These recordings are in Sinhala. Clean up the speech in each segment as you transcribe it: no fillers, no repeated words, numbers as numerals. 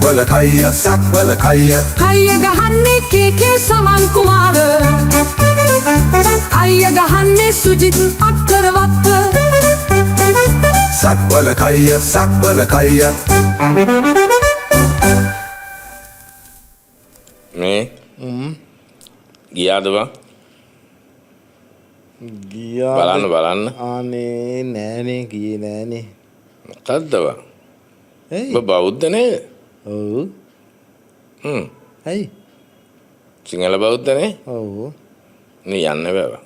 සක්වල කය කය ගහන්නේ කේකේ සමන් කුමාර කය ගහන්නේ සුජිත් අක්කරවත්ත සක්වල කය මේ ගියාද බං ගියා බලන්න අනේ නෑනේ ගියේ නෑනේ මොකද්ද බං ඇයි ඔබ බෞද්ධ නේද ඔව් ඇයි සිංහල බෞද්ධ නේ ඔව් නේ යන්න බෑ බං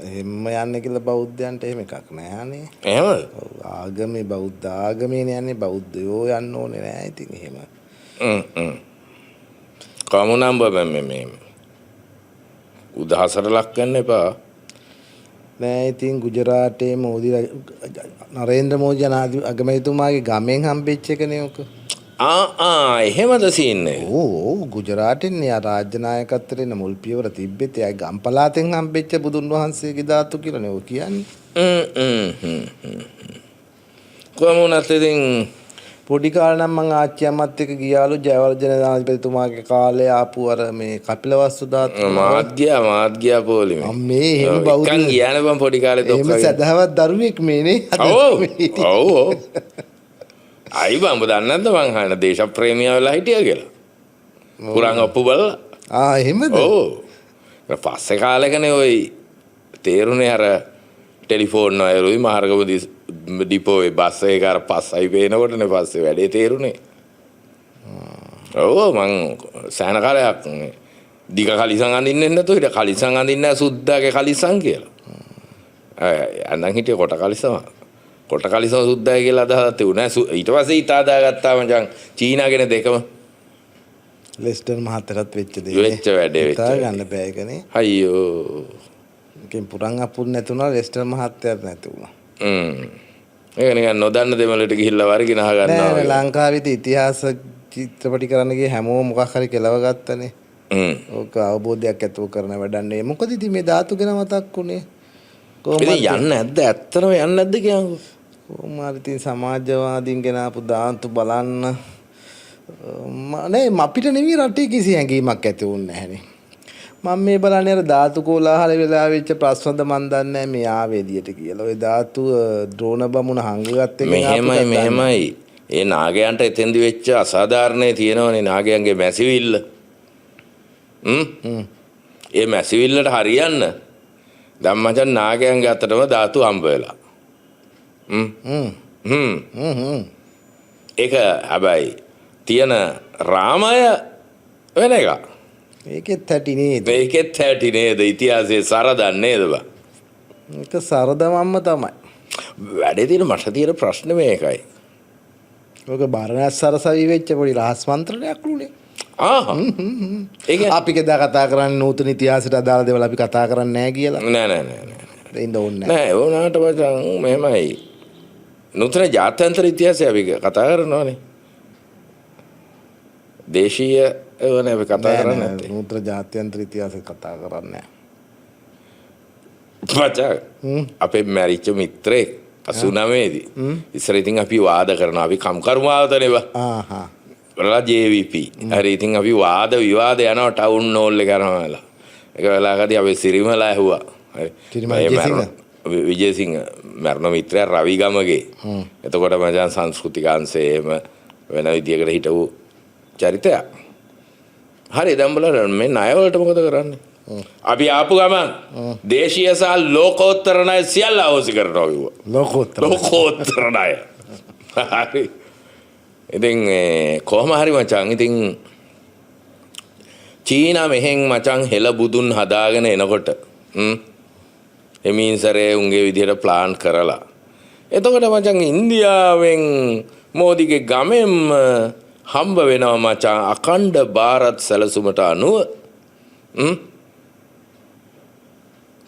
එහෙම යන්නේ කියලා බෞද්ධයන්ට එහෙම එකක් නෑනේ එහෙමද ඔව් ආගමේ බෞද්ධ ආගමේනේ යන්නේ බෞද්ධයෝ යන්න ඕනේ නෑ ඉතින් එහෙම කමුනම් බබ මේ උදහසට ලක් කරන්න එපා නෑ ඉතින් ගුජරාටේ මෝදි නරේන්ද්‍ර මෝදි ජනාධිපති අගමැතිතුමාගේ ගමෙන් හම්බෙච්ච එකනේ ඔක එහෙමද සීන්නේ ඕ ගුජරාටෙන්නේ ආ රාජ්‍ය නායකත්වයේ ඉන්න මුල් පියවර තිබ්බෙත් එයා ගම් පළාතෙන් හම්බෙච්ච බුදුන් වහන්සේගේ ධාතු කියලානේ ඔය කියන්නේ කොමුණත් ඉතින් පොඩි කාලේ නම් මං ආච්චි අම්මත් එක්ක ගියාලු ජයවර්ධන ජනාධිපතිතුමාගේ කාලේ ආපු අර මේ කපිලවස්තු ධාතු මාත් ගියා පොලිමේ අම්මේ එහෙම බෞද්ධ එකන් ගියාන බං පොඩි කාලේ එහෙම සදහවත් දරුවෙක් මේනේ ඔව් අයි බං ඔබ දන්නේ නැද්ද මං අහන දේශප්‍රේමියා වෙලා හිටියා කියලා පුරන් ඔප්පු බලලා එහෙමද ඔව් පස්සේ කාලෙකනේ ඔය තේරුනේ අර ටෙලිෆෝන් වයරුයි මාර්ගම ඩිපෝවේ බස් එක අර පස්සයි පේනකොටනේ පස්සේ වැඩේ තේරුනේ ඔව් මං සෑන කාලයක් දිග කලිසම් අඳින්නේ නැතුව ඊට කලිසම් අඳින්නේ නැහැ සුද්දාගේ කලිසම් කියලා අඳන් හිටියේ කොට කලිසම සුද්දාගේ කියලා අදහසක් තිබුණා ඊට පස්සේ ඊට අදාගත්තා මචං චීනාගෙන දෙකම ලෙස්ටර් මහත්තයාට වෙච්ච දේ වෙච්ච වැඩේ වෙච්ච ගන්න බෑ ඒකනේ අයියෝ ඒකෙන් පුරන් අපුල් නැතුණා ලෙස්ටර් මහත්තයාට නැති වුණා ඒක නිකන් නොදන්න දෙමළට ගිහිල්ලා වර්ගින අහ ගන්නවා නෑ ලංකාවේ ඉතිහාස චිත්‍රපටි කරන්න ගියේ හැමෝම මොකක් හරි කෙලව ගත්තනේ ඕක අවබෝධයක් ඇතුව කරන වැඩක් නෙවෙයි මොකද ඉතින් මේ ධාතු ගැන මතක් වුණේ කොහොමද යන්නේ නැද්ද ඇත්තටම යන්නේ නැද්ද කියන්කෝ කොහොම හරි ඉතින් සමාජවාදීන් ගෙන ආපු ධාතු බලන්න නේ අපිට නෙවෙයි රටේ කිසි හැඟීමක් ඇති වුණේ නැහනේ මම මේ බලන්නේ අර ධාතු කෝලාහල වෙලා වෙච්ච ප්‍රශ්නද මන් දන්නේ මේ ආවේ එළියට කියලා. ඔය ධාතු ඩ්‍රෝන බමුණ හංගගත්ත එක මෙහෙමයි. ඒ නාගයන්ට එතෙන්දි වෙච්ච අසාධාරණේ තියෙනවනේ නාගයන්ගේ මැසිවිල්ල. ඒ මැසිවිල්ලට හරියන්න දැන් මචං නාගයන්ගේ අතටම ධාතු හම්බ වෙලා. ඒක හැබැයි තියෙන රාමය වෙන එකක්. ඒකෙත් ඇති නේද ඉතිහාසයේ සරදන්නේ නේද බං ඒක සරදමම්ම තමයි වැඩේ තියෙන මට තියෙන ප්‍රශ්නේ මේකයි ඔක බරණැස් සරසවි වෙච්ච පොඩි රහස් මන්ත්‍රණයක් නුනේ ඒක අපි කදා කතා කරන්නේ නූතන ඉතිහාසයට අදාළ දේවල් අපි කතා කරන්නේ නැහැ කියලා නෑ දෙන්න ඕනේ නෑ ඕනාට මචං මෙහෙමයි නූතන ජාත්‍යන්තර ඉතිහාසය අපි කතා කරනවානේ දේශීය ඒවනේ අපි කතා කරන්නේ නැත්තේ නූතන ජාත්‍යන්තර ඉතිහාසය කතා කරන්නේ නැහැ අපේ මැරිච්ච මිත්‍රේ 89 දී ඉස්සර ඉතින් අපි වාද කරනවා අපි කම්කරුමාවතනේ බා වලලා JVP හරි ඉතින් අපි වාද විවාද යනවා ටවුන් හෝල් එක කරනවා ඒක වෙලාවකදී අපි සිරිමලා ඇහුවා හරි විජේසිංහ මරණ මිත්‍රයා රවි ගමගේ එතකොට මචං සංස්කෘතික අංශයේ එහෙම වෙන විදියකට හිටවු චරිතයක් හරි දැන් බලන්න මේ ණය වලට මොකද කරන්නේ අපි ආපු ගමන් දේශීය සහ ලෝකෝත්තර ණය සියල්ල අවශ්‍ය කරනවා කිව්වා ලෝකෝත්තර ණය හරි ඉතින් කොහොම හරි මචං ඉතින් චීනා මෙහෙන් මචං හෙළ බුදුන් හදාගෙන එනකොට එමින්සරේ උන්ගේ විදියට ප්ලාන් කරලා එතකොට මචං ඉන්දියාවෙන් මෝදිගේ ගමෙන් හම්බ වෙනවා මචං අඛණ්ඩ ಭಾರತ್ සැලසුමට අනුව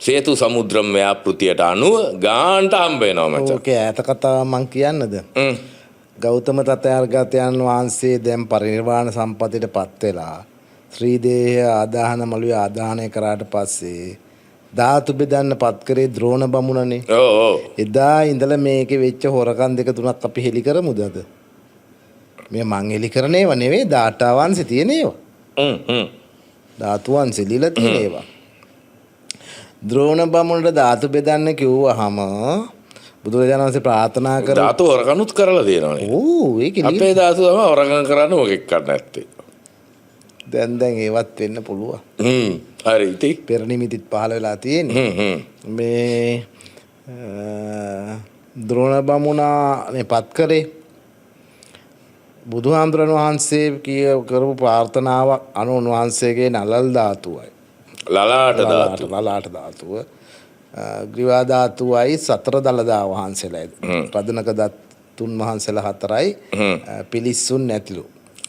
සේතු සමුද්‍රම් ව්‍යාපෘතියට අනුව ගාන්ට හම්බ වෙනවා මචං ඕකේ ඈත කතාව මං කියන්නද ගෞතම තථාගතයන් වහන්සේ දැන් පරිනිර්වාණ සම්පතට පත් වෙලා ශ්‍රී දේහ ආදාහන මළුවේ ආදාහනය කරාට පස්සේ ධාතු බෙදන්න පත් කරේ ද්‍රෝණ බමුණනේ. ඔව් ඔව්. එදා ඉඳලා මේකේ වෙච්ච හොරකම් දෙක තුනක් අපි හෙලි කරමුද අද? මේ මං එලි කරන ඒවා නෙවෙයි data වංශේ තියෙන ඒවා. ධාතු වංශේ লীලා තියෙන ඒවා. ද්‍රෝණ බමුණට ධාතු බෙදන්න කිව්වහම බුදුරජාණන් වහන්සේ ප්‍රාර්ථනා කර ධාතු හොරකනුත් කරලා තියෙනවානේ. ඕ ඒක අපේ ධාතු තමයි හොරකම් කරන්න මොකෙක් කරන්න නැත්තේ. දැන් ඒවත් වෙන්න පුළුවන්. හරි ඉතින් පෙර නිමිතිත් පහළ වෙලා තියෙන්නේ. මේ ද්‍රෝණ බමුණා මේ පත් කරේ බුදුහාමුදුරන් වහන්සේ කරපු ප්‍රාර්ථනාවක් අනුව උන්වහන්සේගේ නලල් ධාතුවයි. ලලාට ධාතුව ග්‍රීවා ධාතුවයි සතර දළදා වහන්සේලායි. රදනක තුන් වහන්සේලා හතරයි පිලිස්සුන් නැතිලු.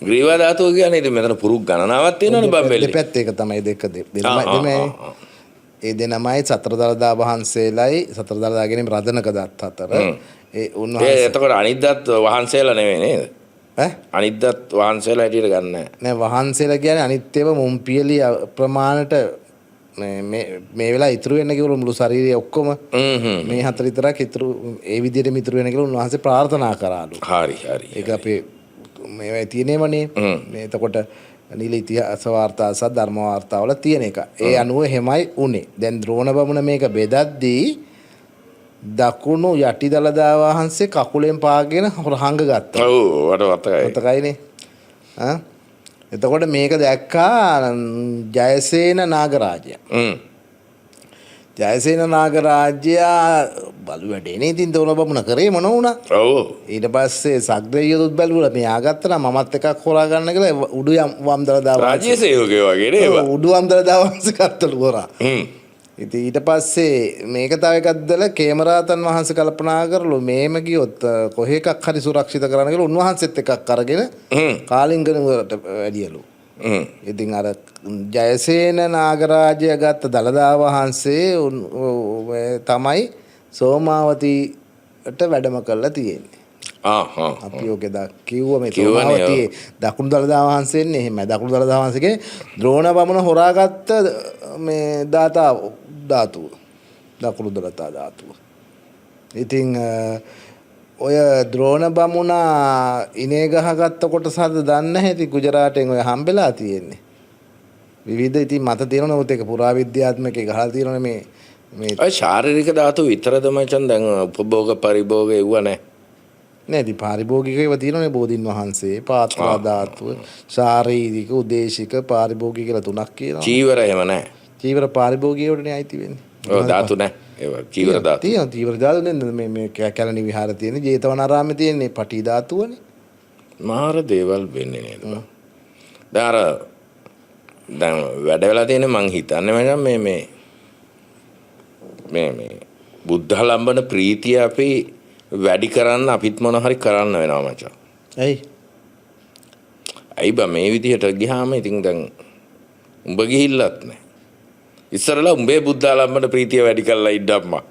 ග්‍රීවා ධාතුව කියන්නේ ඉතින් මෙතන පුරුක් ගණනාවක් තියෙනවනේ බම්බෙල්ලේ. දෙපැත්ත එක තමයි දෙමයි. ඒ දෙනමයි සතර දළදා වහන්සේලායි සතර දළදා කියන්නේ රදනක දත් හතර. ඒ උන්වහන්සේ එතකොට අනිත් දත් වහන්සේලා නෙවෙයි නේද? අනිත් දත් වහන්සේලා හැටියට ගන්න නෑ. වහන්සේලා කියන්නේ අනිත් ඒවා මුම්පියලි ප්‍රමාණයට මේ වෙලාව ඉතුරු වෙන්න කියලා මුළු ශරීරය ඔක්කොම මේ හතර විතරක් ඉතුරු ඒ විදිහටම ඉතුරු වෙන කියලා උන්වහන්සේ ප්‍රාර්ථනා කරාලු. හරි. ඒක අපේ මේවා තියෙනවනේ. මේ එතකොට නිල ඉතිහාස වාර්තා සහ ධර්ම වාර්තාවල තියෙන එක. ඒ අනුව එහෙමයි උනේ. දැන් ද්‍රෝණ බමුණ මේක බෙදද්දී දකුණු යටි දළදා වහන්සේ කකුලෙන් පාගෙන හංග ගත්තා. ඔව් වතකයිනේ. එතකොට මේක දැක්කා ජයසේන නාගරාජයා. ජයසේන නාගරාජයා බලු වැඩේනේ. ඉතින් ද්‍රෝණ බමුණ කරේ මොන වුණා? ඔව්. ඊට පස්සේ සග්‍රයයොත් බැලුවා මේ ආගත්තා නම් මමත් එකක් හොරා ගන්න කියලා උඩු වම් දළදා රාජ්‍ය සේවකයෝ වගේ නේද? උඩු වම් දළදා වහන්සේ කත්තලු හොරා. ඉතින් ඊට පස්සේ මේක තව එකක් දැල කේමරාතන් වහන්සේ කල්පනා කරලු මේම ගියොත් කොහේ එකක් හරි සුරක්ෂිත කරන්න කියලා උන්වහන්සේත් එකක් අරගෙන කාලිංගන වලට වැඩියලු. ඉතින් අර ජයසේන නාගරාජය ගත්ත දළදා වහන්සේ තමයි සෝමාවතීට වැඩම කරලා තියෙන්නේ. අපි ඔක කිව්ව මේ සෝමාවතී දකුණු දළදා වහන්සේන්නේ එහෙමයි. දකුණු දළදා වහන්සේගේ ද්‍රෝණ බමුණ හොරාගත්ත මේ ධාතුව දකුණු දළදා ධාතුව. ඉතින් ඔය ද්‍රෝණ බමුණා ඉනේ ගහගත්ත කොටසද දන්න හැටි ගුජරාටෙන් ඔය හම්බෙලා තියෙන්නේ. විවිධ ඉතින් මත තියෙනවා උත් ඒක පුරාවිද්‍යාත්මක ගහලා තියෙනවා මේ ඔය ශාරීරික ධාතු විතරද මචං දැන් උපභෝග පරිභෝග එව්ව නැහැ. නෑ ඉතින් පාරිභෝගික ඒවා තියෙනනේ බෝධින් වහන්සේ පාත්‍රා ධාතුව ශාරීරික උදේශික පාරිභෝගික කියලා තුනක් කියනවා. චීවර එහෙම නැහැ. චීවර පාරිභෝගිකයටනේ අයිති වෙන්නේ. ඔව් ධාතු නැහැ. ඒවා චීවර ධාතු. තියෙනවා චීවර ධාතු නේ මේ කැලණි විහාර තියෙන ජේතවනාරාමේ තියෙන්නේ පටි ධාතුවනේ. මාර දේවල් වෙන්නේ නේද? දැන් වැඩ වෙලා තියෙන්නේ මං හිතන්නේ මචං මේ බුද්ධ ලම්බන ප්‍රීතිය අපි වැඩි කරන්න අපිත් මොන හරි කරන්න වෙනවා මචං. ඇයි බා මේ විදිහට ගියාම ඉතින් දැන් උඹ ගිහිල්ලත් නැහැ. ඉස්සරලා උඹේ බුද්ධ ලම්බන ප්‍රීතිය වැඩි කරලා ඉන්නම්මා.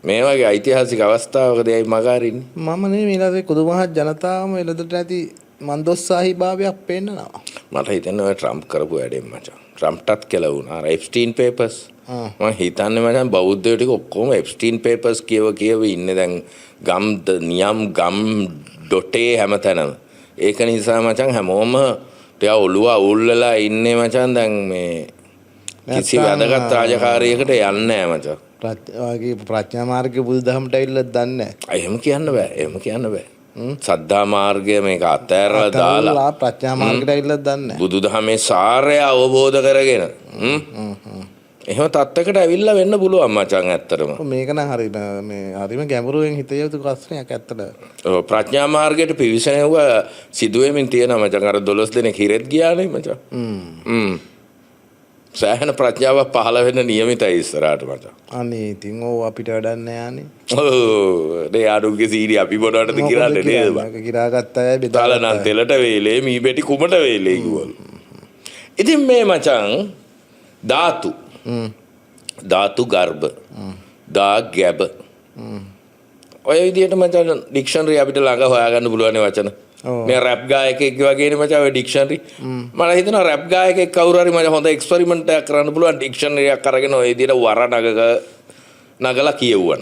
මේ වගේ ඓතිහාසික අවස්ථාවකදී අයි මගහරින්නේ. මම නෙමෙයි ඊළඟ කුදුමහත් ජනතාවම එළදට නැති මන්දොස්සාහි භාවයක් පෙන්නනවා. මට හිතෙනවා ඔය ට්‍රම්ප් කරපු වැඩේ මචං. ට්‍රම්ප්ටත් කියලා වුණා. අර එප්ස්ටීන් පේපර්ස්. මම හිතන්නේ මචං බෞද්ධයෝ ටික ඔක්කොම එප්ස්ටීන් පේපර්ස් කියව ඉන්නේ දැන් නියම් ගම් ඩොටේ හැමතැනම. ඒක නිසා මචං හැමෝම ටික ඔළුව අවුල් වෙලා ඉන්නේ මචං දැන් මේ කිසි වැදගත් රාජකාරියකට යන්නේ නැහැ මචං. ප්‍රඥා මාර්ගයේ බුදුදහමට ඇවිල්ලා දන්නේ නැහැ. එහෙම කියන්න බෑ. සද්ධා මාර්ගය මේක අතෑරලා දාලා ප්‍රඥා මාර්ගයට ඇවිල්ලා දන්නේ නැහැ. බුදුදහමේ සාරය අවබෝධ කරගෙන එහෙම තත්ත්වයකට ඇවිල්ලා වෙන්න පුළුවන් මචං ඇත්තටම. මේක නම් හරිම ගැඹුරුවෙන් හිත යුතු ප්‍රශ්නයක් ඇත්තට. ඔව් ප්‍රඥා මාර්ගයට පිවිසෙනවා සිදුවෙමින් තියෙනවා මචං. අර 12 දෙනෙක් හිරෙත් ගියානේ මචං. සෑහෙන ප්‍රඥාවක් පහළ වෙන්න නියමිතයි ඉස්සරහට මචං. අනේ ඉතින් ඕව අපිට වැඩක් නෑ අනේ. ඔව් නේ ආරුගේ සීඩි අපි මොනවටද කිරන්නේ නේද බං. කිරාගත්ත අය බෙදාලා නම් තෙලට වේලේ මී බෙටි කුමට වේලේ කිව්වලු. ඉතින් මේ මචං ධාතු ගර්භ දා ගැබ ඔය විදිහට මචං ඩික්ෂනරි අපිට ළඟ හොයාගන්න පුළුවන් වචන. මේ රැප් ගායකයෙක් වගේනේ මචං ඔය ඩික්ෂනරි. මම හිතනවා රැප් ගායකයෙක් කවුරු හරි මචං හොඳ එක්ස්පෙරිමන්ට් එකක් කරන්න පුළුවන් ඩික්ෂනරි එකක් අරගෙන ඔය විදිහට නගලා කියවුවන.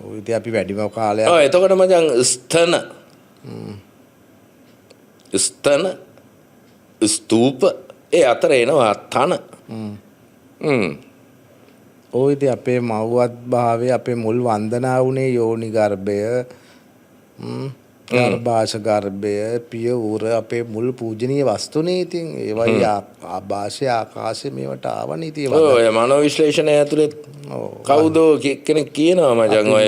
ඔය ඉතින් අපි වැඩිම කාලයක් ඔව් එතකොට මචං ස්තන ස්තූප ඒ අතර එනවා තන. ඔය ඉතින් අපේ මව්වත් භාවයේ අපේ මුල් වන්දනා වුණේ යෝනි ගර්භය ගර්භාෂ ගර්භය පිය උර අපේ මුල් පූජනීය වස්තුනේ. ඉතින් ඒවයි ආభాෂය ආකාශය මේවට ආවනේ. ඉතින් ඔය මනෝ විශ්ලේෂණය ඇතුලේ කවුද කෙනෙක් කියනවා මචං ඔය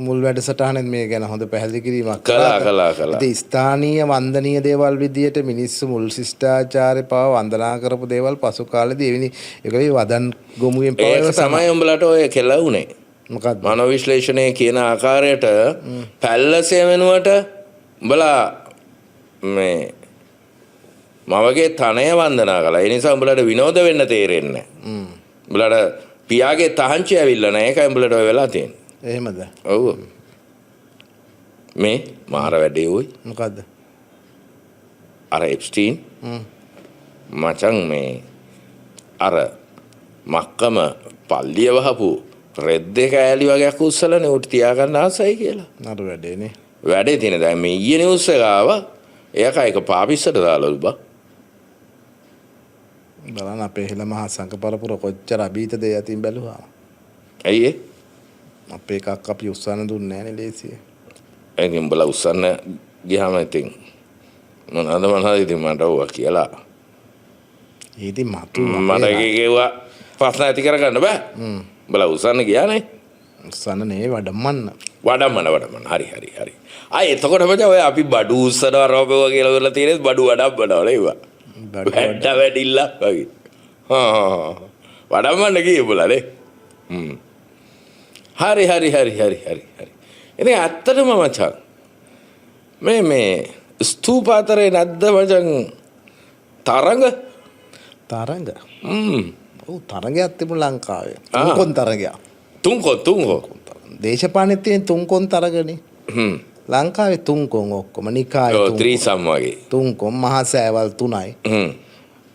මුල් වැඩසටහනෙත් මේ ගැන හොඳ පැහැදිලි කිරීමක් කළා. ඉතින් ස්ථානීය වන්දනීය දේවල් විදියට මිනිස්සු මුල් ශිෂ්ටාචාරය පාව වන්දනා කරපු දේවල් පසු කාලේදී එවැනි ඒකේ වදන් ගොමුවෙන් පාව ඒක තමයි උඹලට ඔය කෙලවුනේ. මොකක්ද මනෝ විශ්ලේෂණය කියන ආකාරයට පැල්ලසේ වෙනුවට උඹලා මේ මවගේ තනය වන්දනා කළා. ඒ නිසා උඹලට විනෝද වෙන්න තේරෙන්නේ නැහැ. උඹලට පියාගේ තහංචි ඇවිල්ලා නැහැ. ඒකයි උඹලට ඔය වෙලා තියෙන්නේ. එහෙමද? ඔව්. මේ මාර වැඩේ උයි. මොකද්ද? අර එප්ස්ටීන් මචං මේ අර මක්කම පල්ලිය වහපු රෙද්දේ කෑලි වගේක් උස්සලානේ උට තියාගන්න ආසයි කියලා. නඩ වැඩේනේ. වැඩේ තියෙන දැන් මේ ඊයේ නිවුස් එක ආවා. ඒක එක පාපිස්සට දාලාලු බා. බලන්න අපේ හිල මහා සංඝ පරපුර කොච්චර අභීත දෙය අතින් බැලුවා. ඇයි ඒ? අපේ එකක් අපි උස්සන්න දුන්නේ නැහනේ ලේසිය. ඒක උඹලා උස්සන්න ගියාම ඉතින් මොනවාද ඉතින් මට ඕවා කියලා. ඉතින් මට ඒකේවා ප්‍රශ්න ඇති කරගන්න බෑ. උඹලා උස්සන්න ගියානේ. උස්සන්න නේ වඩම්මන්න. වඩම්මන හරි. එතකොට මචං ඔය අපි බඩු උස්සනවා රෝපේවා කියලා වෙලා තියෙන්නේ බඩු වඩම්මනවා නේද? වැඩ වැඩිලා වගේ. වඩම්මන්න කියේ උඹලානේ. හරි. ඉතින් ඇත්තටම මචං මේ ස්තූප අතරේ නැද්ද මචං තරඟ? ඔව් තරඟයක් තිබුණා ලංකාවේ. තුන්කොන් තරඟයක්. තුන්කොන්. දේශපාලනේ තියෙන තුන්කොන් තරඟනේ. ලංකාවේ තුන්කොන් ඔක්කොම නිකාය තුන්කොන්. ත්‍රිසම් වගේ. තුන්කොන් මහා සෑවල් 3යි.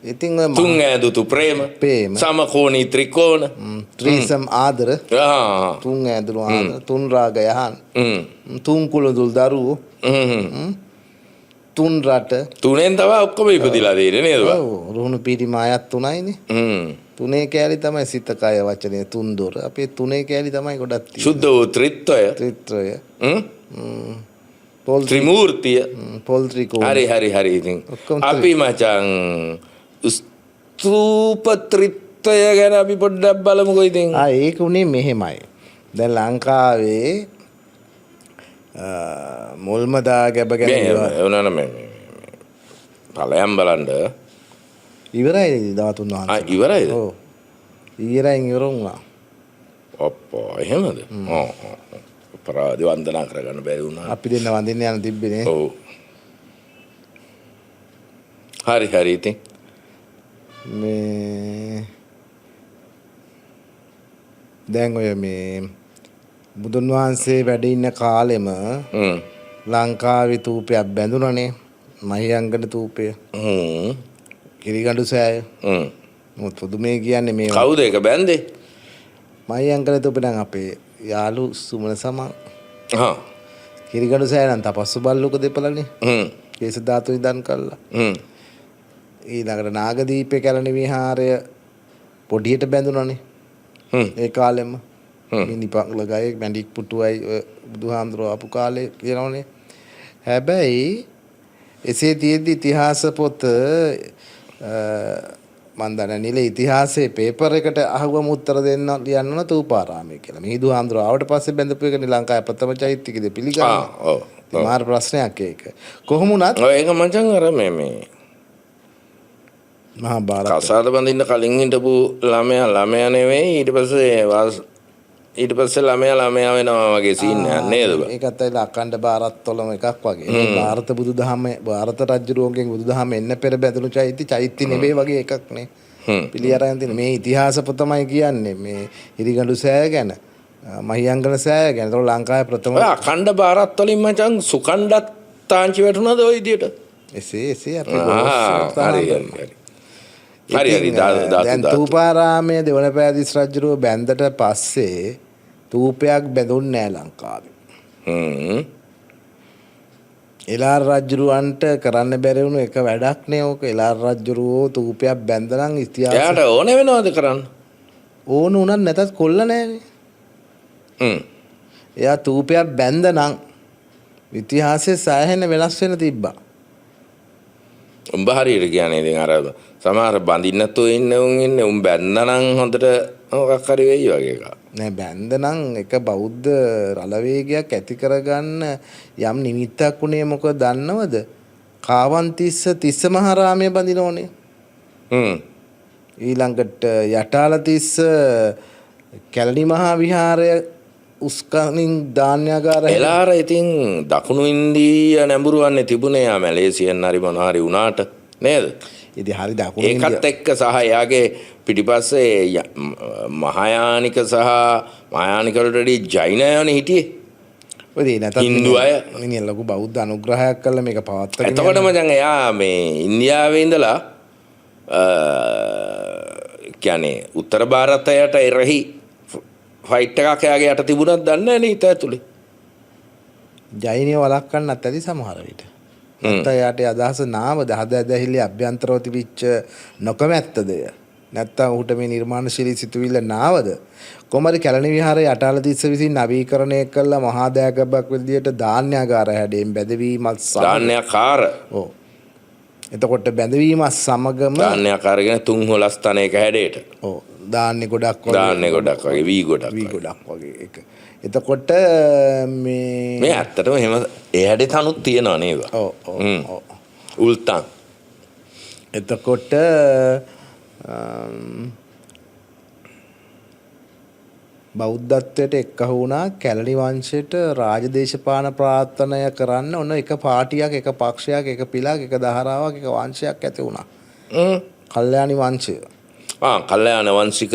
ඉතින් ඔය තුන් ඈදුතු ප්‍රේම. සමකෝණී ත්‍රිකෝණ. ත්‍රිසම් ආදර. තුන් ඈදුණු ආදර. තුන් රාග යහන්. තුන් කුලදුල් දරුවෝ. තුන් රට. තුනෙන් තමයි ඔක්කොම ඉපදිලා තියෙන්නේ නේද? ඔව් රුහුණු පීටි මායත් 3යිනේ. තුනේ කෑලි තමයි සිත කය වචනේ තුන් දොර. අපේ තුනේ කෑලි තමයි ගොඩක් තියෙන්නේ. සුද්ධ වූ ත්‍රිත්වය. ත්‍රිමූර්තිය. පොල් ත්‍රිකෝණ. හරි ඉතින්. අපි මචං ස්තූප ත්‍රිත්වය ගැන අපි පොඩ්ඩක් බලමුකෝ ඉතින්. ඒක උනේ මෙහෙමයි. දැන් ලංකාවේ මුල්ම දා ගැබ ගැන එවනන මේ ඵලයන් බලන්න ඉවරයි ධාතුන් වහන්සේ. ඉවරයිද? ඔව්. ඊරෙන් ඉවර වුණා. ඔප්පෝ එහෙමද? අපරාධ වන්දනා කරගන්න බැරි වුණා. අපි දෙන්න වඳින්න යන තිබ්බේ. ඔව්. හරි ඉතින්. මේ දැන් ඔය මේ බුදුන් වහන්සේ වැඩ ඉන්න කාලෙම ලංකාවේ තූපයක් බැඳුණනේ. මහියංගන තූපය. කිරිගඩු සෑය. මොකද පුදුමේ කියන්නේ මේ කවුද ඒක බැන්දේ? මහියංගන තූපේ නම් අපේ යාළු සුමන සමන්. කිරිගඩු සෑය නම් තපස්සු බල්ලුක දෙපළනේ. කේස ධාතු ඉදන් කළා. ඊළඟට නාගදීපේ කැලණි විහාරය පොඩියට බැඳුණනේ. ඒ කාලෙම මිනිපක්ල ගායේ මැණික් පුටුවයි බුදුහාමුදුරුවෝ ආපු කාලේ කියනෝනේ. හැබැයි එසේ තියෙද්දි ඉතිහාස පොත මන් දන්නේ නිල ඉතිහාසයේ පේපර් එකට අහුවම උත්තර දෙන්න ලියන්න ඕන තූපාරාමයේ කියලා. මිහිඳු හාමුදුරුවෝ ආවට පස්සේ බැඳපු එකනේ ලංකාවේ ප්‍රථම චෛත්‍යකද පිළිගන්නේ. ඔව්. මාර ප්‍රශ්නයක් ඒක. කොහොම වුණත් ඒක මචං අර මේ මහා භාරත කසාද බඳින්න කලින් හිටපු ළමයා නෙවෙයි ඊට පස්සේ ළමයා වෙනවා වගේ සීන් එකක් නේද බා? ඒකත් ඇයිලා අඛණ්ඩ භාරත්වලම එකක් වගේ. ಭಾರತ බුදුදහම ಭಾರತ රජුරුවන්ගෙන් බුදුදහම එන්න පෙර බැඳුණු චෛත්‍ය නෙවෙයි වගේ එකක් නේ. පිළි අරන් තියෙන මේ ඉතිහාස පොතමයි කියන්නේ මේ ඉරිගඩු සෑය ගැන මහියංගන සෑය ගැන. ඒතකොට ලංකාවේ ප්‍රථම අඛණ්ඩ භාරත්වලින් මචං සුකණ්ඩත් තාංචි වැටුණාද ওই විදියට? එසේ අපේ හරි දැන් තූපාරාමයේ දෙවන පෑදිස් රජුරුව බැන්දට පස්සේ තූපයක් බැඳුන්නේ නැහැ ලංකාවේ. එලාර රජුරවන්ට කරන්න බැරි වුණු එක වැඩක් නේ ඕක. එලාර රජුරෝ තූපයක් බැඳනනම් ඉතිහාසය එයාට ඕන වෙනවද කරන්න? ඕන උනත් නැතත් කොල්ල නැහැනේ. එයා තූපයක් බැඳනනම් ඉතිහාසයේ සෑහෙන වෙනස් වෙන තිබ්බා. උඹ හරියට කියන්නේ ඉතින් අර සමහර බඳින්නතෝ ඉන්නේ උන් ඉන්නේ උන් බැන්දනම් හොඳට මොකක් හරි වෙයි වගේ එකක්. නෑ බැන්දනම් එක බෞද්ධ රළවේගයක් ඇති කරගන්න යම් නිමිත්තක් උනේ මොකද දන්නවද? කාවන්තිස්ස තිස්ස මහරාමයේ බඳිනෝනේ. ඊළඟට යටාලතිස්ස කැලණි මහා විහාරය උස්කනින් ධාන්‍යාගාරය. එලාර ඉතින් දකුණු ඉන්දීය නැඹුරුවන්නේ තිබුණේ යා මැලේසියන් හරි මොනවා හරි වුණාට නේද? ඉතින් හරි දකුණු ඒකත් එක්ක සහ එයාගේ පිටිපස්සේ මහායානික සහ මහායානික වලටදී ජෛනයෝනේ හිටියේ. ඔය නැතත් හින්දු අය මිනිහ ලොකු බෞද්ධ අනුග්‍රහයක් කළා මේක පවත්වාගෙන. එතකොටම දැන් එයා මේ ඉන්දියාවේ ඉඳලා කියන්නේ උත්තර ಭಾರತයට එරෙහි ෆයිට් එකක් එයාගේ යට තිබුණත් දන්නේ නැහැ නේ හිත ඇතුලේ. ජෛනිය වළක්වන්නත් ඇති සමහර විට. නැත්නම් යාට අදහස නාවද හදැදහිලි අභ්‍යන්තරව තිබිච්ච නොකමැත්තද? නැත්නම් ඌට මේ නිර්මාණශීලී සිතුවිල්ල නාවද? කොමරි කැලණි විහාරයේ අටාලතිස්ස විසින් නවීකරණය කළ මහා දෑගබක් විදියට ධාන්‍යාගාර හැඩයෙන් බැඳවීමත් ධාන්‍යාකාර. ඔව්. එතකොට බැඳවීමත් සමගම ධාන්‍යාකාර කියන තුන් හොලස් තනයක හැඩයට. ඔව්. ධාන්‍ය ගොඩක් වගේ. ධාන්‍ය ගොඩක් වගේ වී ගොඩක්. වී ගොඩක් වගේ එක. එතකොට මේ ඇත්තටම එහෙම ඒ හැඩේ තනුත් තියෙනවා නේද? ඔව් ඔව්. උල්තන්. එතකොට බෞද්ධත්වයට එක්කහු වුණා කැලණි වංශයට රාජදේශපාලන ප්‍රාර්ථනය කරන්න ඔන්න එක පාටියක් එක පක්ෂයක් එක පිලක් එක දහරාවක් එක වංශයක් ඇති වුණා. කල්යාණි වංශය. කල්යාණ වංශික.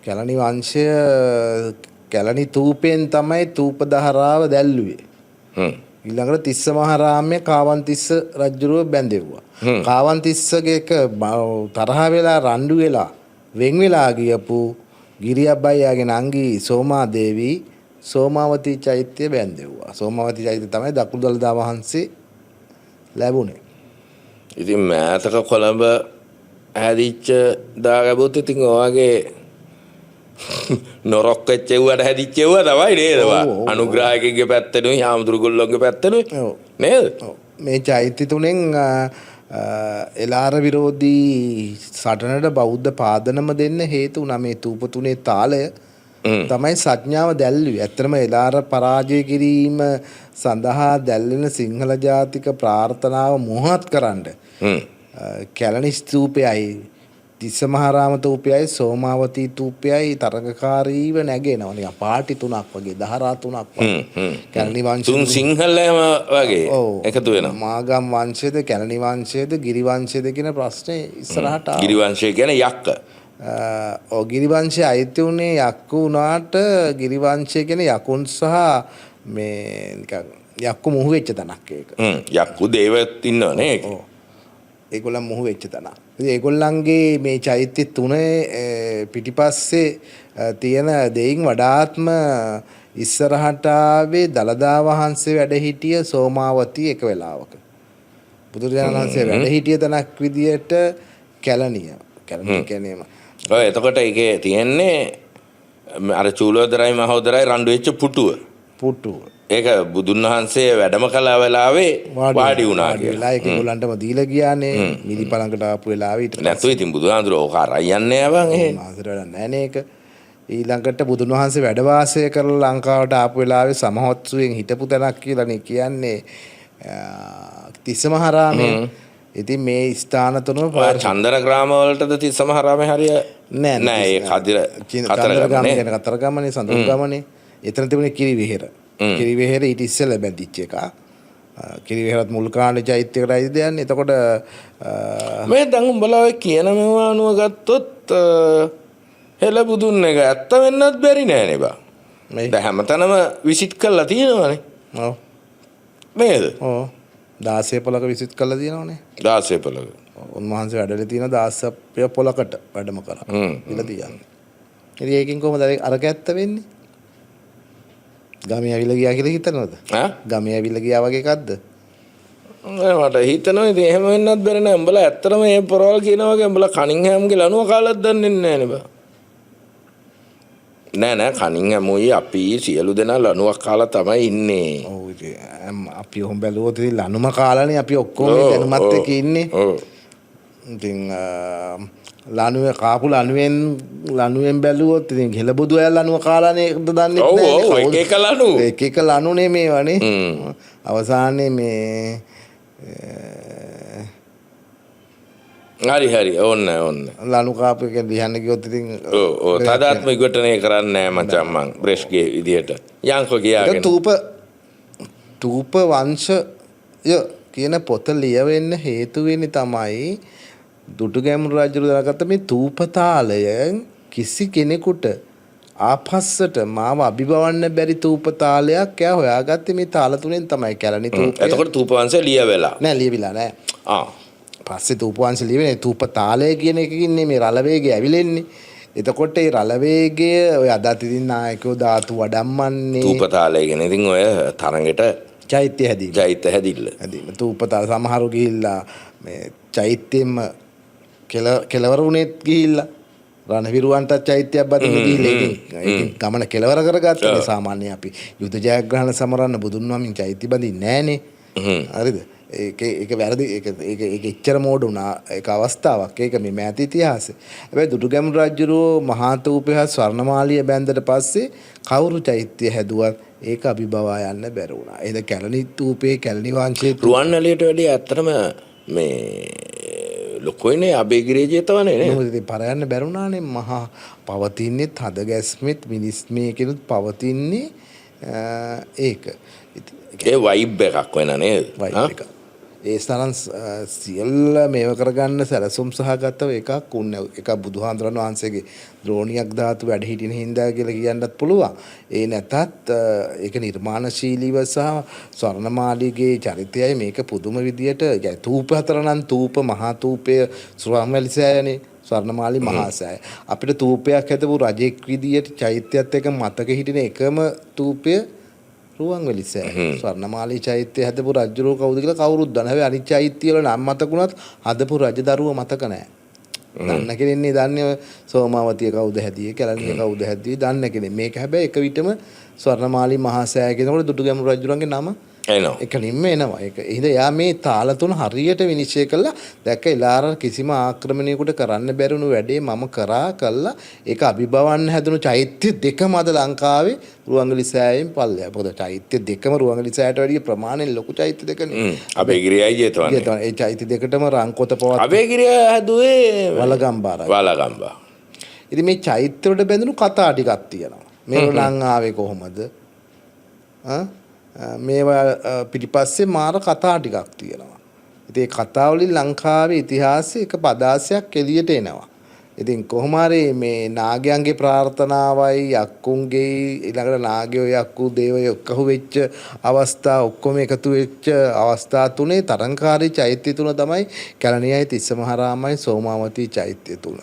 කැලණි වංශය කැලණි තූපෙන් තමයි තූප දහරාව දැල්ලුවේ. ඊළඟට තිස්ස මහරාමයේ කාවන්තිස්ස රජුරුව බැඳෙව්වා. කාවන්තිස්සගේ එක තරහ වෙලා රණ්ඩු වෙලා වෙන් වෙලා ගියපු ගිරිඅබ්බයියාගේ නංගි සෝමාදේවී සෝමාවතී චෛත්‍ය බැඳෙව්වා. සෝමාවතී චෛත්‍ය තමයි දකුණු දළදා වහන්සේ ලැබුණේ. ඉතින් මෑතක කොළඹ හැදිච්ච දාගබුත් ඉතින් ඔයගේ නොරොක් වෙච්ච එව්වට හැදිච්ච එව්වා තමයි නේද? අනුග්‍රාහකගේ පැත්තෙනුයි හාමුදුරුගොල්ලෝගේ පැත්තෙනුයි නේද? මේ චෛත්‍ය තුනෙන් එලාර විරෝධී සටනට බෞද්ධ පාදනම දෙන්න හේතු වුණා. මේ තූප තුනේ තාලය තමයි සංඥාව දැල්ලුවේ. ඇත්තටම එලාර පරාජය කිරීම සඳහා දැල්වෙන සිංහල ජාතික ප්‍රාර්ථනාව මොහොත් කරන්න කැලණි ස්තූපයයි තිස්ස මහරාම තූපයයි සෝමාවතී තූපයයි තරඟකාරීව නැගෙනවා. නිකන් පාටි තුනක් වගේ දහරා තුනක් වගේ. කැලණි වංශය තුන් සිංහලම වගේ එකතු වෙනවා. මාගම් වංශයේද කැලණි වංශයේද ගිරි වංශයේද කියන ප්‍රශ්නේ ඉස්සරහට ආවා. ගිරි වංශය කියන්නේ යක්ක. ගිරි වංශය අයිති උනේ යක්කු වුණාට ගිරි වංශය කියන්නේ යකුන් සහ මේ නිකන් යක්කු මුහු වෙච්ච තැනක් ඒක. යක්කු දේවත් ඉන්නවනේ ඒක. ඒගොල්ලන් මුහු වෙච්ච තැන. ඉතින් ඒගොල්ලන්ගේ මේ චෛත්‍ය තුනේ පිටිපස්සේ තියෙන දෙයින් වඩාත්ම ඉස්සරහට ආවේ දළදා වහන්සේ වැඩ හිටිය සෝමාවතී එක වෙලාවක. බුදුරජාණන් වහන්සේ වැඩ හිටිය තැනක් විදියට කැලණිය. කැලණිය කියනේම. ඔය එතකොට ඒකේ තියෙන්නේ අර චූලෝදරයි මහෝදරයි රණ්ඩු වෙච්ච පුටුව. පුටුව. ඒක බුදුන් වහන්සේ වැඩම කළ වෙලාවේ වාඩි වුණා කියලා. ඒක ඒගොල්ලන්ටම දීලා ගියානේ. මිදි පළඟට ආපු වෙලාවේ ඊට නැතු ඉතින් බුදුහාඳුර ඕක අරන් යන්නේ ආවන් එහෙ. මාසෙට වැඩක් නැහැ ඒක. ඊළඟට බුදුන් වහන්සේ වැඩ වාසය කරලා ලංකාවට ආපු වෙලාවේ සමහොත්සුවෙන් හිටපු තැනක් කියලානේ කියන්නේ තිස්ස මහරාමයේ. ඉතින් මේ ස්ථාන තුනම චන්දනග්‍රාම වලටද තිස්ස මහරාමයේ හරිය නෑ ඒ කතරගම කියන කතරගමනේ සඳුගමනේ. එතන තිබුණේ කිරි විහෙර. කිරි විහෙර ඊට ඉස්සෙල්ලා බැඳිච්ච එක. කිරි විහෙරත් මුල් කාණ්ඩ චෛත්‍යයකටයි දෙන්නේ. එතකොට මේ දැන් උඹලා ඔය කියන මේවා අනුව ගත්තොත් හෙළ බුදුන් එක ඇත්ත වෙන්නත් බැරි නෑනේ බා. දැන් හැමතැනම විසිට් කරලා තියෙනවානේ. ඔව්. නේද? ඔව්. 16 පොලක විසිට් කරලා තියෙනවානේ. 16 පොලක. උන්වහන්සේ වැඩලා තියෙන 16 පොලකට වැඩම කරා. ඉල තියන්නේ. ඉතින් ඒකෙන් කොහොමද අරක ඇත්ත වෙන්නේ? ගමේ ඇවිල්ලා ගියා කියලා හිතනවද? ඈ ගමේ ඇවිල්ලා ගියා වගේ එකක්ද? මට හිතනවා ඉතින් එහෙම වෙන්නත් බැරි නෑ. උඹලා ඇත්තටම මේ පොරවල් කියනවා වගේ උඹලා කනින්හෑම්ගේ ලනුව කාලක් දන්නේ නැහැ නේ බා. නෑ කනින්හෑමුයි අපි සියලු දෙනා ලනුවක් කාලා තමයි ඉන්නේ. ඔව් ඉතින් අපි ඔහොම බැලුවොත් ඉතින් ලනුම කාලානේ අපි ඔක්කොම දැනුමත් එක්ක ඉන්නේ. ඔව්. ඉතින් ලනුවේ කාපු ලනුවෙන් බැලුවොත් ඉතින් හෙළබුදු අය ලනුව කාලානේ දන්නේ නැහැ. ඔව් එක ලනු. එක ලනුනේ මේවනේ. අවසානයේ මේ හරි ඕන්න ලනු කාපු එක දිහන්න ගියොත් ඉතින් ඔව් තදාත්ම විඝටනය කරන්නේ නැහැ මචං මං බ්‍රෙෂ්ගේ විදියට යන්කෝ කියාගෙන තූප වංශය කියන පොත ලියවෙන්න හේතු වෙන්නේ තමයි දුටුගැමුණු රජු දාගත්ත මේ තූප තාලය කිසි කෙනෙකුට ආපස්සට මාව අභිභවන්න බැරි තූප තාලයක් එයා හොයාගත්තේ මේ තාල තුනෙන් තමයි කැලණි තූපය. එතකොට තූප වංශය ලියවෙලා නෑ ලියවිලා නෑ. පස්සේ තූප වංශය ලියවෙන්නේ තූප තාලය කියන එකකින් මේ රළ වේගය ඇවිලෙන්නේ. එතකොට ඒ රළ වේගය ඔය අදත් ඉතින් නායකයෝ ධාතු වඩම්මන්නේ තූප තාලය කියන ඉතින් ඔය තරඟෙට චෛත්‍ය හැදිල්ල. තූප තාල සමහරු ගිහිල්ලා මේ චෛත්‍යෙම කෙලවර වුණේත් ගිහිල්ලා රණවිරුවන්ට චෛත්‍යයක් බදින්න ගිහිල්ලා ඉතින් ගමන කෙලවර කරගත්තා. සාමාන්‍ය අපි යුද ජයග්‍රහණ සමරන්න බුදුන් වහන්සේ චෛත්‍ය බඳින්නේ නැහනේ. හරිද? ඒක වැරදි. ඒක එච්චර මෝඩ වුණා ඒක අවස්ථාවක්. ඒක මේ මෑත ඉතිහාසෙ. හැබැයි දුටුගැමුණු රජුරෝ මහා තූපය හා ස්වර්ණමාලිය බැන්දට පස්සේ කවුරු චෛත්‍ය හැදුවත් ඒක අභිභවා යන්න බැර වුණා. එහෙනම් කැලණි තූපේ කැලණි වංශයේ රුවන්වැලියට වැඩිය ඇත්තටම මේ ලොකුයිනේ අබේගිරිය ජේතවනේ නේ. මොකද ඉතින් පරයන්න බැරුණානේ. මහා පවතින්නේ තද ගැස්මෙත් මිනිස් මේකෙනුත් පවතින්නේ ඒක. ඒ වයිබ් එකක් වෙන නේද? ඒ තරම් සියල්ල මේව කරගන්න සැලසුම් සහගතව එකක් උන්නේ. එක බුදුහාඳුරන් වහන්සේගේ ද්‍රෝණියක් ධාතු වැඩ හිටින හින්දා කියලා කියන්නත් පුළුවන්. ඒ නැතත් ඒක නිර්මාණශීලීව සහ ස්වර්ණමාලිගේ චරිතයයි මේක පුදුම විදියට තූප හතර නම් තූප මහා තූපය ස්වර්ණමාලි සෑයනේ. ස්වර්ණමාලි මහා සෑය. අපිට තූපයක් හැදපු රජෙක් විදියට චෛත්‍යයත් එක්ක මතක හිටින එකම තූපය රුවන්වැලි සෑය. ස්වර්ණමාලි චෛත්‍ය හදපු රජුරෝ කවුද කියලා කවුරුත් දන්නේ. හැබැයි අනිත් චෛත්‍ය වල නම් මතකුණත් හදපු රජදරුව මතක නැහැ. දන්න කෙනෙන්නේ දන්නේ සෝමාවතිය කවුද හැදියේ, කැලණිය කවුද හැදියේ දන්න කෙනෙක්. මේක හැබැයි එක විටම ස්වර්ණමාලි මහා සෑය කියනකොට දුටුගැමුණු රජුරන්ගේ නම එනවා. එකනින්ම එනවා. ඒක එහෙනම් යා මේ තාල තුන හරියට විනිශ්චය කළා. දැක්ක ඉලාර කිසිම ආක්‍රමණයකට කරන්න බැරුණු වැඩේ මම කරා කළා. ඒක අභිභවන්න හැදුණු චෛත්‍ය දෙකම අද ලංකාවේ රුවන්වැලි සෑයෙන් පල්ලෙහා. මොකද චෛත්‍ය දෙකම රුවන්වැලි සෑයට වැඩිය ප්‍රමාණයෙන් ලොකු චෛත්‍ය දෙකනේ. අබේගිරියයි ජේතවනේ. ඒ චෛත්‍ය දෙකටම රංකොත පවත්. අබේගිරිය හැදුවේ වලගම්බා. ඉතින් මේ චෛත්‍ය වලට බැඳුණු කතා ටිකක් තියෙනවා. මේව නම් ආවේ කොහොමද? මේවා පිටිපස්සේ මාර කතා ටිකක් තියෙනවා. ඉතින් ඒ කතා වලින් ලංකාවේ ඉතිහාසයේ එක පදාසයක් එළියට එනවා. ඉතින් කොහොම හරි මේ නාගයන්ගේ ප්‍රාර්ථනාවයි යක්කුන්ගේ ඊළඟට නාගයෝ යක්කු දේවයෝ එකහු වෙච්ච අවස්ථා ඔක්කොම එකතු වෙච්ච අවස්ථා තුනේ තරංකාරී චෛත්‍ය තුන තමයි කැලණියයි තිස්සමහාරාමයි සෝමාවතී චෛත්‍ය තුන.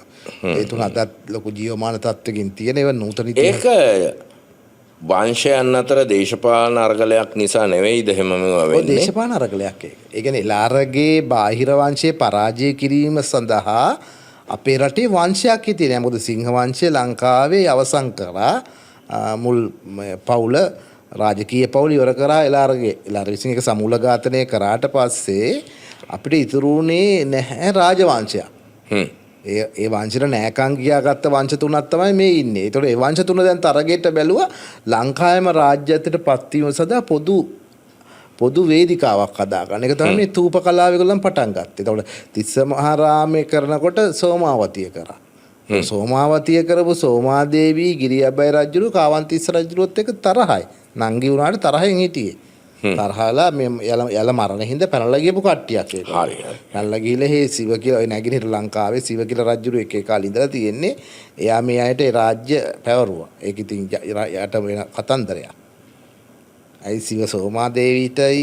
ඒ තුන අදත් ලොකු ජීවමාන තත්ත්වකින් තියෙන ඒවා නූතන ඒක වංශයන් අතර දේශපාලන අරගලයක් නිසා නෙවෙයිද එහෙම මේවා වෙන්නේ? දේශපාලන අරගලයක් ඒක. ඒ කියන්නේ එලාරගේ බාහිර වංශයේ පරාජය කිරීම සඳහා අපේ රටේ වංශයක් හිටියේ. මොකද සිංහ වංශය ලංකාවේ අවසන් කරා මුල් පවුල රාජකීය පවුල ඉවර කරා එලාරගේ. එලාර විසින් ඒක සමූල ඝාතනය කරාට පස්සේ අපිට ඉතුරුනේ නැහැ රාජවංශයක්. ඒ වංශයට නෑකම් ගියාගත්ත වංශ තුනක් තමයි මේ ඉන්නේ. ඒතකොට ඒ වංශ තුන දැන් තරගෙට බැලුවා ලංකාවේම රාජ්‍යත්වයට පත්වීම සඳහා පොදු වේදිකාවක් හදා ගන්න. ඒක තමයි මේ තූප කලාව ඒගොල්ලන් පටන් ගත්තේ. ඒතකොට තිස්සමහාරාමේ කරනකොට සෝමාවතිය කරා. සෝමාවතිය කරපු සෝමාදේවී ගිරිඅබ්බයි රජුරු කාවන්තිස්ස රජුරුවත් එක්ක තරහයි. නංගි වුණාට තරහෙන් හිටියේ. තරහලා මේ යල මරණ හින්දා පැනලා ගියපු කට්ටියක් ඒක. හරි. පැනලා ගිහලා හේ සිව කියලා ඔය නැගිනහිර ලංකාවේ සිව කියලා රජුරු එක කාලේ ඉඳලා තියෙන්නේ. එයා මේ අයට ඒ රාජ්‍ය පැවරුවා. ඒක ඉතින් යට වෙන කතන්දරයක්. අයි සිව සෝමාදේවීටයි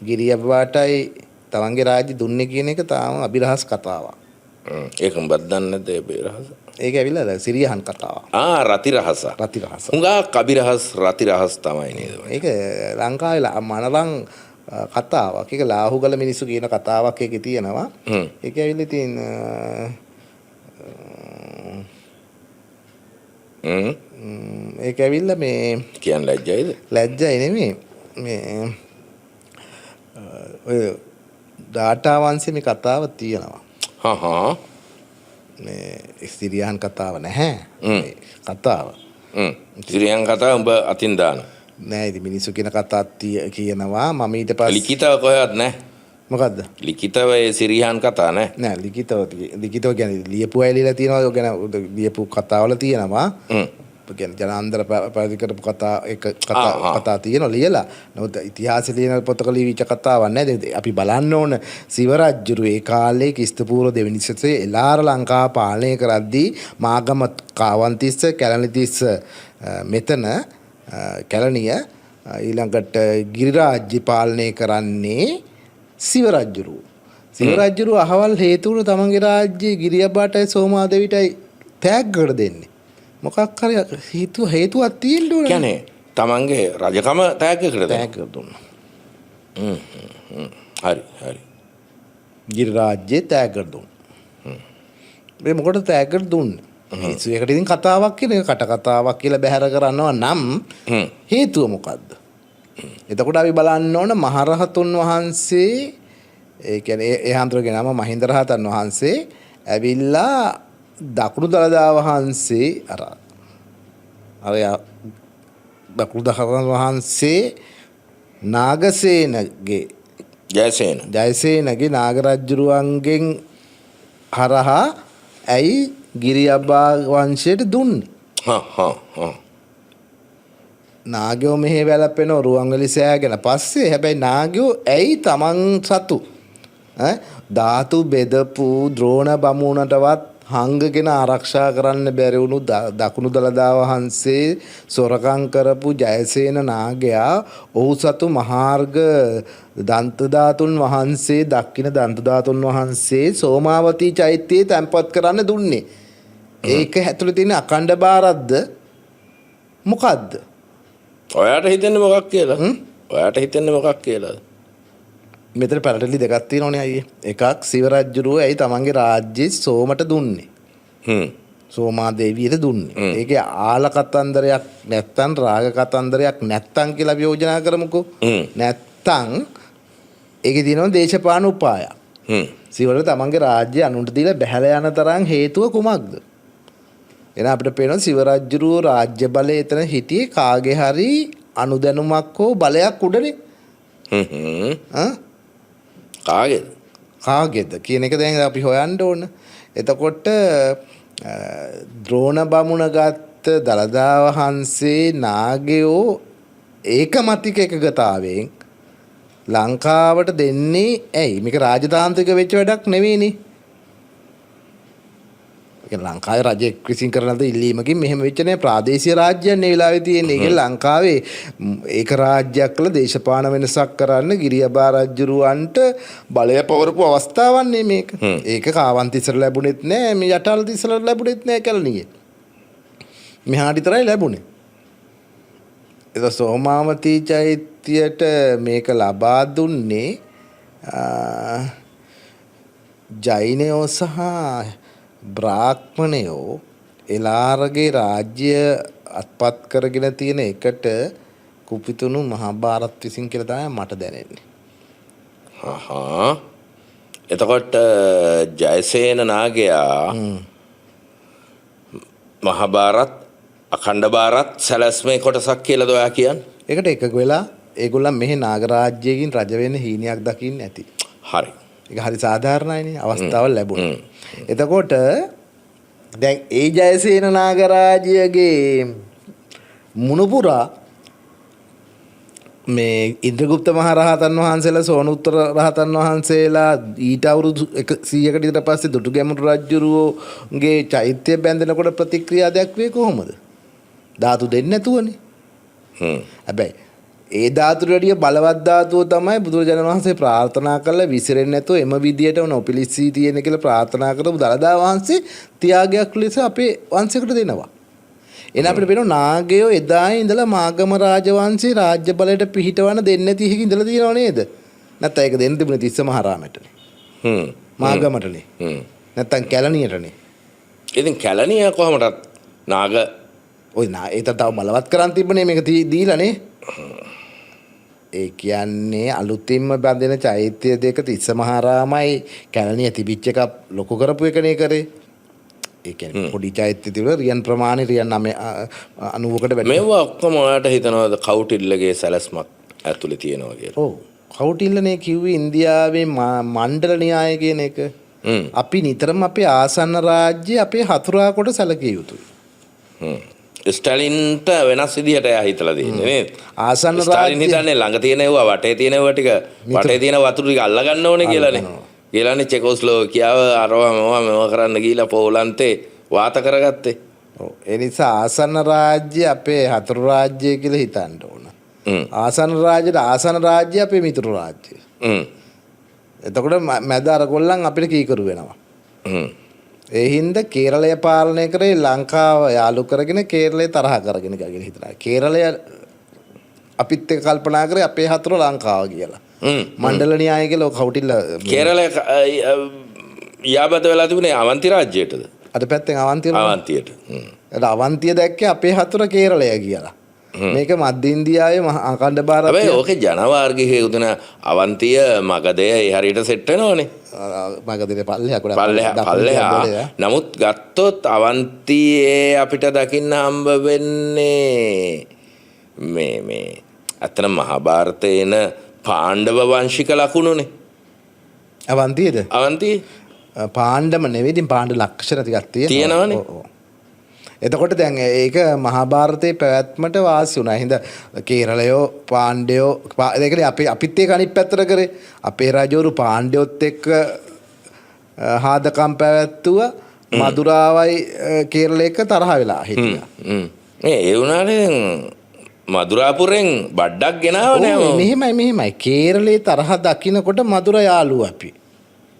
ගිරිඅබ්බාටයි තමන්ගේ රාජ්‍ය දුන්නේ කියන එක තාම අභිරහස් කතාවක්. ඒක උඹත් දන්නේ නැද්ද ඒ අභිරහස? ඒක ඇවිල්ලා සිරියහන් කතාව. රති රහස. රති රහස. හුඟා කබි රහස් රති රහස් තමයි නේද? ඒක ලංකාවේ මනරං කතාවක්. ඒක ලාහුගල මිනිස්සු කියන කතාවක් එකේ තියෙනවා. ඒක ඇවිල්ලා තියෙන ඒක ඇවිල්ලා මේ කියන්න ලැජ්ජයිද? ලැජ්ජයි නෙමෙයි. මේ ඔය ඩාටා වංශයේ මේ කතාව තියෙනවා. මේ සිරියහන් කතාව නැහැ. කතාව. සිරියහන් කතාව උඹ අතින් දාන. නෑ ඉතින් මිනිස්සු කියන කතාවක් කියනවා මම ඊට පස්සේ ලිඛිතව කොහෙවත් නැහැ. මොකද්ද? ලිඛිතව ඒ සිරියහන් කතා නැහැ. නෑ ලිඛිතව කියන්නේ ලියපු අය ලියලා තියෙනවා. ඔය ගැන ලියපු කතාවල තියෙනවා. කියන්නේ ජනාන්දර පැහැදිලි කරපු කතා තියෙනවා ලියලා. නමුත් ඉතිහාසයේ තියෙන පොතක ලියවිච්ච කතාවක් නෑ. අපි බලන්න ඕන සිවරජ්ජුරු ඒ කාලේ ක්‍රිස්තුපූර්ව දෙවෙනි සතේ එළාර ලංකාව පාලනය කරද්දී මාගම කාවන්තිස්ස කැලණිතිස්ස මෙතන කැලණිය ඊළඟට ගිරිරාජ්‍ය පාලනය කරන්නේ සිවරජ්ජුරු. සිවරජ්ජුරු අහවල් හේතුව තමන්ගේ රාජ්‍යයේ ගිරියබ්බාටයි සෝමාදේවිටයි තෑග්ගකට දෙන්නේ. මොකක් හරි හේතුවක් තියෙන්න ඕනේ. කියන්නේ තමන්ගේ රජකම තෑග්ගකට දුන්නා. හරි. ගිරිරාජ්‍යයේ තෑග්ගකට දුන්නා. මේ මොකටද තෑග්ගකට දුන්නේ? ඒකට ඉතින් කතාවක් කියන කට කතාවක් කියලා බැහැර කරනවා නම් හේතුව මොකද්ද? එතකොට අපි බලන්න ඕන මහරහතුන් වහන්සේ ඒ කියන්නේ ඒ හන්දරගේ නම මහින්ද රහතන් වහන්සේ ඇවිල්ලා දකුණු දළදා වහන්සේ අර දකුණු දළදා වහන්සේ නාගසේනගේ ජයසේනගේ නාගරජුරුවන්ගෙන් හරහා ඇයි ගිරියබ්බා වංශයට දුන්නේ. නාගයෝ මෙහෙ වැළපෙන රුවන්වැලි සෑගෙන පස්සේ හැබැයි නාගයෝ ඇයි තමන් සතු ධාතු බෙදපු ද්‍රෝණ බමුණටවත් හංගගෙන ආරක්ෂා කරන්න බැරි වුණු දකුණු දළදා වහන්සේ සොරකම් කරපු ජයසේන නාගයා ඔහු සතු මහාර්ග දන්ත ධාතුන් වහන්සේ දක්කින දන්ත ධාතුන් වහන්සේ සෝමාවතී චෛත්‍යයේ තැන්පත් කරන්න දුන්නේ. ඒක ඇතුළේ තියෙන අඛණ්ඩ බාරද්ද මොකද්ද? ඔයාට හිතෙන්නේ මොකක් කියලා? ඔයාට හිතෙන්නේ මොකක් කියලාද? මෙතන පැරටලි දෙකක් තියෙනවනේ අයියේ. එකක් සිවරජ්ජුරුව ඇයි තමන්ගේ රාජ්‍යයේ සෝමට දුන්නේ. සෝමාදේවියට දුන්නේ. ඒකේ ආල කතන්දරයක් නැත්තම් රාග කතන්දරයක් නැත්තම් කියලා අපි යෝජනා කරමුකෝ. නැත්තම් ඒකේ තියෙනවා දේශපාලන උපායක්. සිවර තමන්ගේ රාජ්‍ය අනුන්ට දීලා බැහැලා යන තරම් හේතුව කුමක්ද? එන අපිට පේනවා සිවරජ්ජුරුව රාජ්‍ය බලය එතන හිටියේ කාගේ හරි අනුදැනුමක් හෝ බලයක් උඩනේ. කාගේද කියන එක දැන් අපි හොයන්න ඕන. එතකොට ද්‍රෝණ බමුණ ගත්ත දළදා වහන්සේ නාගයෝ ඒකමතික එකගතාවෙන් ලංකාවට දෙන්නේ ඇයි? මේක රාජතාන්ත්‍රික වෙච්ච වැඩක් නෙවෙයිනේ. ලංකාවේ රජෙක් විසින් කරන ලද ඉල්ලීමකින් මෙහෙම වෙච්ච නෑ. ප්‍රාදේශීය රාජ්‍යයන් මේ වෙලාවේ තියෙන්නේ. ඒක ලංකාවේ ඒක රාජ්‍යයක් කළ දේශපාලන වෙනසක් කරන්න ගිරියබා රජුරවන්ට බලය පවරපු අවස්ථාවක් නේ මේක. ඒක කාවන්තිස්සර ලැබුණෙත් නෑ. මේ යටාලතිස්සර ලැබුණෙත් නෑ කැලණියේ. මෙහාට විතරයි ලැබුණේ. ඒක සෝමාවතී චෛත්‍යයට මේක ලබා දුන්නේ ජෛනයෝ සහ බ්‍රාහ්මණයෝ එලාරගේ රාජ්‍ය අත්පත් කරගෙන තියෙන එකට කුපිතුණු මහාභාරත් විසින් කියලා තමයි මට දැනෙන්නේ. එතකොට ජයසේන නාගයා මහාභාරත් අඛණ්ඩ භාරත් සැලැස්මේ කොටසක් කියලාද ඔයා කියන්නේ? ඒකට එකග වෙලා ඒගොල්ලන් මෙහි නාගරාජ්‍යයෙන් රජ වෙන්න හීනයක් දකින්න ඇති. හරි. ඒක හරි සාධාරණයිනේ අවස්ථාවල් ලැබුණා. එතකොට දැන් ඒ ජයසේන නාගරාජ්‍යයේ මුණුපුරා මේ ඉන්ද්‍රගුප්ත මහ රහතන් වහන්සේලා සෝනුත්තර රහතන් වහන්සේලා ඊට අවුරුදු 100කට විතර පස්සේ දුටුගැමුණු රජුරුවෝගේ චෛත්‍ය බැඳෙනකොට ප්‍රතික්‍රියා දැක්වේ කොහොමද? ධාතු දෙන්නේ නැතුවනේ. හැබැයි ඒ ධාතුවට වැඩිය බලවත් ධාතුව තමයි බුදුරජාණන් වහන්සේ ප්‍රාර්ථනා කරලා විසිරෙන්නේ නැතුව එම විදියට නොපිලිස්සී තියෙන කියලා ප්‍රාර්ථනා කරපු දළදා වහන්සේ තියාගයක් ලෙස අපේ වංශයකට දෙනවා. එන අපිට පේනවා නාගයෝ එදා ඉඳලා මාගම රාජවංශේ රාජ්‍ය බලයට පිහිටවන දෙන්නේ නැති එකක ඉඳලා තියෙනව නේද? නැත්නම් ඒක දෙන්න තිබුණේ තිස්ස මහරාමයටනේ. මාගමටනේ. නැත්නම් කැලණියටනේ. ඉතින් කැලණිය කොහමදත් නාග ඔය ඒක තව බලවත් කරන් තිබුණේ මේක දීලානේ. ඒ කියන්නේ අලුතින්ම බඳින චෛත්‍ය දෙක තිස්ස මහරාමයි කැලණිය තිබිච්ච එක ලොකු කරපු එකනේ කරේ. ඒ කියන්නේ පොඩි චෛත්‍ය තිබුණා රියන් ප්‍රමාණය රියන් 90කට වැඩි. මේවා ඔක්කොම ඔයාලට හිතනවාද කවුටිල්ලගේ සැලැස්මක් ඇතුලේ තියෙනවා කියලා? ඔව්. කවුටිල්ලනේ කිව්වේ ඉන්දියාවේ මණ්ඩල න්‍යාය කියන එක. අපි නිතරම අපේ ආසන්න රාජ්‍ය අපේ හතුරා කොට සැලකිය යුතුයි. ස්ටලින්ට වෙනස් විදිහට එයා හිතලා තියෙන්නේ නේද? ආසන්න ස්ටලින් හිතන්නේ ළඟ තියෙන ඒවා වටේ තියෙන ඒවා ටික වටේ තියෙන වතුර ටික අල්ල ගන්න ඕනේ කියලානේ. කියලානේ චෙකෝස්ලෝකියාව අරවා කරන්න ගිහිලා පෝලන්තේ වාත කරගත්තේ. ඔව්. ඒ නිසා ආසන්න රාජ්‍ය අපේ හතුරු රාජ්‍ය කියලා හිතන්න ඕන. ආසන්න රාජ්‍යයට ආසන්න රාජ්‍ය අපේ මිතුරු රාජ්‍ය. එතකොට මැද අර ගොල්ලන් අපිට කීකරු වෙනවා. ඒ හින්දා කේරළය පාලනය කරේ ලංකාව යාලු කරගෙන කේරළය තරහ කරගෙන ගගෙන හිතනවා. කේරළය අපිත් එක්ක කල්පනා කරේ අපේ හතුරු ලංකාව කියලා. මණ්ඩල න්‍යාය කියලා කවුටිල්ල කේරළය යාබද වෙලා තිබුණේ අවන්ති රාජ්‍යයටද? අද පැත්තෙන් අවන්තියට. අවන්තිය දැක්කේ අපේ හතුර කේරළය කියලා. මේක මධ්‍ය ඉන්දියාවේ අඛණ්ඩ භාරතය. හැබැයි ඕකේ ජනවාර්ගික හේතුන අවන්තිය මගධය ඒ හරියට සෙට් වෙනවනේ. මගධේ පල්ලෙහා. නමුත් ගත්තොත් අවන්තියේ අපිට දකින්න හම්බ වෙන්නේ මේ අතන මහාභාරතේන පාණ්ඩව වංශික ලකුණුනේ. අවන්තියේද? අවන්තියේ පාණ්ඩම නෙවෙයි ඉතින් පාණ්ඩ ලක්ෂණ ටිකක් තියෙනවනේ. එතකොට දැන් ඒක මහාභාරතයේ පැවැත්මට වාසි වුණා. හින්දා කේරළයෝ පාණ්ඩයෝ ඒ කියන්නේ අපිත් ඒක අනිත් පැත්තට කරේ. අපේ රජවරු පාණ්ඩයොත් එක්ක හාදකම් පැවැත්තුවා. මදුරාවයි කේරළය එක්ක තරහ වෙලා හිටියා. ඒ වුණානේ මදුරාපුරෙන් බඩක් ගෙනාව නෑ. මෙහෙමයි කේරළේ තරහ දකින්නකොට මදුර යාළුවා අපි.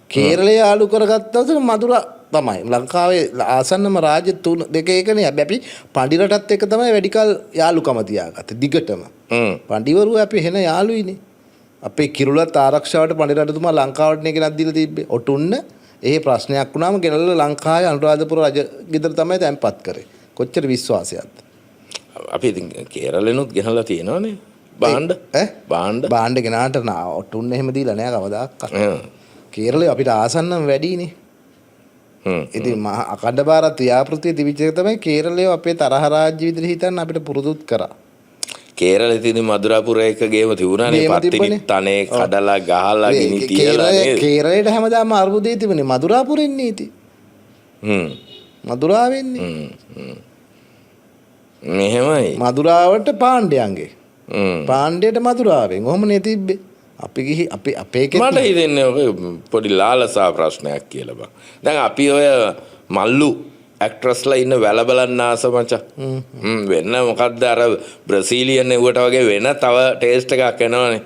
කේරළය යාළු කරගත්තා මදුරා තමයි ලංකාවේ ආසන්නම රාජ්‍ය තුන දෙක එකනේ. හැබැයි අපි පඬිරටත් එක්ක තමයි වැඩිකල් යාළුකම තියාගත්තේ දිගටම. පඬිවරු අපි එහෙන යාළුයිනේ. අපේ කිරුළත් ආරක්ෂාවට පඬිරටතුමා ලංකාවට නේ ගෙනත් දීලා තිබ්බේ. ඔටුන්න ඒ ප්‍රශ්නයක් වුණාම ගෙනල්ලා ලංකාවේ අනුරාධපුර රජ ගෙදර තමයි තැන්පත් කරේ. කොච්චර විශ්වාසයක්ද? අපි ඉතින් කේරළෙනුත් ගෙනල්ලා තියෙනවනේ භාණ්ඩ ගෙනාට ඔටුන්න එහෙම දීලා නෑ කවදාවත්. කේරළය අපිට ආසන්නම් වැඩිනේ. ඉතින් මහා අඛණ්ඩ භාරත ව්‍යාපෘතිය තිබිච්ච එක තමයි කේරළය අපේ තරහ රාජ්‍ය විදිහට හිතන්න අපිට පුරුදුත් කරා. කේරළේ තියෙන මදුරාපුර එක ගේම තිබුණානේ. පත්තිනි තනේ කඩලා ගහලා ගිනි තියලා නේද? කේරළේට හැමදාම අර්බුදේ තිබුණේ මදුරාපුරෙන්නේ ඉතින්. මදුරාවෙන්නේ. මෙහෙමයි. මදුරාවට පාණ්ඩයන්ගේ. පාණ්ඩයට මදුරාවෙන්. ඔහොමනේ තිබ්බේ. අපි ගිහි අපේ මට හිතෙන්නේ ඔය පොඩි ලාලසා ප්‍රශ්නයක් කියලා බං. දැන් අපි ඔය මල්ලු ඇක්ට්‍රස්ලා ඉන්න වැල බලන්න ආස මචං. වෙන මොකද්ද අර බ්‍රසීලියන් එව්වට වගේ වෙන තව ටේස්ට් එකක් එනවනේ.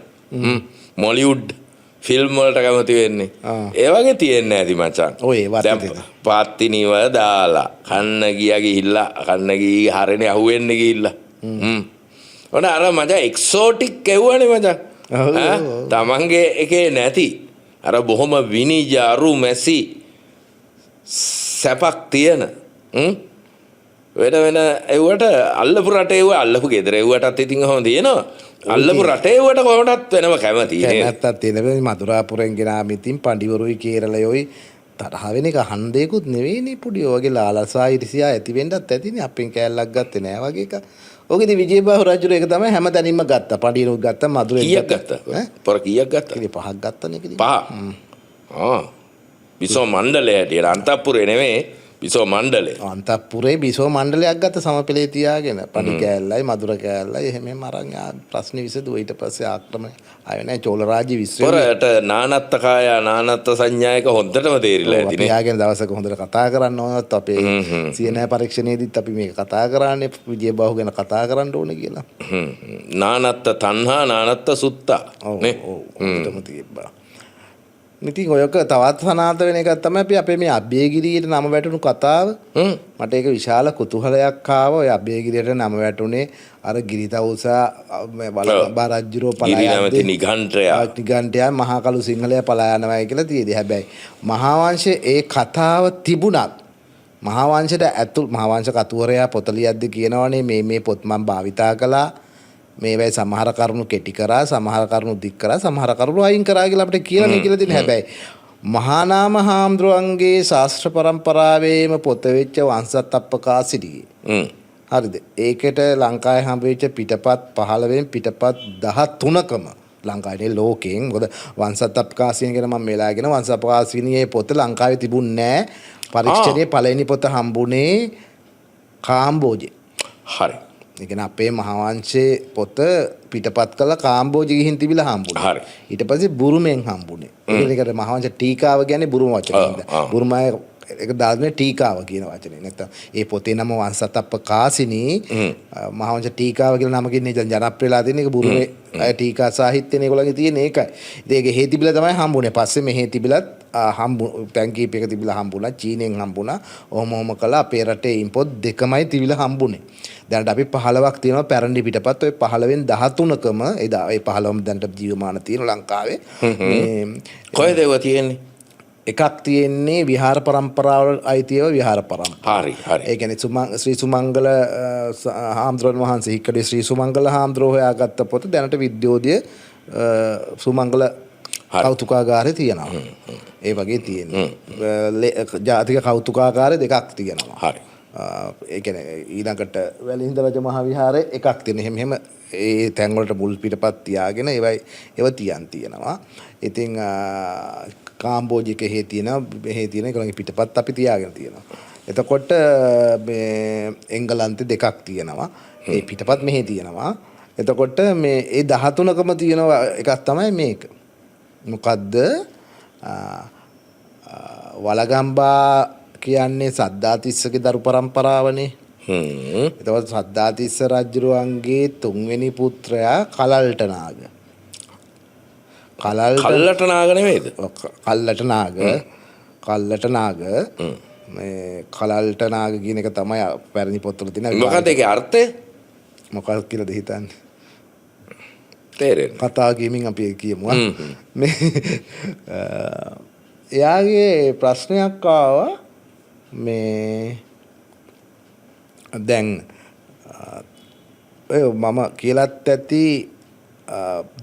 මොලිවුඩ් ෆිල්ම් වලට කැමති වෙන්නේ. ඒ වගේ තියෙන්නේ නැති මචං. ඔය ඒවත් පාත්තිනිව දාලා කන්න ගිහිල්ලා කන්න ගිහි හරනේ අහුවෙන්නේ ගිහිල්ලා. ඔන්න අර මචං එක්සෝටික් එව්වනේ මචං. තමන්ගේ එකේ නැති අර බොහොම විනිජාරු මැසි සැපක් තියෙන වෙන එව්වට අල්ලපු රටේ එව්ව අල්ලපු ගෙදර එව්වටත් ඉතින් ඔහොම තියෙනවා. අල්ලපු රටේ එව්වට කොහොමදත් වෙනම කැමති නේ. නැත්තත් තියෙන මදුරාපුරෙන් ගෙනාම ඉතින් පඬිවරුයි කේරළයෝයි තරහ වෙන එක හන්දේකුත් නෙවෙයිනේ පොඩි ඔයගේ ලාලසා ඉරිසියා ඇති වෙන්නත් ඇතිනේ. අපෙන් කෑල්ලක් ගත්තේ නෑ වගේ එක. ඔකෙදි විජේබාහු රජුර එක තමයි හැමතැනින්ම ගත්තා. පඬිරුත් ගත්තා මදුරෙන් කීයක් ගත්තා? පොර කීයක් ගත්තා? ඉතින් පහක් ගත්තනේ ඉතින්. 5. විසෝ මණ්ඩලය හැටියට අන්තපුරේ නෙමෙයි බිසෝ මණ්ඩලය. අන්තපුරේ බිසෝ මණ්ඩලයක් ගත්ත සමපෙලේ තියාගෙන පඩි කෑල්ලයි මధుර කෑල්ලයි එහෙම මරන් ප්‍රශ්න විසදුවා. ඊට පස්සේ ආක්‍රමණය ආයෙ නැහැ චෝල රාජ්‍ය විශ්ව පොරට නානත්ත කාය නානත්ත සංඥායක හොඳටම තේරිලා ඇතිනේ. තියාගෙන දවසක හොඳට කතා කරන්න ඕනත් අපේ CNN පරීක්ෂණයේදීත් අපි මේක කතා කරන්නේ විජයබාහු ගැන කතා කරන්න ඕනේ කියලා. නානත්ත තණ්හා නානත්ත සුත්තා නේ. ඔව් තිබ්බා. ඉතින් ඔයක තවත් සනාථ වෙන එකක් තමයි අපි අපේ මේ අබ්බේගිරියට නම වැටුණු කතාව. මට ඒක විශාල කුතුහලයක් ආවා. ඔය අබ්බේගිරියට නම වැටුනේ අර ගිරිතවුසා බාරජ්ජුරෝ පලා ගිරිනමති නිගණ්ඨයා මහා කළු සිංහලයා පලා යනවා කියලා තියෙදි. හැබැයි මහාවංශයේ ඒ කතාව තිබුණත් මහාවංශ කතුවරයා පොත ලියද්දි කියනවනේ මේ පොත් මම භාවිතා කළා. මේවයි සමහර කරුණු කෙටි කරා සමහර කරුණු දික් කරා සමහර කරුණු අයින් කරා කියලා අපිට කියලා කියලා දෙන්නේ. හැබැයි මහානාම හාමුදුරුවන්ගේ ශාස්ත්‍ර පරම්පරාවේම පොත වෙච්ච වංශතප්පකාසිරියේ හරිද? ඒකට ලංකාවේ හම්බ වෙච්ච පිටපත් 15න් පිටපත් 13කම ලංකාවේ ලෝකයෙන් මොකද වංශතප්පකාසිරිය කියන මම මෙලාගෙන වංශතප්පකාසිරියේ පොත ලංකාවේ තිබුණේ නැහැ. පරීක්ෂණයේ පළවෙනි පොත හම්බුනේ කාම්බෝජේ. හරි. ඒ කියන්නේ අපේ මහාවංශයේ පොත පිටපත් කළා කාම්බෝජි ගිහින් තිබිලා හම්බුනේ. හරි. ඊට පස්සේ බුරුමෙන් හම්බුනේ. ඒකට මහාවංශ ටීකාව කියන්නේ බුරුම වචනේද. බුරුමය ඒක දාන්නේ ටීකාව කියන වචනේ. නැත්තම් ඒ පොතේ නම වංශතප්පකාසිනී මහාවංශ ටීකාව කියලා නම කියන්නේ ජනප්‍රියලා තියෙන එක බුරුමේ අය ටීකා සාහිත්‍යනේ ඒගොල්ලන්ගේ තියෙන ඒකයි. ඉතින් ඒක හේ තිබිලා තමයි හම්බුනේ. පස්සේ මෙහෙ තිබිලත් තැන් කීපයක තිබිලා හම්බුණා. චීනෙන් හම්බුණා. ඔහොම කළා අපේ රටේ ඉම්පෝට් දෙකමයි තිබිලා හම්බුනේ. දැනට අපි 15ක් තියෙනවා පැරණි පිටපත්. ඔය 15න් 13කම ඒ 15ම දැනට ජීවමාන තියෙන ලංකාවේ. කොහෙද ඒවා තියෙන්නේ? එකක් තියෙන්නේ විහාර පරම්පරාවල අයිතිව විහාර පරම්පරාව. හරි. ඒ කියන්නේ ශ්‍රී සුමංගල හාමුදුරන් වහන්සේ හික්කඩේ ශ්‍රී සුමංගල හාමුදුරුවෝ හොයාගත්ත පොත දැනට විද්‍යෝදය සුමංගල කෞතුකාගාරේ තියෙනවා. ඒ වගේ තියෙනවා. ජාතික කෞතුකාගාරය දෙකක් තියෙනවා. හරි. ඒ කියන්නේ ඊළඟට වැලිහිඳ රජ මහා විහාරේ එකක් තියෙන. එහෙම ඒ තැන් වලට මුල් පිටපත් තියාගෙන ඒව තියෙනවා. ඉතින් කාම්බෝජික හේ තියෙනවා. මෙහි තියෙන ඒගොල්ලන්ගේ පිටපත් අපි තියාගෙන තියෙනවා. එතකොට මේ එංගලන්තේ දෙකක් තියෙනවා. ඒ පිටපත් මෙහි තියෙනවා. එතකොට මේ ඒ 13කම තියෙනවා එකක් තමයි මේක. මොකද්ද? වලගම්බා කියන්නේ සද්ධාතිස්සගේ දරු පරම්පරාවනේ. එතකොට සද්ධාතිස්ස රජුරුවන්ගේ තුන්වෙනි පුත්‍රයා කලල්ට නාග. කල්ලට නාග නෙමෙයිද? කල්ලට නාග මේ කලල්ට නාග කියන එක තමයි පැරණි පොත්වල තියෙන. මොකක්ද ඒකේ අර්ථය? මොකක්ද කියලාද හිතන්නේ? තේරෙන්නේ. කතාව කියමින් අපි කියමු. මේ එයාගේ ප්‍රශ්නයක් ආවා මේ දැන් මම කියලත් ඇති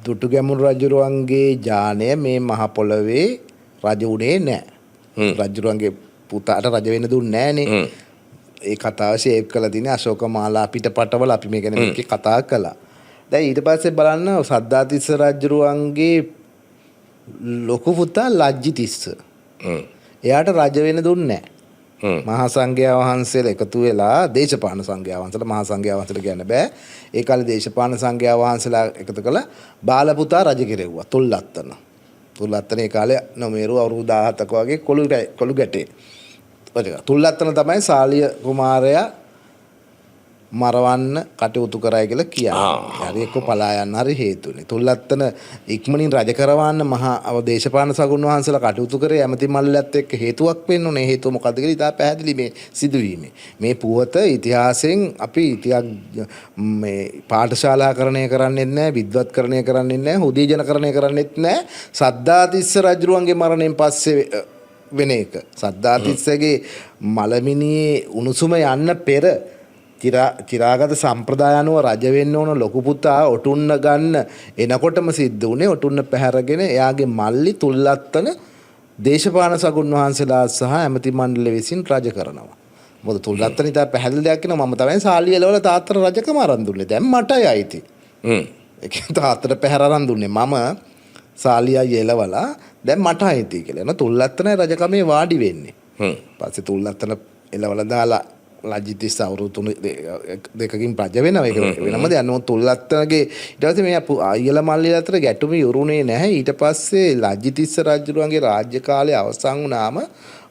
දුටුගැමුණු රජුරුවන්ගේ ජානය මේ මහ පොළොවේ රජ උනේ නැහැ. රජුරුවන්ගේ පුතාට රජ වෙන්න දුන්නේ නැහනේ. ඒ කතාව ෂේප් කරලා තියෙන අශෝකමාලා පිටපටවල අපි මේ ගැන මේකේ කතා කළා. දැන් ඊට පස්සේ බලන්න සද්ධාතිස්ස රජුරුවන්ගේ ලොකු පුතා ලජ්ජිතිස්ස. එයාට රජ වෙන්න දුන්නේ නැහැ. මහා සංඝයා වහන්සේලා එකතු වෙලා දේශපාලන සංඝයා වහන්සේලා මහා සංඝයා වහන්සේලා කියන්න බෑ. ඒ කාලේ දේශපාලන සංඝයා වහන්සේලා එකතු කළා බාල පුතා රජ කෙරෙව්වා. තුල්ලත්තන. තුල්ලත්තන ඒ කාලේ නොමේරු අවුරුදු 17ක වගේ කොළු ගැටේ. තුල්ලත්තන තමයි සාලිය කුමාරයා මරවන්න කටයුතු කරයි කියලා කියන්නේ. හරි එක්ක පලා යන්න හරි හේතුනේ. තුල්ලත්තන ඉක්මනින් රජ කරවන්න මහා දේශපාලන සගුණ වහන්සේලා කටයුතු කරේ ඇමති මල්ලත් එක්ක හේතුවක් වෙන්න ඕනේ. හේතුව මොකද්ද කියලා ඉතා පැහැදිලි මේ සිදුවීමේ. මේ පුවත ඉතිහාසයෙන් අපි මේ පාඨශාලාකරණය කරන්නේත් නැහැ, විද්වත්කරණය කරන්නේත් නැහැ, හුදීජනකරණය කරන්නේත් නැහැ. සද්ධාතිස්ස රජුරුවන්ගේ මරණයෙන් පස්සේ වෙන එක. සද්ධාතිස්සගේ මලමිනියේ උණුසුම යන්න පෙර චිරාගත සම්ප්‍රදාය අනුව රජ වෙන්න ඕන ලොකු පුතා ඔටුන්න ගන්න එනකොටම සිද්ධ වුණේ ඔටුන්න පැහැරගෙන එයාගේ මල්ලි තුල්ලත්තන දේශපාලන සගුණ වහන්සේලා සහ ඇමති මණ්ඩලය විසින් රජ කරනවා. මොකද තුල්ලත්තන ඉතින් පැහැදිලි දෙයක් කියනවා මම තමයි සාලිය එලවල තාත්තට රජකම අරන් දුන්නේ. දැන් මටයි අයිති. ඒ කියන්නේ තාත්තට පැහැර අරන් දුන්නේ මම සාලියයි එලවලා දැන් මට අයිති කියලා. එන තුල්ලත්තන රජකමේ වාඩි වෙන්නේ. පස්සේ තුල්ලත්තන එලවල දාලා ලජ්ජිතිස්ස අවුරුදු 2කින් ප්‍රජ වෙනවා. ඒක වෙනම දෙයක් නෝ තුල්ලත්තනගේ ඊට පස්සේ මේ අයියලා මල්ලිලා අතර ගැටුම යුරුනේ නැහැ. ඊට පස්සේ ලජ්ජිතිස්ස රජුගේ රාජ්‍ය කාලය අවසන් වුණාම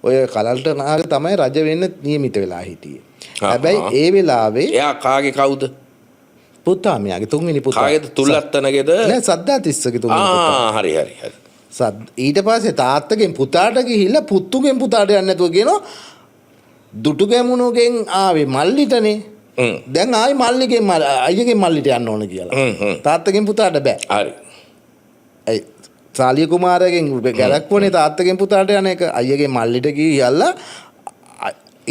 ඔය කලල්ට නාග තමයි රජ වෙන්න නියමිත වෙලා හිටියේ. හැබැයි ඒ වෙලාවේ එයා කාගේ කවුද? පුතා මෙයාගේ තුන්වෙනි පුතා. කාගේද? තුල්ලත්තනගේද? නෑ සද්දාතිස්සගේ තුන්වෙනි පුතා. හරි. ඊට පස්සේ තාත්තගෙන් පුතාට ගිහිල්ලා පුතුගෙන් පුතාට යන්න නැතුව කියනවා දුටුගැමුණුගෙන් ආවේ මල්ලිටනේ. දැන් ආයි මල්ලිගෙන් අයියගෙන් මල්ලිට යන්න ඕන කියලා. තාත්තගෙන් පුතාට බෑ. හරි. ඒ සාලිය කුමාරගෙන් ගැලක්වනේ තාත්තගෙන් පුතාට යන එක අයියගෙන් මල්ලිට ගිහිල්ලා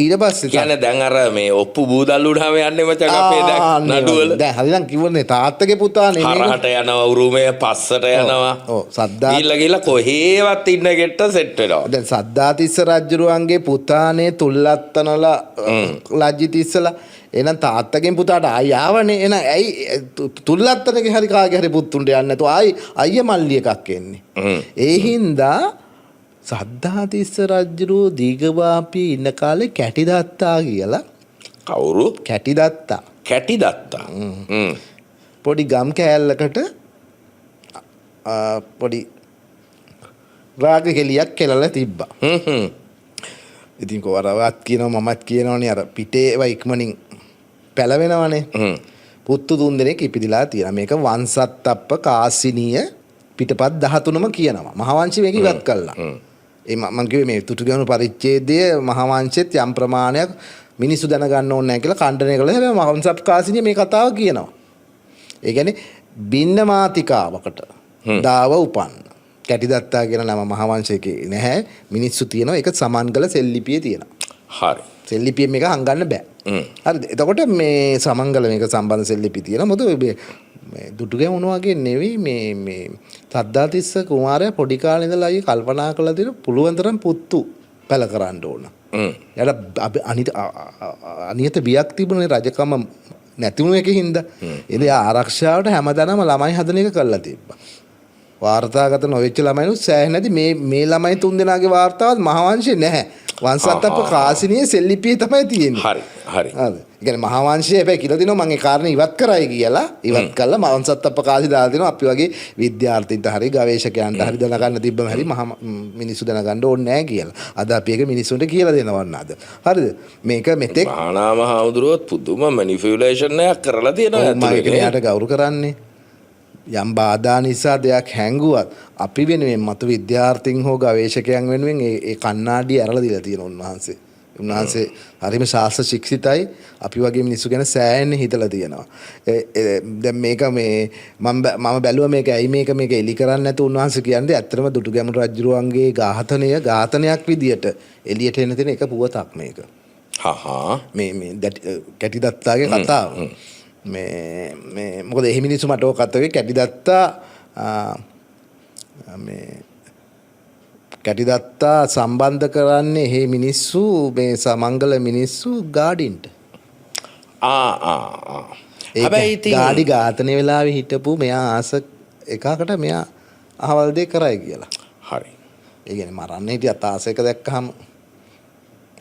ඊට පස්සේ කියන්නේ දැන් අර මේ ඔප්පු බූදල් උඩාම යන්නේ මචං අපේ දැන් නඩුවල. දැන් හරිනම් කිව්වනේ තාත්තගේ පුතා නෙමෙයි. හරහට යනවා උරුමය පස්සට යනවා. ඔව් සද්දා ගිහිල්ලා කොහේවත් ඉන්න ගෙට්ට සෙට් වෙනවා. දැන් සද්දාතිස්ස රජුරුවන්ගේ පුතානේ තුල්ලත්තනලා ලජ්ජිතිස්සලා එහෙනම් තාත්තගෙන් පුතාට ආයි ආවනේ. එහෙනම් ඇයි තුල්ලත්තනගේ හරි කාගේ හරි පුතුන්ට යන්නේ නැතුව ආයි අයියා මල්ලි එකක් එන්නේ. ඒ හින්දා සද්ධාතිස්ස රජුරෝ දීඝවාපී ඉන්න කාලේ කැටිදත්තා කියලා කවුරු? කැටිදත්තා පොඩි ගම් කෑල්ලකට පොඩි රාග කෙලියක් කෙලලා තිබ්බා. ඉතින් කොවරවත් කියනවා මමත් කියනවනේ අර පිටේ ඒවා ඉක්මනින් පැලවෙනවනේ. පුත්තු 3 දෙනෙක් ඉපදිලා තියෙනවා. මේක වංශත්තප්ප කාසිනිය පිටපත් 13ම කියනවා. මහාවංශය මේක ඉවත් කළා. ඒ මම කිව්වේ මේ තුටුගැමුණු පරිච්ඡේදය මහාවංශෙත් යම් ප්‍රමාණයක් මිනිස්සු දැනගන්න ඕනේ නැහැ කියලා ඛණ්ඩනය කළා. හැබැයි වංශත් කාසිනිය මේ කතාව කියනවා. ඒ කියන්නේ බින්න මාතිකාවකට දාව උපන්න. කැටිදත්තා කියන නම මහාවංශයේ නැහැ. මිනිස්සු තියෙනවා. ඒක සමන්ගල සෙල්ලිපියේ තියෙනවා. හරි. සෙල්ලිපියෙන් මේක හංගන්න බෑ. හරිද? එතකොට මේ සමන්ගල මේක සම්බන්ධ සෙල්ලිපි තියෙනවා. මොකද මේ දුටුගැමුණු වගේ නෙවෙයි මේ සද්දාතිස්ස කුමාරයා පොඩි කාලේ ඉඳලා අයිය කල්පනා කරලා තියෙන පුළුවන් තරම් පුත්තු පැල කරන්න ඕන. එයාට අනියත බියක් තිබුණේ රජකම නැති වුණ එකකින්ද. ඉතින් ආරක්ෂාවට හැමදාම ළමයි හදන එක කරලා තිබ්බා. වාර්තාගත නොවෙච්ච ළමයිනුත් සෑහෙන නැති මේ ළමයි 3 දෙනාගේ වාර්තාවත් මහාවංශේ නැහැ. වංශත්තප්ප කාසිනියේ සෙල්ලිපියේ තමයි තියෙන්නේ. හරි. හරි. ඒ කියන්නේ මහාවංශය හැබැයි කියලා දිනවා මම ඒ කාරණේ ඉවත් කරයි කියලා. ඉවත් කළා වංශත්තප්ප කාසි දාලා දිනවා අපි වගේ විද්‍යාර්ථීන්ට හරි ගවේෂකයන්ට හරි දැනගන්න තිබ්බම හරි මිනිස්සු දැනගන්න ඕනේ නැහැ කියලා. අද අපි ඒක මිනිස්සුන්ට කියලා දෙනවන්න අද. හරිද? මේක මෙතෙක් මහානාම හාමුදුරුවෝත් පුදුම මැනිපියුලේෂන් එකක් කරලා තියෙනවා ඇතුළේ. මම එයාට ගෞරව කරන්නේ. යම් බාධා නිසා දෙයක් හැංගුවත් අපි වෙනුවෙන් මතු විද්‍යාර්ථීන් හෝ ගවේෂකයන් වෙනුවෙන් ඒ කණ්ණාඩිය ඇරලා දීලා තියෙන උන්වහන්සේ. උන්වහන්සේ හරිම ශාස්ත්‍ර ශික්ෂිතයි. අපි වගේ මිනිස්සු ගැන සෑහෙන්න හිතලා තියෙනවා. දැන් මේක මේ මම බැලුවා මේක ඇයි මේක එලි කරන්නේ නැතු උන්වහන්සේ කියන්නේ ඇත්තටම දුටුගැමුණු රජුරුවන්ගේ ඝාතනයක් විදියට එළියට එන තියෙන එක පුවතක් මේක. මේ කැටිදත්තාගේ කතාව. මේ මොකද එහි මිනිස්සු මට ඔය කතාවේ කැටිදත්තා කැටිදත්තා සම්බන්ධ කරන්නේ එහි මිනිස්සු මේ සමංගල මිනිස්සු ගාඩින්ට. හැබැයි ඉතින් ගාඩි ඝාතනය වෙලාවේ හිටපු මෙයා ආස එකකට මෙයා අහවල් දෙයක් කරයි කියලා. හරි. ඒ කියන්නේ මරන්න හිටියත් ආස එක දැක්කහම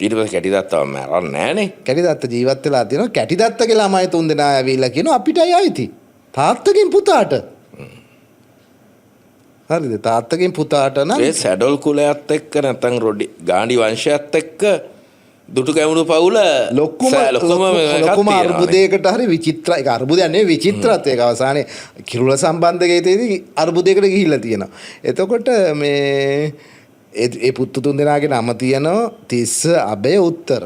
ඊට පස්සේ කැටිදත්තව මරන්නේ නැහනේ. කැටිදත්ත ජීවත් වෙලා තියෙනවා. කැටිදත්තගේ ළමයි 3 දෙනා ඇවිල්ලා කියනවා අපිටයි අයිති. තාත්තගෙන් පුතාට. හරිද? තාත්තගෙන් පුතාට නම් ඒ සැඩොල් කුලයත් එක්ක නැත්නම් ගාණ්ඩි වංශයත් එක්ක දුටුගැමුණු පවුල ලොකුම අර්බුදයකට හරි විචිත්‍ර ඒක අර්බුදයක් නෙවෙයි විචිත්‍රත් ඒක අවසානයේ කිරුළ සම්බන්ධකයේදී අර්බුදයකට ගිහිල්ලා තියෙනවා. එතකොට මේ ඒ පුත්තු 3 දෙනාගේ නම තියෙනවා තිස්ස අබේ උත්තර.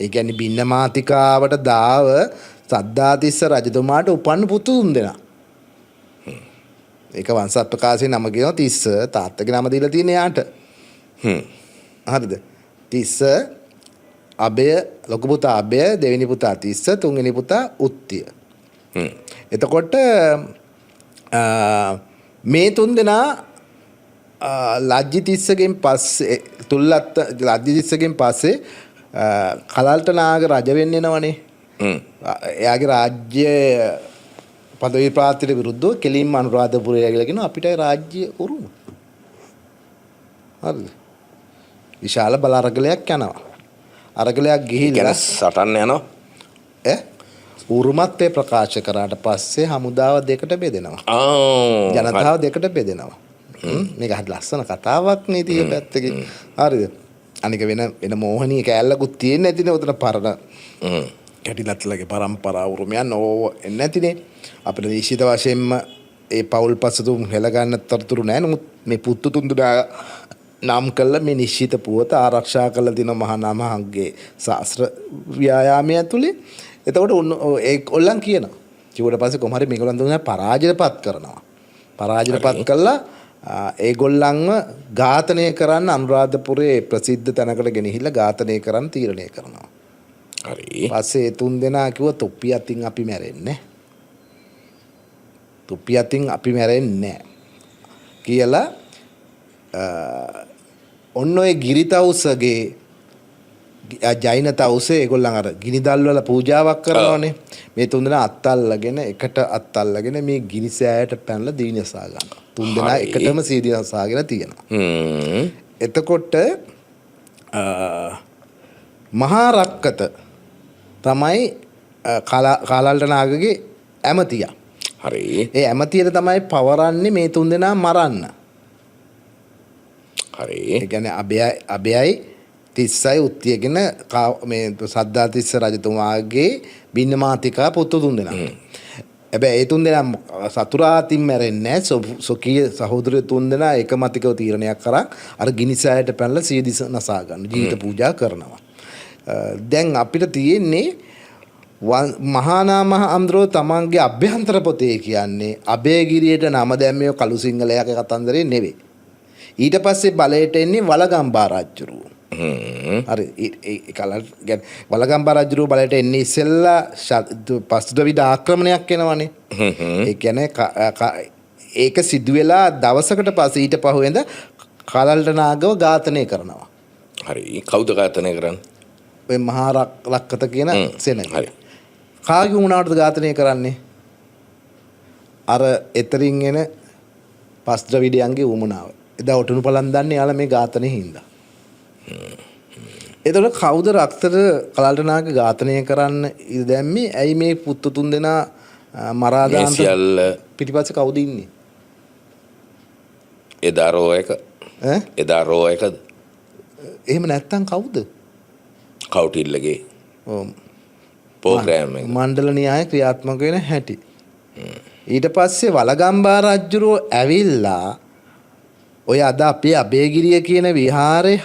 ඒ කියන්නේ බින්න මාතිකාවට දාව සද්දාතිස්ස රජතුමාට උපන්න පුත්තු 3 දෙනා. ඒක වංශප්‍රකාශයේ නම කියනවා තිස්ස තාත්තගේ නම දීලා තියෙන යාට. හරිද? තිස්ස අබේ ලොකු පුතා අබේ දෙවෙනි පුතා තිස්ස තුන්වෙනි පුතා උත්තිය. එතකොට මේ 3 දෙනා ලජ්ජිතිස්සගෙන් පස්සේ ලජ්ජිතිස්සගෙන් පස්සේ කලල්ට නාග රජ වෙන්න එනවනේ. එයාගේ රාජ්‍ය පදවි ප්‍රාප්තියට විරුද්ධව කෙලින්ම අනුරාධපුරය කියලා කියනවා අපිට රාජ්‍ය උරුම. හරිද? විශාල බල අරගලයක් යනවා. අරගලයක් ගිහිල්ලා සටන් යනවා. උරුමත්වය ප්‍රකාශ කරාට පස්සේ හමුදාව දෙකට බෙදෙනවා. ජනතාව දෙකට බෙදෙනවා. මේක හරි ලස්සන කතාවක් නේ තියෙන පැත්තකින්. හරිද? අනික වෙන මෝහනීය කෑල්ලකුත් තියෙන්නේ නැතිනේ උතන පරණ. කැටිලත්ලගේ පරම්පරාව උරුමයන් ඕව එන්නේ නැතිනේ. අපිට නිශ්චිත වශයෙන්ම ඒ පෞල් පසතුම් හෙළ ගන්න තොරතුරු නැහැ. නමුත් මේ පුත්තු තුන්දෙනා නම් කළ මේ නිශ්චිත පුවත ආරක්ෂා කළ දින මහා නාමහගේ ශාස්ත්‍ර ව්‍යායාමය ඇතුලේ. එතකොට ඒ ඔල්ලන් කියනවා. ඊට පස්සේ කොහොම හරි මේගොල්ලන් දුන්නා පරාජයටපත් කරනවා. පරාජයටපත් කළා ඒගොල්ලන්ව ඝාතනය කරන්න අනුරාධපුරයේ ප්‍රසිද්ධ තැනකට ගෙනහිල්ලා ඝාතනය කරන්න තීරණය කරනවා. හරි. පස්සේ ඒ තුන් දෙනා කිව්වා තොප්පි අතින් අපි මැරෙන්නේ. තොප්පි අතින් අපි මැරෙන්නේ කියලා ඔන්න ඔය ගිරිතවුසගේ ජෛන තවුසේ ඒගොල්ලන් අර ගිනිදල් වල පූජාවක් කරනවානේ. මේ තුන් දෙනා අත්අල්ලගෙන එකට අත්අල්ලගෙන මේ ගිනි සෑයට පැනලා දීනසා ගන්නවා. තුන් දෙනා එකටම සීදීනසාගෙන තියෙනවා. එතකොට මහා රක්කත තමයි කාලල්ට නාගගේ ඇමතියා. හරි. ඒ ඇමතියට තමයි පවරන්නේ මේ තුන් දෙනා මරන්න. හරි. ඒ කියන්නේ අබයයි තිස්සයි උත්තියගෙන මේ සද්ධාතිස්ස රජතුමාගේ බින්නමාතිකා පුතු තුන් දෙනා. හැබැයි ඒ තුන් දෙනා සතුරාතින් මැරෙන්නේ නැහැ. සොකී සහෝදරයෝ තුන් දෙනා එකමතිකව තීරණයක් කරා අර ගිනිසෑයට පැනලා සියදිස නසා ගන්න ජීවිත පූජා කරනවා. දැන් අපිට තියෙන්නේ මහානාම හඳුරෝ තමන්ගේ අභ්‍යන්තර පොතේ කියන්නේ අබේගිරියට නම දැම්මේ කළු සිංහලයාගේ කතන්දරේ නෙවෙයි. ඊට පස්සේ බලයට එන්නේ වලගම්බා රජුරු. හරි ඒ කලට වලගම්බා රජුරු බලයට එන්නේ ඉස්සෙල්ලා පස්දවිඩ ආක්‍රමණයක් එනවනේ. ඒ කියන්නේ ඒක සිදු වෙලා දවසකට පස්සේ ඊට පහුවෙන්ද කලල්ට නාගව ඝාතනය කරනවා. හරි. කවුද ඝාතනය කරන්නේ? ඔය මහා රක්කත කියන සෙනඟ. හරි. කාගේ වුණාටද ඝාතනය කරන්නේ? අර එතරින් එන පස්ද්‍රවිඩයන්ගේ උමනාව. එදා ඔටුනු පලන් දන්නේ යාලා මේ ඝාතනයේ හින්දා. එතකොට කවුද රක්තට කලල්ට නාග ඝාතනය කරන්න ඉඩ දැම්මේ? ඇයි මේ පුත්තු තුන් දෙනා මරා දාන්න පිටිපස්සේ කවුද ඉන්නේ? එදා රෝ එක. එදා රෝ එකද? එහෙම නැත්තම් කවුද? කවුටිල්ලගේ ප්‍රෝග්‍රෑම් එක මණ්ඩල න්‍යාය ක්‍රියාත්මක වෙන හැටි. ඊට පස්සේ වලගම්බා රජුරෝ ඇවිල්ලා ඔය අද අපේ අබේගිරිය කියන විහාරේ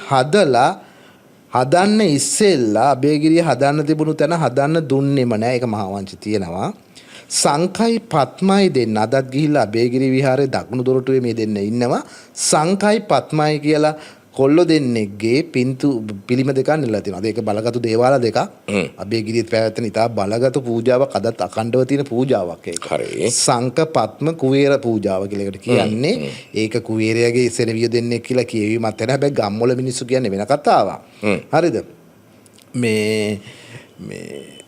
හදන්න ඉස්සෙල්ලා අබේගිරිය හදන්න තිබුණු තැන හදන්න දුන්නෙම නෑ. ඒක මහාවංශ තියෙනවා. සංකයි පත්මයි දෙන්න අදත් ගිහිල්ලා අබේගිරි විහාරේ දකුණු දොරටුවේ මේ දෙන්න ඉන්නවා. සංකයි පත්මයි කියලා කොල්ලෝ දෙන්නෙක්ගේ පිළිම දෙකක් නෙලා තියෙනවා. ඒක බලගතු දේවාල දෙකක්. අබේගිරියේ පැවැත්වෙන ඉතා බලගතු පූජාවක් අදත් අඛණ්ඩව තියෙන පූජාවක් ඒක. හරි. සංක පත්ම කුවේර පූජාව කියලා එකට කියන්නේ. ඒක කුවේරයාගේ සෙනවිය දෙන්නෙක් කියලා කියවීමක් නැහැ. හැබැයි ගම්වල මිනිස්සු කියන්නේ වෙන කතාවක්. හරිද? මේ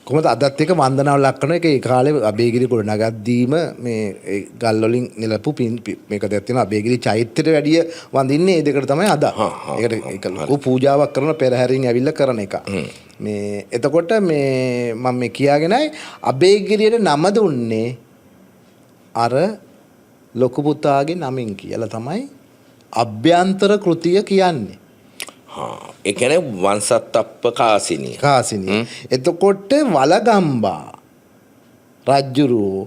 කොහොමද අදත් එක වන්දනාව ලක්කන එක ඒ කාලේ අබේගිරි ගොඩ නගද්දීම මේ ගල් වලින් නෙලපු මේක දැක් තියෙනවා. අබේගිරි චෛත්‍යයට වැඩිය වඳින්නේ ඒ දෙකට තමයි අද. ඒකට ඒක ලොකු පූජාවක් කරන පෙරහැරින් ඇවිල්ලා කරන එක. මේ එතකොට මේ මම මේ කියාගෙනයි අබේගිරියට නම දුන්නේ අර ලොකු පුතාගේ නමින් කියලා තමයි අභ්‍යන්තර කෘතිය කියන්නේ. ඒ කියන්නේ වංශත්තප්ප කාසිනිය. එතකොට වලගම්බා රජුරෝ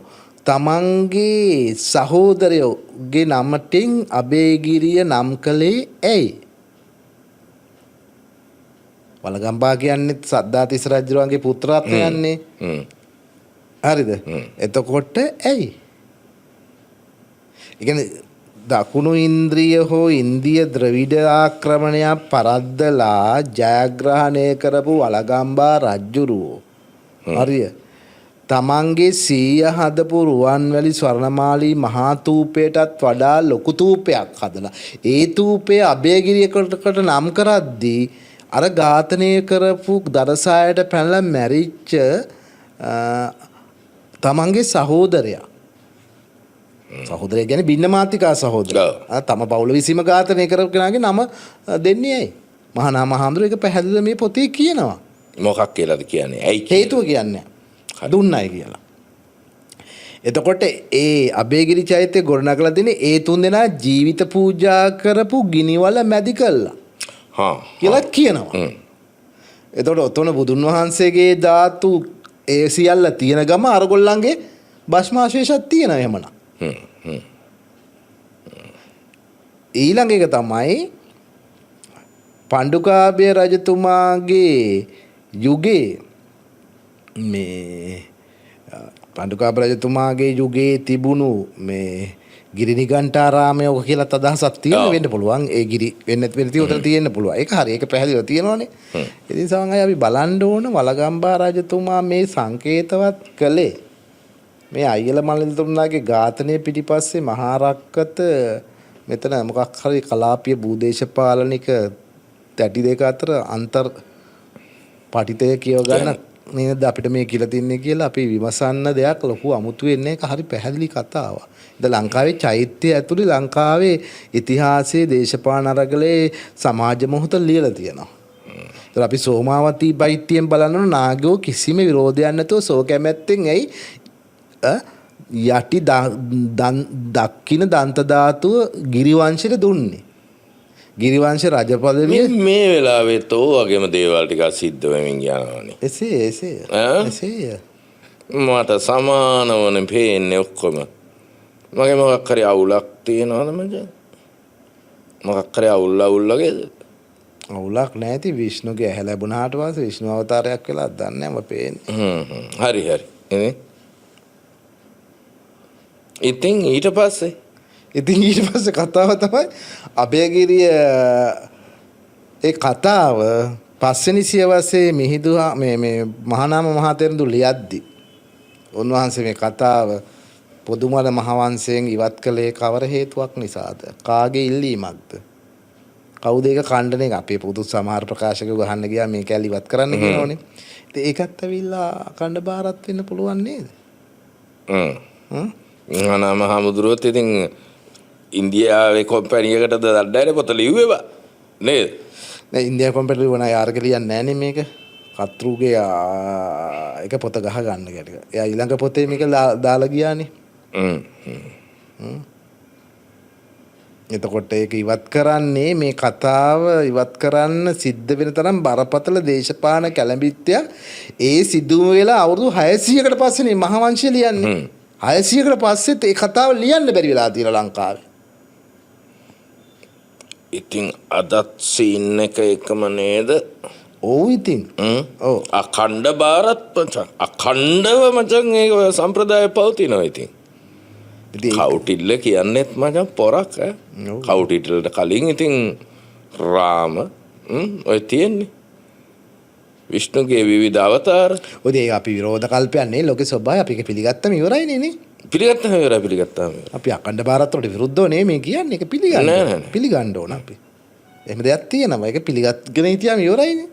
තමන්ගේ සහෝදරයෝගේ නමටින් අබේගිරිය නම් කළේ ඇයි? වලගම්බා කියන්නේ සද්ධාතිස්ස රජුගේ පුත්‍රාත්මයන්නේ. හරිද? එතකොට ඇයි? ඒ කියන්නේ දකුණු ඉන්ද්‍රිය හෝ ඉන්දිය ද්‍රවිඩ ආක්‍රමණයක් පරද්දලා ජයග්‍රහණය කරපු වලගම්බා රජුරුවෝ හරිය තමන්ගේ 100 හදපු රුවන්වැලි ස්වර්ණමාලී මහා තූපයටත් වඩා ලොකු තූපයක් හදලා ඒ තූපය අබේගිරියකට නම් කරද්දී අර ඝාතනය කරපු දරසායට පැනලා මැරිච්ච තමන්ගේ සහෝදරයා සහෝදරය කියන්නේ බින්නමාතිකා සහෝදරයා. තම පවුල විසීම ඝාතනය කරපු කෙනාගේ නම දෙන්නේ ඇයි? මහා නාම හඳුර එක පැහැදිලිව මේ පොතේ කියනවා. මොකක් කියලාද කියන්නේ? ඇයි හේතුව කියන්නේ දුන්නයි කියලා. එතකොට ඒ අබේගිරි චෛත්‍ය ගොඩනගලා තියෙන්නේ ඒ තුන් දෙනා ජීවිත පූජා කරපු ගිනිවල මැදි කළා. කියලා කියනවා. එතකොට ඔතන බුදුන් වහන්සේගේ ධාතු ඒ සියල්ල තියෙන ගම අරගොල්ලන්ගේ භස්මාශේෂත් තියෙනවා එහෙමනම්. ඊළඟ එක තමයි පණ්ඩුකාභය රජතුමාගේ යුගයේ මේ පණ්ඩුකාභය රජතුමාගේ යුගයේ තිබුණු මේ ගිරිනිගණ්ඨාරාමය ඔක කියලා අදහසක් තියෙන වෙන්න පුළුවන්. ඒ ගිරි වෙන්නත් උතන තියෙන්න පුළුවන්. ඒක හරි. ඒක පැහැදිලිව තියෙනවනේ. ඉතින් සමහරවිට අපි බලන්න ඕන වලගම්බා රජතුමා මේ සංකේතවත් කළේ මේ අයියල මල්ලිතුමාගේ ඝාතනය පිටිපස්සේ මහා රක්කත මෙතන මොකක් හරි කලාපීය භූදේශපාලනික තැටි දෙක අතර අන්තර් පටිතය කියව ගන්න නේද අපිට මේ කියලා තින්නේ කියලා අපි විමසන්න දෙයක් ලොකු අමුතු වෙන්නේ ඒක හරි පැහැදිලි කතාවක්. ඉතින් ලංකාවේ චෛත්‍ය ඇතුලේ ලංකාවේ ඉතිහාසයේ දේශපාලන අරගලේ සමාජ මොහොත ලියලා තියෙනවා. ඒතර අපි සෝමාවතී බයිත්තියෙන් බලනොත් නාගයෝ කිසිම විරෝධයක් නැතුව සෝ කැමැත්තෙන් ඇයි යටි දක්කින දන්ත ධාතුව ගිරිවංශයට දුන්නේ. ගිරිවංශ රජ පදවිය මේ වෙලාවෙත් ඕ වගේම දේවල් ටිකක් සිද්ධ වෙමින් යනවානේ. එසේ මට සමානවනේ පේන්නේ ඔක්කොම. මගේ මොකක් හරි අවුලක් තියෙනවද මචං? මොකක් හරි අවුල්ලාගේද? අවුලක් නැති විෂ්ණුගේ ඇහැ ලැබුණාට පස්සේ විෂ්ණු අවතාරයක් වෙලා දන්නේ නැහැ මම පේන්නේ. හරි. ඉතින් ඊට පස්සේ කතාව තමයි අබේගිරිය ඒ කතාව පස්වෙනි සියවසේ මිහිඳු මේ මහානාම මහතෙරුඳු ලියද්දි උන්වහන්සේ මේ කතාව පොදුමල මහවංශයෙන් ඉවත් කළේ කවර හේතුවක් නිසාද? කාගේ ඉල්ලීමක්ද? කවුද ඒක ඛණ්ඩනය අපේ පොදු සමහර ප්‍රකාශක ගහන්න ගියා මේ කැලි ඉවත් කරන්න කියනෝනේ. ඉතින් ඒකත් ඇවිල්ලා අඛණ්ඩ බාරත් වෙන්න පුළුවන් නේද? මහානාම හමුදුරුවොත් ඉතින් ඉන්දියාවේ කොම්පැනි එකටද දඩයනේ පොත ලිව්වේ නේද? නෑ ඉන්දියාවේ කොම්පැනි ලිව්ව නෑ යාර කියලා නෑනේ මේක. කත්රුගේ එක පොත ගහ ගන්න ගැටක. එයා ඊළඟ පොතේ මේක දාලා ගියානේ. එතකොට ඒක ඉවත් කරන්නේ මේ කතාව ඉවත් කරන්න සිද්ධ වෙන තරම් බරපතල දේශපාලන කැළඹිච්චයක් ඒ සිදුව වෙලා අවුරුදු 600කට පස්සේනේ මහාවංශය ලියන්නේ. 600කට පස්සෙත් ඒ කතාව ලියන්න බැරි වෙලා තියෙනවා ලංකාවේ. ඉතින් අදත් සීන් එක එකම නේද? ඔව් ඉතින්. ඔව්. අඛණ්ඩ බාරත් මචං. අඛණ්ඩව මචං ඒක සම්ප්‍රදාය පවතිනවා ඉතින්. කවුටිල්ල කියන්නේත් මචං පොරක් ඈ. කවුටිල්ලට කලින් ඉතින් රාම ඔය තියෙන්නේ. විෂ්ණුගේ විවිධ අවතාර. ඔය ඒක අපි විරෝධ කල්පයන්නේ ලෝකේ ස්වභාවය අපි ඒක පිළිගත්තම ඉවරයිනේ නේ. පිළිගත්තාම ඉවරයි. අපි අඛණ්ඩ බාරත් වලට විරුද්ධව නේ මේ කියන්නේ. ඒක පිළිගන්න. පිළිගන්න ඕන අපි. එහෙම දෙයක් තියෙනවා. ඒක පිළිගත්ගෙන හිටියාම ඉවරයිනේ.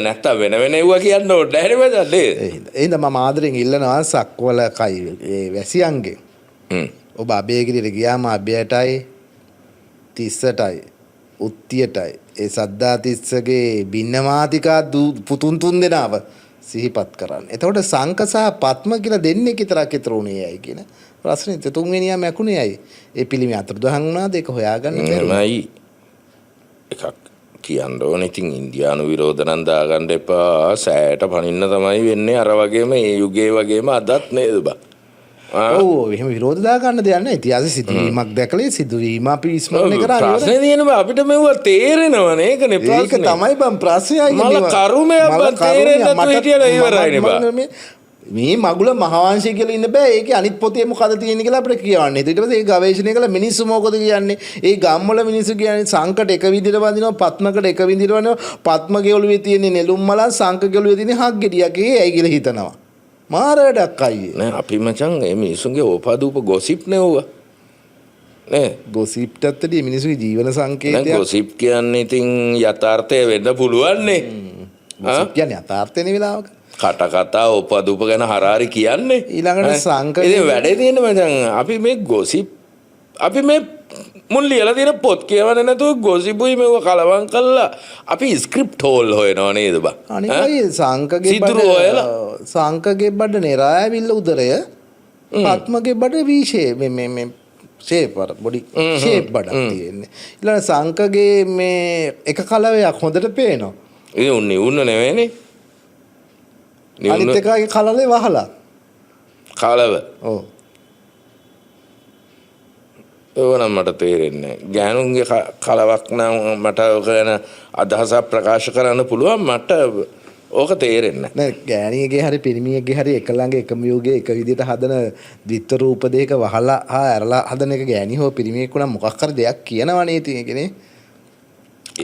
නැත්තම් වෙන ඒවා කියන්න ඕනේ නැහැ නේද? එහෙනම් මම ආදරෙන් ඉල්ලනවා සක්වල කයි ඒ වැසියන්ගෙන්. ඔබ අබේගිරියට ගියාම අබේටයි තිස්සටයි උත්තියටයි ඒ සද්දාතිස්සගේ බින්නමාතිකා පුතුන් තුන් දෙනාව සිහිපත් කරන්න. එතකොට සංක සහ පත්ම කියලා දෙන්නේ විතරක් ඉතුරුනේ ඇයි කියන ප්‍රශ්නේ තුන්වෙනියා මැකුණේ ඇයි? ඒ පිළිමය අතුරුදහන් වුණාද? ඒක හොයාගන්න බැහැ. එකක් කියන්න ඕනේ. ඉතින් ඉන්දියානු විරෝධ නම් දාගන්න එපා. සෑයට පනින්න තමයි වෙන්නේ. අර වගේම මේ යුගයේ වගේම අදත් නේද බා? ඔව් එහෙම විරෝධ දාගන්න දෙයක් නැහැ. ඉතිහාසයේ සිදුවීමක් දැකලා සිදුවීම අපි විස්මරණය කරා. ප්‍රශ්නේ තියෙනවා අපිට මෙව තේරෙනවනේ. ඒකනේ ප්‍රශ්නේ. ඒක තමයි බං ප්‍රශ්නයයි. මල කරුමයක් බං තේරෙන්නේ නැතුව හිටියලා ඉවරයිනේ බා. මේ මගුල මහවංශය කියලා ඉන්න බෑ. ඒකේ අනිත් පොතේ මොකද තියෙන්නේ කියලා අපිට කියවන්නේ. ඊට පස්සේ ඒ ගවේෂණය කළා මිනිස්සු මොකද කියන්නේ? ඒ ගම්වල මිනිස්සු කියන්නේ සංකට එක විදිහට වදිනවා, පත්මකට එක විදිහට වදිනවා. පත්ම ගෙවලුවේ තියෙන නෙළුම් මල, සංක ගෙවලුවේ තියෙන හක් ගෙඩියක්. ඒයි කියලා හිතනවා. මාර වැඩක් අයියේ. නෑ අපි මචං මේ මිනිසුන්ගේ ඕපාදූප ගොසිප් නෙවුවා. නේ ගොසිප්ටත් ඇදී මිනිසුගේ ජීවන සංකේතයක්. දැන් ගොසිප් කියන්නේ ඉතින් යථාර්ථය වෙන්න පුළුවන් නේ. ගොසිප් කියන්නේ යථාර්ථනේ වෙලාවක. කට කතා ඕපාදූප ගැන හරහරි කියන්නේ. ඊළඟට සංක ඉතින් වැඩේ තියෙන්නේ මචං අපි මේ ගොසිප් අපි මේ මුල් ලියලා තියෙන පොත් කියවන්නේ නැතුව ගොසිපුයි මේව කලවම් කරලා අපි ස්ක්‍රිප්ට් හෝල් හොයනවා නේද බා? අනිකයි සංකගේ බඩ නෙරායවිල්ල උදරය ආත්මගේ බඩ වීෂේ මේ ෂේප් අර බොඩි ෂේප් බඩක් තියෙන්නේ. ඊළඟ සංකගේ මේ එක කලවයක් හොඳට පේනවා. ඒ උන්න නෙවෙයිනේ. අනිත් එකගේ කලලේ වහලා. කලව. ඔව්. ඕනම් මට තේරෙන්නේ නැහැ. ගෑනුන්ගේ කලවක් නම් මට ඔක ගැන අදහසක් ප්‍රකාශ කරන්න පුළුවන්. මට ඕක තේරෙන්නේ නැහැ. ගෑණියගේ හරි පිරිමියෙක්ගේ හරි එක ළඟ එකම යෝගයේ එක විදිහට හදන ද්විත්ව රූප දෙක වහලා ඇරලා හදන එක ගෑණි හෝ පිරිමියෙක් උනම් මොකක් හරි දෙයක් කියනවනේ ඉතින් ඒකනේ.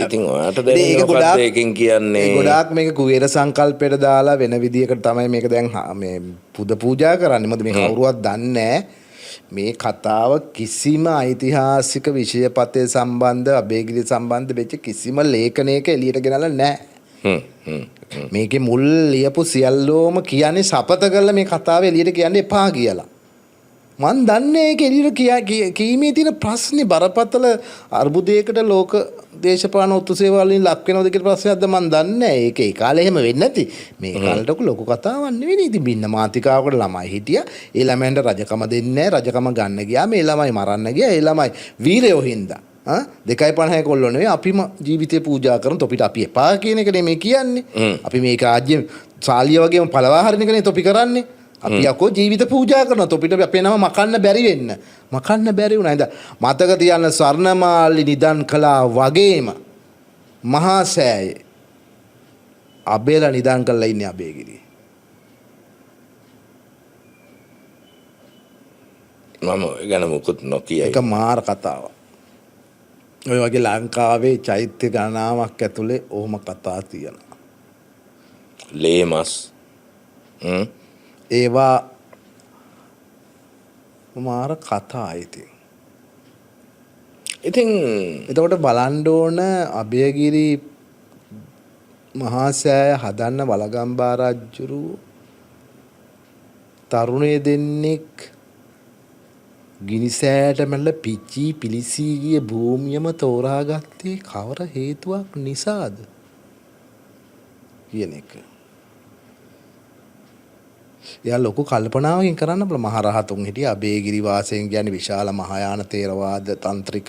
ඉතින් ඔයාට දැනෙන්නේ මොකක්ද ඒකෙන් කියන්නේ? ගොඩාක් මේක කුවේර සංකල්පයට දාලා වෙන විදියකට තමයි මේක දැන් මේ පුද පූජා කරන්නේ. මොකද මේ කවුරුවත් දන්නේ නැහැ. මේ කතාව කිසිම ඓතිහාසික විෂයපතේ සම්බන්ධ අබේගිරි සම්බන්ධ වෙච්ච කිසිම ලේඛනයක එළියට ගෙනල්ලා නැහැ. මේකේ මුල් ලියපු සියල්ලෝම කියන්නේ සපත කරලා මේ කතාව එළියට කියන්න එපා කියලා. මන් දන්නේ ඒක එළියට කීමේ තියෙන ප්‍රශ්නේ බරපතල අර්බුදයකට ලෝක දේශපාලන ඔත්තුසේවල් වලින් ලක් වෙනවද කියලා ප්‍රශ්නයක්ද මන් දන්නේ නැහැ. ඒක ඒ කාලේ එහෙම වෙන්නේ නැති. මේ කාලේට ලොකු කතාවක් නෙවෙයි. ඉතින් බින්න මාතිකාවකට ළමයි හිටියා. ඒ ළමයන්ට රජකම දෙන්නේ නැහැ. රජකම ගන්න ගියා. මේ ළමයි මරන්න ගියා. ඒ ළමයි වීරයෝ හින්දා 2.50 කොල්ලෝ නෙවෙයි අපිම ජීවිතේ පූජා කරන තොපිට අපි එපා කියන එකනේ මේ කියන්නේ. අපි මේක රාජ්‍ය සාලිය වගේම පළවා හරින එකනේ තොපි කරන්නේ. අපි යකෝ ජීවිත පූජා කරනවා තොපිට අපේ නම මකන්න බැරි වෙන්න. මකන්න බැරි වුණා. ඉතින් මතක තියන්න ස්වර්ණමාලි නිදන් කළා වගේම මහා සෑයේ අබේලා නිදන් කරලා ඉන්නේ අබේගිරියේ. මම ගැන මොකුත් නොකියයි. ඒක මාර කතාවක්. ඔය වගේ ලංකාවේ චෛත්‍ය ගණනාවක් ඇතුලේ ඔහොම කතා තියෙනවා. ලේමස්. ඒවා මාර කතා ඉතින්. එතකොට බලන්න ඕන අභයගිරි මහා සෑය හදන්න වලගම්බා රජුරු තරුණය දෙන්නෙක් ගිනිසෑයට මැල්ල පිච්චී පිලිසී ගිය භූමියම තෝරාගත්තේ කවර හේතුවක් නිසාද කියන එක. එයා ලොකු කල්පනාවකින් කරන්න බල මහරහතුන් හිටිය අබේගිරි වාසයෙන් කියන්නේ විශාල මහායාන තේරවාද තන්ත්‍රික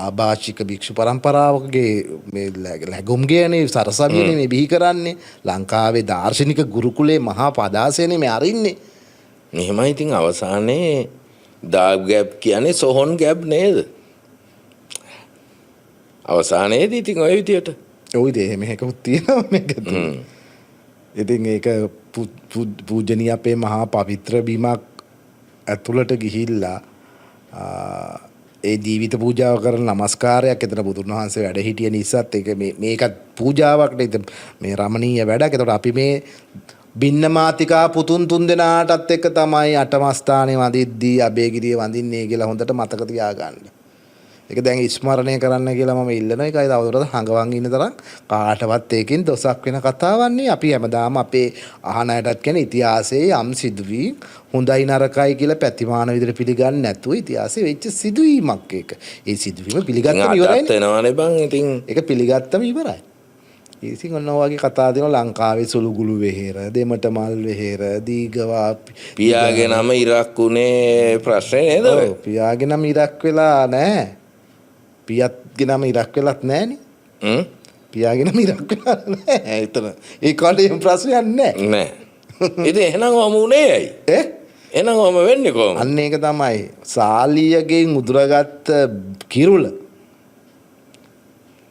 ආභාෂික භික්ෂු පරම්පරාවකගේ මේ ලැබුම්ගේනේ සරසවියනේ මේ බිහි කරන්නේ. ලංකාවේ දාර්ශනික ගුරුකුලේ මහා පදාසයනේ මේ අරින්නේ. මෙහෙමයි ඉතින් අවසානයේ දාග් ගැබ් කියන්නේ සොහොන් ගැබ් නේද? අවසානයේදී ඉතින් ඔය විදියට ඔය දේ මේකත් තියෙනවා මේක. ඉතින් ඒක පූජනීය අපේ මහා පවිත්‍ර බිමක් ඇතුළට ගිහිල්ලා ඒ ජීවිත පූජාව කරන නමස්කාරයක් එතන බුදුන් වහන්සේ වැඩ හිටිය නිසාත් ඒක මේකත් පූජාවක් නේද මේ රමණීය වැඩක්. ඒතකොට අපි මේ බින්නමාතිකා පුතුන් 3 දෙනාටත් එක්ක තමයි අටම ස්ථානේ වඳිද්දී අබේගිරිය වඳින්නේ කියලා හොඳට මතක තියාගන්න. ඒක දැන් ස්මරණය කරන්න කියලා මම ඉල්ලනවා. ඒකයි තවදුරටත් හංගවන් ඉන්න තරම් කාටවත් ඒකෙන් දොසක් වෙන කතාවක් නෙවෙයි. අපි හැමදාම අපේ අහන අයටත් කියන ඉතිහාසයේ යම් සිදුවීම් හොඳයි නරකයි කියලා පැතිමාන විදිහට පිළිගන්නේ නැතුව ඉතිහාසයේ වෙච්ච සිදුවීමක් ඒක. ඒ සිදුවීම පිළිගත්තම ඉවරයි. ඒක පිළිගත්තම ඉවරයි. ඉතින් ඔන්න ඔයගේ කතා දෙනවා ලංකාවේ සුළුගුළු වෙහෙර, දෙමට මල් වෙහෙර, දීගවා පියාගේ නම ඉරක් උනේ ප්‍රශ්නේ නේද? ඔව් පියාගේ නම ඉරක් වෙලා නැහැ. පියත්ගේ නම ඉරක් වෙලත් නැහනේ. පියාගේ නම ඉරක් වෙලා නැහැ. එතන ඒ කාලේ ප්‍රශ්නයක් නැහැ. නෑ. ඉතින් එහෙනම් ඔම උනේ ඇයි? එහෙනම් ඔම වෙන්නේ කොහොමද? අන්න ඒක තමයි සාලියගෙන් උදුරගත්ත කිරුල.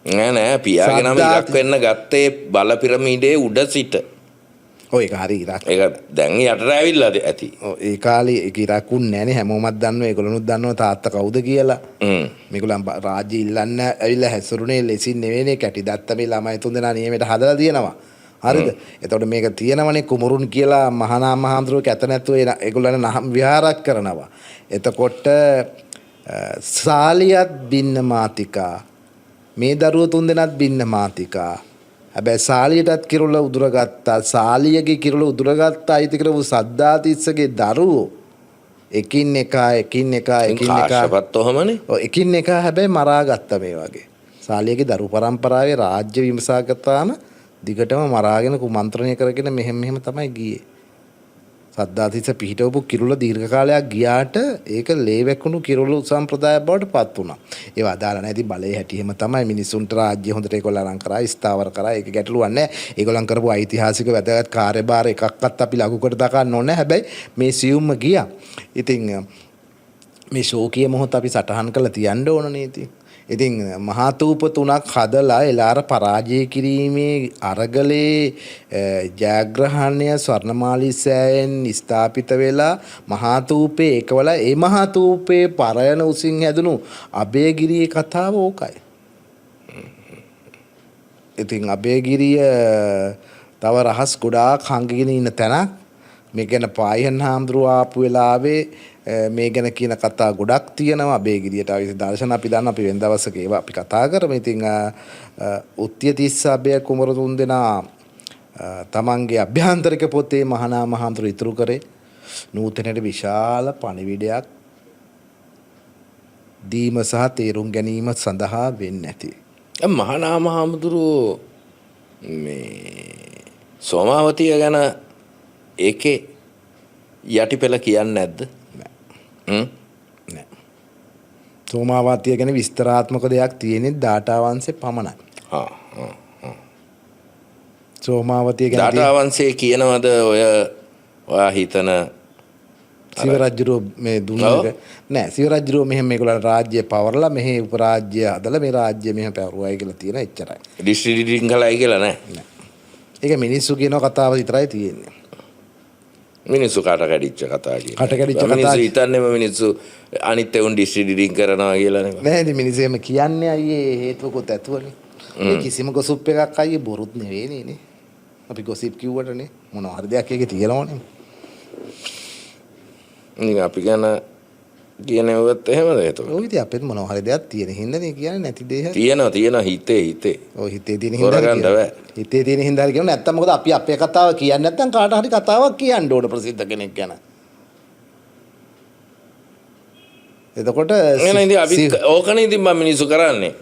නෑ පියාගේ නම ඉරක් වෙන්න ගත්තේ බල පිරමීඩේ උඩ සිට. ඔය ඒක හරි ඉරක්. ඒක දැන් යටට ඇවිල්ලා ඇති. ඔව් ඒ කාලේ ඒක ඉරක්ුන් නෑනේ හැමෝමත් දන්නවා ඒගොල්ලොනුත් දන්නවා තාත්තා කවුද කියලා. මේගොල්ලන් රාජ්‍ය ඉල්ලන්න ඇවිල්ලා හැසුරුනේ ලෙසින් නෙවෙයිනේ කැටි දත්ත මේ ළමයි 3 දෙනා නියමයට හදලා තියෙනවා. හරිද? එතකොට මේක තියෙනවනේ කුමරුන් කියලා මහානාම මහඳුරුව කැත නැතුව ඒගොල්ලන් නම් විහාරයක් කරනවා. එතකොට සාලියත් බින්න මාතිකා මේ දරුවෝ 3 දෙනාත් බින්න මාතිකා. හැබැයි සාලියටත් කිරුල උදුරගත්තා. සාලියගේ කිරුල උදුරගත්තා අයිති කරපු සද්දාතිස්සගේ දරුවෝ එකින් එක කාශ්‍යපත් ඔහමනේ. ඔව් එකින් එක හැබැයි මරා ගත්තා මේ වගේ. සාලියගේ දරු පරම්පරාවේ රාජ්‍ය විමසා ගත්තාම දිගටම මරාගෙන කුමන්ත්‍රණය කරගෙන මෙහෙම තමයි ගියේ. සද්ධාතිස්ස පිහිටවපු කිරුළ දීර්ඝ කාලයක් ගියාට ඒක ලේවැකුණු කිරුළ සම්ප්‍රදායක් බවට පත් වුණා. ඒව අදාළ නැති බලයේ හැටියෙම තමයි මිනිසුන්ට රාජ්‍ය හොඳට ඒගොල්ලෝ අරන් කරා ස්ථාවර කරා. ඒක ගැටලුවක් නැහැ. ඒගොල්ලන් කරපු ඓතිහාසික වැදගත් කාර්යභාර එකක්වත් අපි ලඝුකට දකන්න ඕනේ නැහැ. හැබැයි මේ සියුම්ම ගියා. ඉතින් මේ ශෝකීය මොහොත අපි සටහන් කරලා තියන්න ඕනනේ ඉතින්. ඉතින් මහාතූප තුනක් හදලා එලාර පරාජය කිරීමේ අරගලේ ජයග්‍රහණය ස්වර්ණමාලි සෑයෙන් ස්ථාපිත වෙලා මහාතූපේ එකවල ඒ මහාතූපේ පරයන උසින් හැදුණු අබේගිරියේ කතාව ඕකයි. ඉතින් අබේගිරිය තව රහස් ගොඩාක් හංගගෙන ඉන්න තැනක්. මේ ගැන පායන් හාමුදුරුවෝ ආපු වෙලාවේ මේ ගැන කියන කතා ගොඩක් තියෙනවා. අබේගිරියට ආවිත් දර්ශන අපි දන්න අපි වෙන දවසක ඒවා අපි කතා කරමු. ඉතින් උත්තියතිස්ස අබේ කුමරු තුන්දෙනා තමන්ගේ අභ්‍යන්තරික පොතේ මහානාම හාමුදුරුවෝ ඉතුරු කරේ නූතනයේ විශාල පණිවිඩයක් දීම සහ තේරුම් ගැනීම සඳහා වෙන්නේ නැති. මහානාම හාමුදුරුවෝ මේ සෝමාවතිය ගැන ඒකේ යටිපෙළ කියන්නේ නැද්ද? නෑ. සෝමාවතිය ගැන විස්තරාත්මක දෙයක් තියෙන්නේ ඩාටා වංශේ පමණයි. සෝමාවතිය ගැන ඩාටා වංශේ කියනවද ඔයා හිතන සිව රජුරෝ මේ දුන්නක නෑ. සිව රජුරෝ මෙහෙම මේගොල්ලන් රාජ්‍ය පවරලා මෙහි උපරාජ්‍ය හදලා මේ රාජ්‍ය මෙහෙම පැවරුවයි කියලා තියෙන එච්චරයි. ඩිස්ට්‍රික්ටින් කළයි කියලා නෑ. ඒක මිනිස්සු කියන කතාව විතරයි තියෙන්නේ. මිනිස්සු කට කැඩිච්ච කතා කියන. කට කැඩිච්ච කතා. මිනිස්සු හිතන්නේම මිනිස්සු අනිත් උන් ඩිස්ට්‍රික්ටින් කරනවා කියලා නේ. නෑ ඉතින් මිනිස්සු එහෙම කියන්නේ අයියේ හේතුවකුත් ඇතුවනේ. මේ කිසිම ගොසිප් එකක් අයියේ බොරුත් නෙවෙයිනේ නේ. අපි ගොසිප් කිව්වටනේ මොනවා හරි දෙයක් ඒකේ තියෙනවනේ. ඉතින් අපි ගැන කියනවත් එහෙමද එතකොට? ඔය ඉතින් අපිට මොනවා හරි දෙයක් තියෙන හින්දානේ කියන්නේ නැති දේ. තියෙනවා හිතේ. ඔය හිතේ තියෙන හින්දා. හිතේ තියෙන හින්දා කියනවා නැත්තම් මොකද අපි අපේ කතාව කියන්නේ නැත්තම් කාට හරි කතාවක් කියන්න ඕන ප්‍රසිද්ධ කෙනෙක් ගැන. එතකොට එහෙනම් ඉතින් අපි ඕකනේ ඉතින් මම මිනිස්සු කරන්නේ.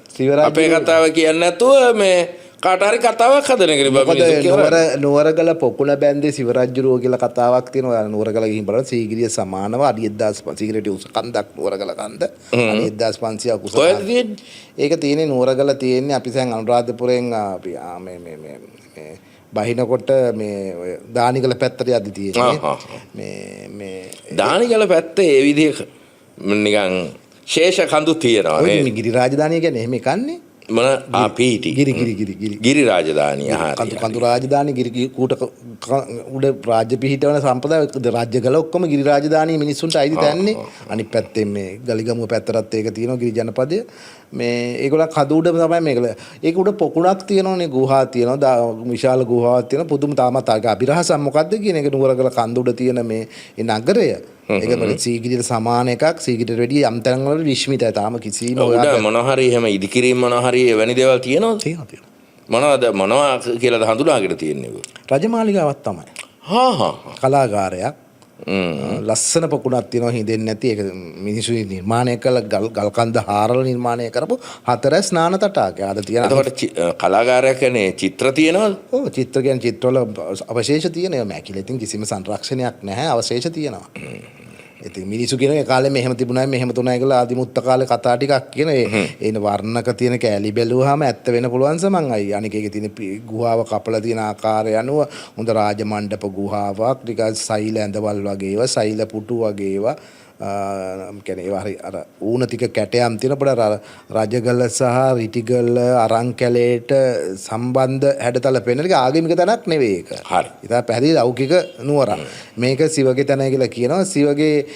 අපේ කතාව කියන්නේ නැතුව මේ කාට හරි කතාවක් හදන එක නේ මිනිස්සු කියන්නේ. නුවරගල පොකුණ බැන්දේ සිව රජුරෝ කියලා කතාවක් තියෙනවා. නුවරගල ගිහින් බලන්න සීගිරිය සමානව අඩි 1500 සීගිරියට උස කන්දක් නුවරගල කන්ද. අඩි 1500 උස. ඒක තියෙන්නේ නුවරගල තියෙන්නේ අපි දැන් අනුරාධපුරයෙන් අපි මේ බහිනකොට මේ දානිගල පැත්තට යද්දි තියෙන්නේ. මේ දානිගල පැත්තේ ඒ විදිහක නිකන් ශේෂ කඳු තියෙනවා නේ. ඔය ගිරි රාජධානිය කියන්නේ එහෙම එකන්නේ. මොන ආපීටි ගිරි රාජධානිය කඳු රාජධානී ගිරි කූට උඩ රාජ්‍ය පිහිටවන සම්ප්‍රදාය රාජ්‍යගල ඔක්කොම ගිරි රාජධානී මිනිස්සුන්ට අයිති තැන්නේ. අනිත් පැත්තෙන් මේ ගලිගමුව පැත්තටත් ඒක තියෙනවා ගිරි ජනපදය. මේ ඒගොල්ලන් කඳු උඩ තමයි මේකල. ඒක උඩ පොකුණක් තියෙනවනේ ගුහා තියෙනවා. විශාල ගුහාවක් තියෙනවා. පුදුම තාමත් ආග අභිරහසක් මොකද්ද කියන එක නුවරගල කඳු උඩ තියෙන මේ නගරය. ඒක බලන්න සීගිරියට සමාන එකක්. සීගිරියට වැඩිය යම් තැන්වල විශ්මිතයි. තාම කිසිම උඩ මොන හරි එහෙම ඉදිකිරීම මොන හරි එවැනි දේවල් තියෙනවද? තියෙනවා. මොනවා කියලාද හඳුනාගෙන තියෙන්නේ? රජමාලිගාවක් තමයි. කලාගාරයක්. ලස්සන පොකුණක් තියෙනවා හින්දෙන්නේ නැති. ඒක මිනිස්සු නිර්මාණය කළ ගල් කන්ද හාරල නිර්මාණය කරපු හතර ස්නාන තටාකය. අද තියෙන. එතකොට කලාගාරයක් කියන්නේ චිත්‍ර තියෙනවද? ඔව් චිත්‍ර කියන්නේ චිත්‍රවල අවශේෂ තියෙනවා. මැකිලා ඉතින් කිසිම සංරක්ෂණයක් නැහැ. අවශේෂ තියෙනවා. ඉතින් මිනිස්සු කියන ඒ කාලේ මෙහෙම තිබුණා මෙහෙම තුනයි කියලා ආදිමුත්ත කාලේ කතා ටිකක් කියන ඒන වර්ණක තියෙන කෑලි බැලුවාම ඇත්ත වෙන්න පුළුවන් සමන් අයි. අනික ඒකේ තියෙන ගුහාව කපලා තියෙන ආකාරය අනුව හොඳ රාජ මණ්ඩප ගුහාවක් ටිකක් සෛල ඇඳවල් වගේ ඒවා සෛල පුටු වගේ ඒවා කියන්නේ ඒවා හරි අර ඌණ ටික කැටයම් තියෙන පොඩ රජගල සහ රිටිගල අරංකැලේට සම්බන්ධ හැඩතල පෙන්වන එක ආගමික තැනක් නෙවෙයි ඒක. හරි. ඉතින් පැහැදිලි ලෞකික නුවරක්. මේක සිවගේ තැන කියලා කියනවා. සිවගේ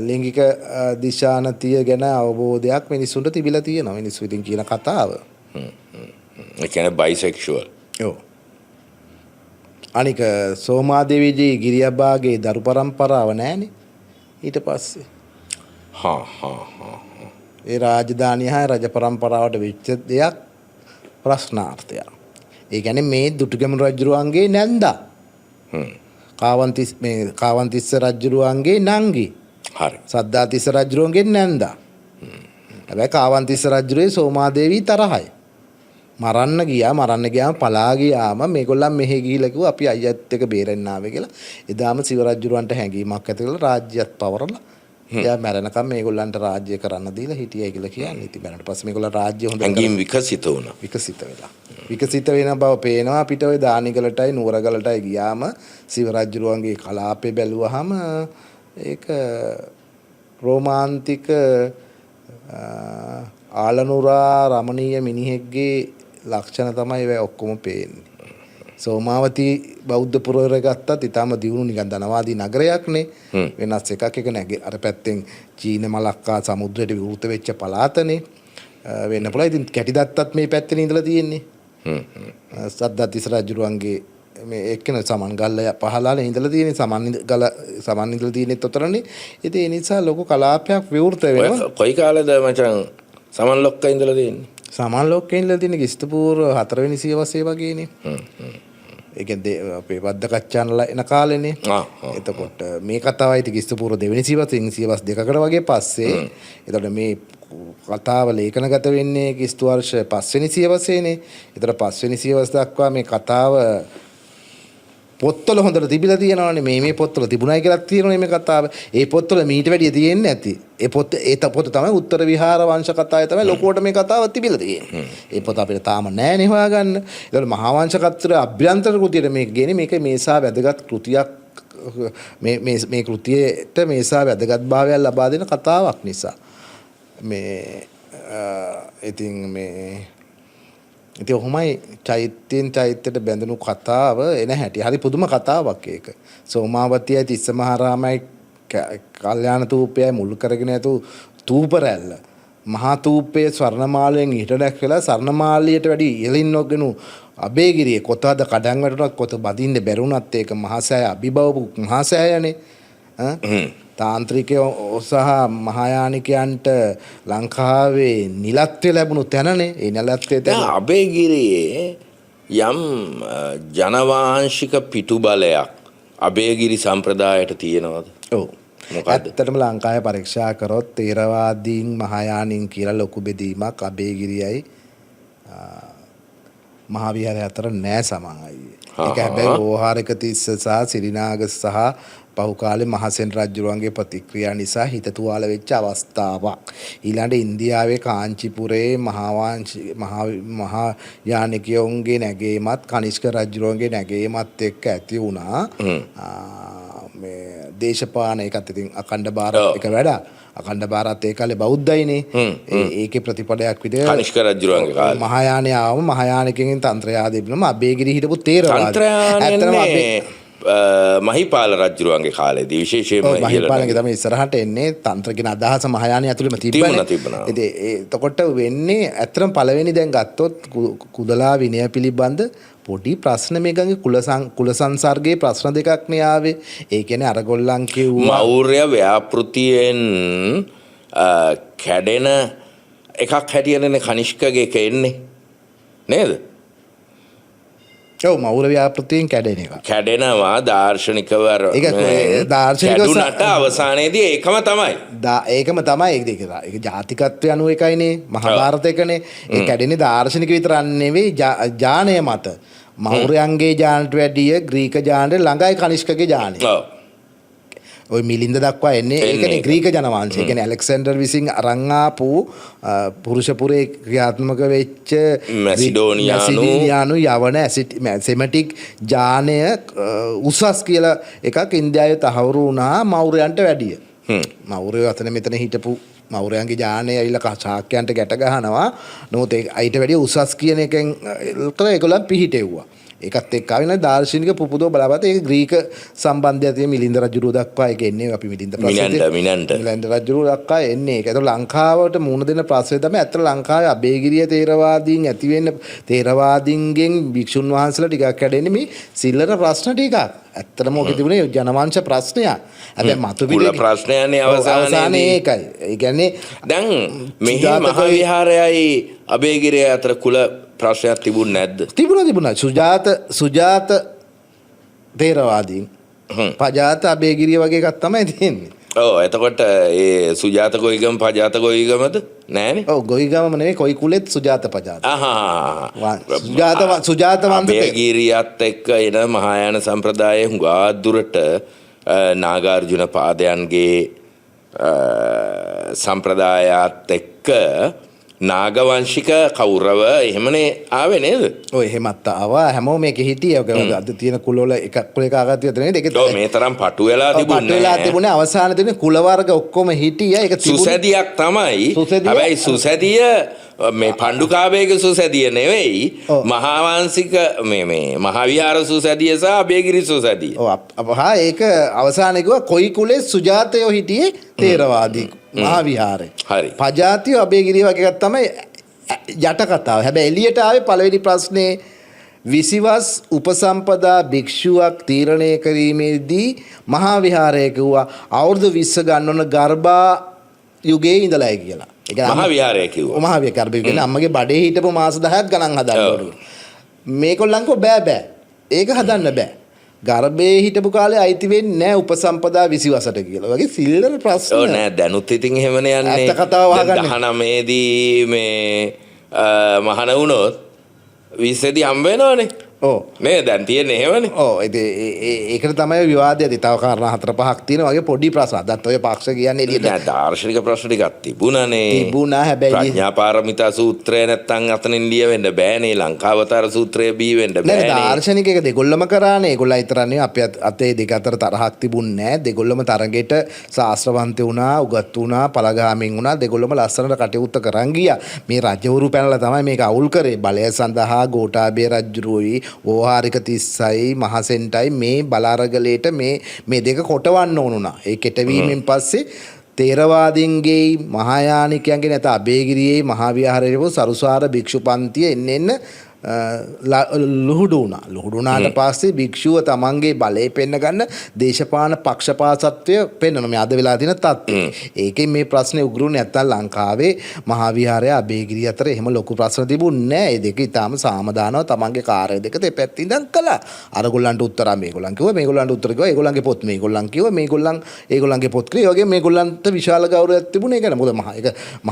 ලිංගික දිශානතිය ගැන අවබෝධයක් මිනිස්සුන්ට තිබිලා තියෙනවා. මිනිස්සු ඉතින් කියන කතාව. ඒ කියන්නේ බයිසෙක්ෂුවල්. ඔව්. අනික සෝමාදේවිජී ගිරියබ්බාගේ දරු පරම්පරාව නැහැනේ. ඊට පස්සේ ඒ රාජධානිය හා රජ පරම්පරාවට වෙච්ච දෙයක් ප්‍රශ්නාර්ථයක්. ඒ කියන්නේ මේ දුටුගැමුණු රජුරුවන්ගේ නැන්දා. කාවන්තිස්ස රජුරුවන්ගේ නංගි. හරි. සද්ධාතිස්ස රජුගෙන් නැන්දා. හැබැයි කාවන්තිස්ස රජුගේ සෝමාදේවී තරහයි. මරන්න ගියාම පලා ගියාම මේගොල්ලන් මෙහෙ ගිහිල්ලා කිව්වා අපි අයියත් එක බේරෙන්න ආවේ කියලා. එදාම සිව රජුරවන්ට හැඟීමක් ඇති කරලා රාජ්‍යයත් පවරලා එයා මැරෙනකම් මේගොල්ලන්ට රාජ්‍ය කරන්න දීලා හිටියයි කියලා කියන්නේ. ඉතින් මැරුණට පස්සේ මේගොල්ලන් රාජ්‍ය හොඳ හැඟීම් විකසිත වුණා. විකසිත වෙලා. විකසිත වෙන බව පේනවා අපිට ওই දානිගලටයි නුවරගලටයි ගියාම සිව රජුරුවන්ගේ කලාපේ බැලුවාම ඒක රොමාන්ටික ආලනුරා රමණීය මිනිහෙක්ගේ ලක්ෂණ තමයි ඔය ඔක්කොම පේන්නේ. සෝමාවතී බෞද්ධ පුරවර ගත්තත් ඊටම දියුණු නිකන් ධනවාදී නගරයක්නේ. වෙනස් එකක් එක නැගේ අර පැත්තෙන් චීන මලක්කා සමුද්‍රයට විවෘත වෙච්ච පළාතනේ. වෙන්න පුළුවන්. ඉතින් කැටිදත්තත් මේ පැත්තේ ඉඳලා තියෙන්නේ. සද්ධාතිස්ස රජුරුවන්ගේ මේ එක්කෙන සමන් ගල්ල පහලානේ ඉඳලා තියෙන්නේ සමන් ඉඳලා තියෙනෙත් උතරනේ. ඉතින් ඒ නිසා ලොකු කලාපයක් විවෘත වෙනවා. කොයි කාලෙද මචං සමන් ලොක්ක ඉඳලා තියෙන්නේ? සමන් ලොක්කේ ඉඳලා තියෙන්නේ කිස්තපූර්ව 4 වෙනි සියවසේ වගේනේ. ඒ කියන්නේ අපේ වද්දකච්චාන්ලා එන කාලේනේ. එතකොට මේ කතාවයි කිස්තපූර්ව 2 වෙනි සියවසෙන් සියවස් දෙකකට වගේ පස්සේ. එතකොට මේ කතාව ලේඛනගත වෙන්නේ කිස්තු වර්ෂ 5 වෙනි සියවසේනේ. ඒතර 5 වෙනි සියවස දක්වා මේ කතාව පොත්වල හොඳට තිබිලා තියෙනවානේ. මේ පොත්වල තිබුණයි කියලා තියෙනවානේ මේ කතාව. ඒ පොත්වල මීට වැඩිය තියෙන්නේ නැති. ඒ පොත් තමයි උත්තර විහාර වංශ කතාවේ තමයි ලොකුවට මේ කතාව තිබිලා තියෙන්නේ. ඒ පොත අපිට තාම නැහැ නේ හොයාගන්න. ඒතකොට මහා වංශ කතර අභ්‍යන්තර කෘතියට මේක ගේන්නේ මේක මේසා වැදගත් කෘතියක් මේ කෘතියට මේසා වැදගත්භාවයක් ලබා දෙන කතාවක් නිසා. ඉතින් ඔහොමයි චෛත්‍යයට බැඳුණු කතාව එන හැටි. හරි පුදුම කතාවක් ඒක. සෝමාවතියයි තිස්ස මහරාමයි කල්යාණ තූපයයි මුල් කරගෙන යතු තූප රැල්ල. මහා තූපයේ ස්වර්ණමාලයෙන් ඊට දැක්කලා ස්වර්ණමාලියට වැඩි ඉහළින් නොගෙනු අබේගිරියේ කොතද කඩන් වැටුණත් කොත බදින්න බැරුණත් ඒක මහසෑය අභිභවපු මහසෑයනේ. තාන්ත්‍රිකයෝ සහ මහායානිකයන්ට ලංකාවේ නිලත්වය ලැබුණු තැනනේ. ඒ නිලත්වයේ තැන අබේගිරියේ යම් ජනවාංශික පිටුබලයක් අබේගිරි සම්ප්‍රදායට තියෙනවද? ඔව්. ඇත්තටම ලංකාවේ පරීක්ෂා කරොත් තේරවාදීන් මහායානින් කියලා ලොකු බෙදීමක් අබේගිරියයි මහාවිහාරය අතර නෑ සමහරයි. ඒක හැබැයි ඕහාරක තිස්ස සහ සිරිනාග සහ පහු කාලේ මහසෙන් රජුරුවන්ගේ ප්‍රතික්‍රියා නිසා හිත තුවාල වෙච්ච අවස්ථාවක්. ඊළඟ ඉන්දියාවේ කාංචිපුරේ මහා යානිකයන්ගේ නැගීමත් කනිෂ්ක රජුරුවන්ගේ නැගීමත් එක්ක ඇති වුණා. මේ දේශපාලන එකත් ඉතින් අඛණ්ඩ භාරත එක වැඩ. අඛණ්ඩ භාරත ඒ කාලේ බෞද්ධයිනේ. ඒකේ ප්‍රතිපලයක් විදිහට කනිෂ්ක රජුරුවන්ගේ කාලේ මහායානය ආවම මහායානිකයන් තන්ත්‍රයා දෙන්නම අබේගිරි හිටපු තේරවාදී. මහිපාල රජුරුවන්ගේ කාලේදී විශේෂයෙන්ම මහිපාලගේ තමයි ඉස්සරහට එන්නේ තන්ත්‍ර කියන අදහස මහායානය ඇතුළෙම තිබුණා. ඉතින් එතකොට වෙන්නේ ඇත්තටම පළවෙනි දැන් ගත්තොත් කුදලා විනය පිළිබඳ පොඩි ප්‍රශ්න මේකගේ කුල සංසර්ගයේ ප්‍රශ්න දෙකක් නේ ආවේ. ඒ කියන්නේ අරගොල්ලන් කිව්වා මෞර්ය ව්‍යාපෘතියෙන් කැඩෙන එකක් හැටියටනේ කනිෂ්කගේ එක එන්නේ නේද? ඔව් මෞර්ය ව්‍යාපෘතියෙන් කැඩෙන එක. කැඩෙනවා දාර්ශනිකව කැඩුනට අවසානයේදී ඒකම තමයි. ඒකම තමයි ඒක ජාතිකත්වය අනුව එකයිනේ මහාභාරත එකනේ. ඒ කැඩෙන්නේ දාර්ශනික විතරක් නෙවෙයි ඥානය මත. මෞර්යයන්ගේ ඥානට වැඩිය ග්‍රීක ඥානට ළඟයි කනිෂ්කගේ ඥානය. ඔය මිලින්ද දක්වා එන්නේ ඒකනේ ග්‍රීක ජනවංශය. ඒ කියන්නේ ඇලෙක්සැන්ඩර් විසින් අරන් ආපු පුරුෂපුරේ ක්‍රියාත්මක වෙච්ච මැසිඩෝනියානු යවන සෙමටික් ඥානය උසස් කියලා එකක් ඉන්දියාවේ තහවුරු වුණා මෞර්යයන්ට වැඩිය. මෞර්යයෝ අතන මෙතන හිටපු මෞර්යයන්ගේ ඥානය ඇවිල්ලා ශාක්‍යයන්ට ගැට ගහනවා. නමුත් ඒක ඊට වැඩිය උසස් කියන එකෙන් ඒගොල්ලන් පිහිටෙව්වා. ඒකත් එක්ක ආවෙන දාර්ශනික පුපුදෝ බලාපත ඒක ග්‍රීක සම්බන්ධය තියෙන මිලින්ද රජුරුව දක්වා ඒක එන්නේ අපි මිලින්ද මිලින්ද රජුරුව දක්වා එන්නේ ඒක. ඒතකොට ලංකාවට මුහුණ දෙන ප්‍රශ්නේ තමයි ඇත්තට ලංකාවේ අබේගිරිය තේරවාදීන් ඇති වෙන්න තේරවාදීන්ගෙන් භික්ෂුන් වහන්සේලා ටිකක් කැඩෙන්නේ මේ සිල්ලර ප්‍රශ්න ටිකක්. ඇත්තටම ඔක තිබුණේ ජනවංශ ප්‍රශ්නයක්. හැබැයි මතුපිට ප්‍රශ්නයනේ අවසානයේ ඒකයි. ඒ කියන්නේ දැන් මෙහි මහා විහාරයයි අබේගිරිය අතර කුල ප්‍රශ්නයක් තිබුණ නැද්ද? තිබුණා. සුජාත තේරවාදීන් පජාත අබේගිරිය වගේ එකක් තමයි තියෙන්නේ. ඔව් එතකොට ඒ සුජාත ගොයිගම පජාත ගොයිගමද නෑනේ. ඔව් ගොවිගමම නෙවෙයි කොයි කුලෙත් සුජාත පජාත. සුජාත අභයගිරියත් එක්ක එන මහායාන සම්ප්‍රදායේ හුඟා දුරට නාගාර්ජුන පාදයන්ගේ සම්ප්‍රදායත් එක්ක නාගවංශික කෞරව එහෙමනේ ආවේ නේද? ඔය එහෙමත් ආවා හැමෝම මේක හිටියේ. ඔය අද තියෙන කුලවල එකක් කුලයක ආගත්තු විතර නෙවෙයි. ඒක ඔව් මේ තරම් පටු වෙලා තිබුණේ පටු වෙලා තිබුණේ අවසාන දිනේ කුල වර්ග ඔක්කොම හිටියා. ඒක සුසැදියක් තමයි. හැබැයි සුසැදිය මේ පණ්ඩුකාභයගේ සුසැදිය නෙවෙයි. මහාවංශික මේ මහාවිහාර සුසැදිය සහ අභයගිරි සුසැදිය. ඔව් ඒක අවසානයේ කිව්වා කොයි කුලේ සුජාතයෝ හිටියේ තේරවාදී මහාවිහාරේ. හරි. පජාතිය අභයගිරිය වගේ එකක් තමයි යට කතාව. හැබැයි එළියට ආවේ පළවෙනි ප්‍රශ්නේ විසිවස් උපසම්පදා භික්ෂුවක් තීරණය කිරීමේදී මහාවිහාරය කිව්වා අවුරුදු 20 ගන්න ඕන ගර්භා යුගයේ ඉඳලායි කියලා. මහාවිහාරය කිව්වා. මහාවිහාරය කියන්නේ අම්මගේ බඩේ හිටපු මාස 10ක් ගණන් හදන්න ඕනේ. මේගොල්ලන්කෝ බෑ. ඒක හදන්න බෑ. ගර්භයේ හිටපු කාලේ අයිති වෙන්නේ නැහැ උපසම්පදා 20 වසරට කියලා. වගේ සිල්ලර ප්‍රශ්න. ඔව් නෑ දැනුත් ඉතින් එහෙමනේ යන්නේ. ඇත්ත කතාව අහගන්න. 19 දී මේ මහාන වුණොත් 20 දී හම්බ වෙනවනේ. ඔව් නේ දැන් තියෙන්නේ එහෙමනේ. ඔව් ඒකට තමයි විවාදයදී තව කාරණා 4-5ක් තියෙනවා වගේ පොඩි ප්‍රශ්න. අදත් ඔය පක්ෂ කියන්නේ එළියට නෑ දාර්ශනික ප්‍රශ්න ටිකක් තිබුණානේ. තිබුණා හැබැයි ප්‍රඥා පාරමිතා සූත්‍රය නැත්තම් අතනින් ලියවෙන්න බෑනේ. ලංකාවතර සූත්‍රය බී වෙන්න බෑනේ. නෑ දාර්ශනික එක දෙගොල්ලම කරානේ. ඒගොල්ලෝ අතරනේ අපේ අතේ දෙක අතර තරහක් තිබුණේ නෑ. දෙගොල්ලම තරගෙට ශාස්ත්‍රවන්ත වුණා, උගත් වුණා, පළගාමින් වුණා. දෙගොල්ලම ලස්සනට කටයුත්ත කරන් ගියා. මේ රජවරු පැනලා තමයි මේක අවුල් කරේ. බලය සඳහා ගෝඨාභය රජුරුයි ඕහාරික 30යි මහසෙන්ටයි මේ බලාරගලේට මේ දෙක කොටවන්න ඕනුණා. ඒ කෙටවීමෙන් පස්සේ තේරවාදීන්ගේ මහායානිකයන්ගේ නැත අභයගිරියේ මහාවිහාරයේ සරුසාර භික්ෂු පන්තිය එන්න ලුහුඩු වුණාට පස්සේ භික්ෂුව තමන්ගේ බලය පෙන්න ගන්න දේශපාලන පක්ෂපාතත්වය පෙන්වන මේ අද වෙලා තියෙන තත්ත්වය. ඒකෙන් මේ ප්‍රශ්නේ උගුරුනේ නැත්තම් ලංකාවේ මහාවිහාරය අභයගිරිය අතර එහෙම ලොකු ප්‍රශ්න තිබුණේ නැහැ. ඒ දෙක ඊටාම සාමදානව තමන්ගේ කාර්ය දෙක දෙපැත්ත ඉඳන් කළා. අරගොල්ලන්ට උත්තර මේගොල්ලන් කිව්වා, මේගොල්ලන්ට උත්තර කිව්වා, ඒගොල්ලන්ගේ පොත් මේගොල්ලන් කිව්වා, ඒගොල්ලන්ගේ පොත් කිව්වා. ඒ වගේ මේගොල්ලන්ට විශාල ගෞරවයක් තිබුණේ. ඒක නේද මොකද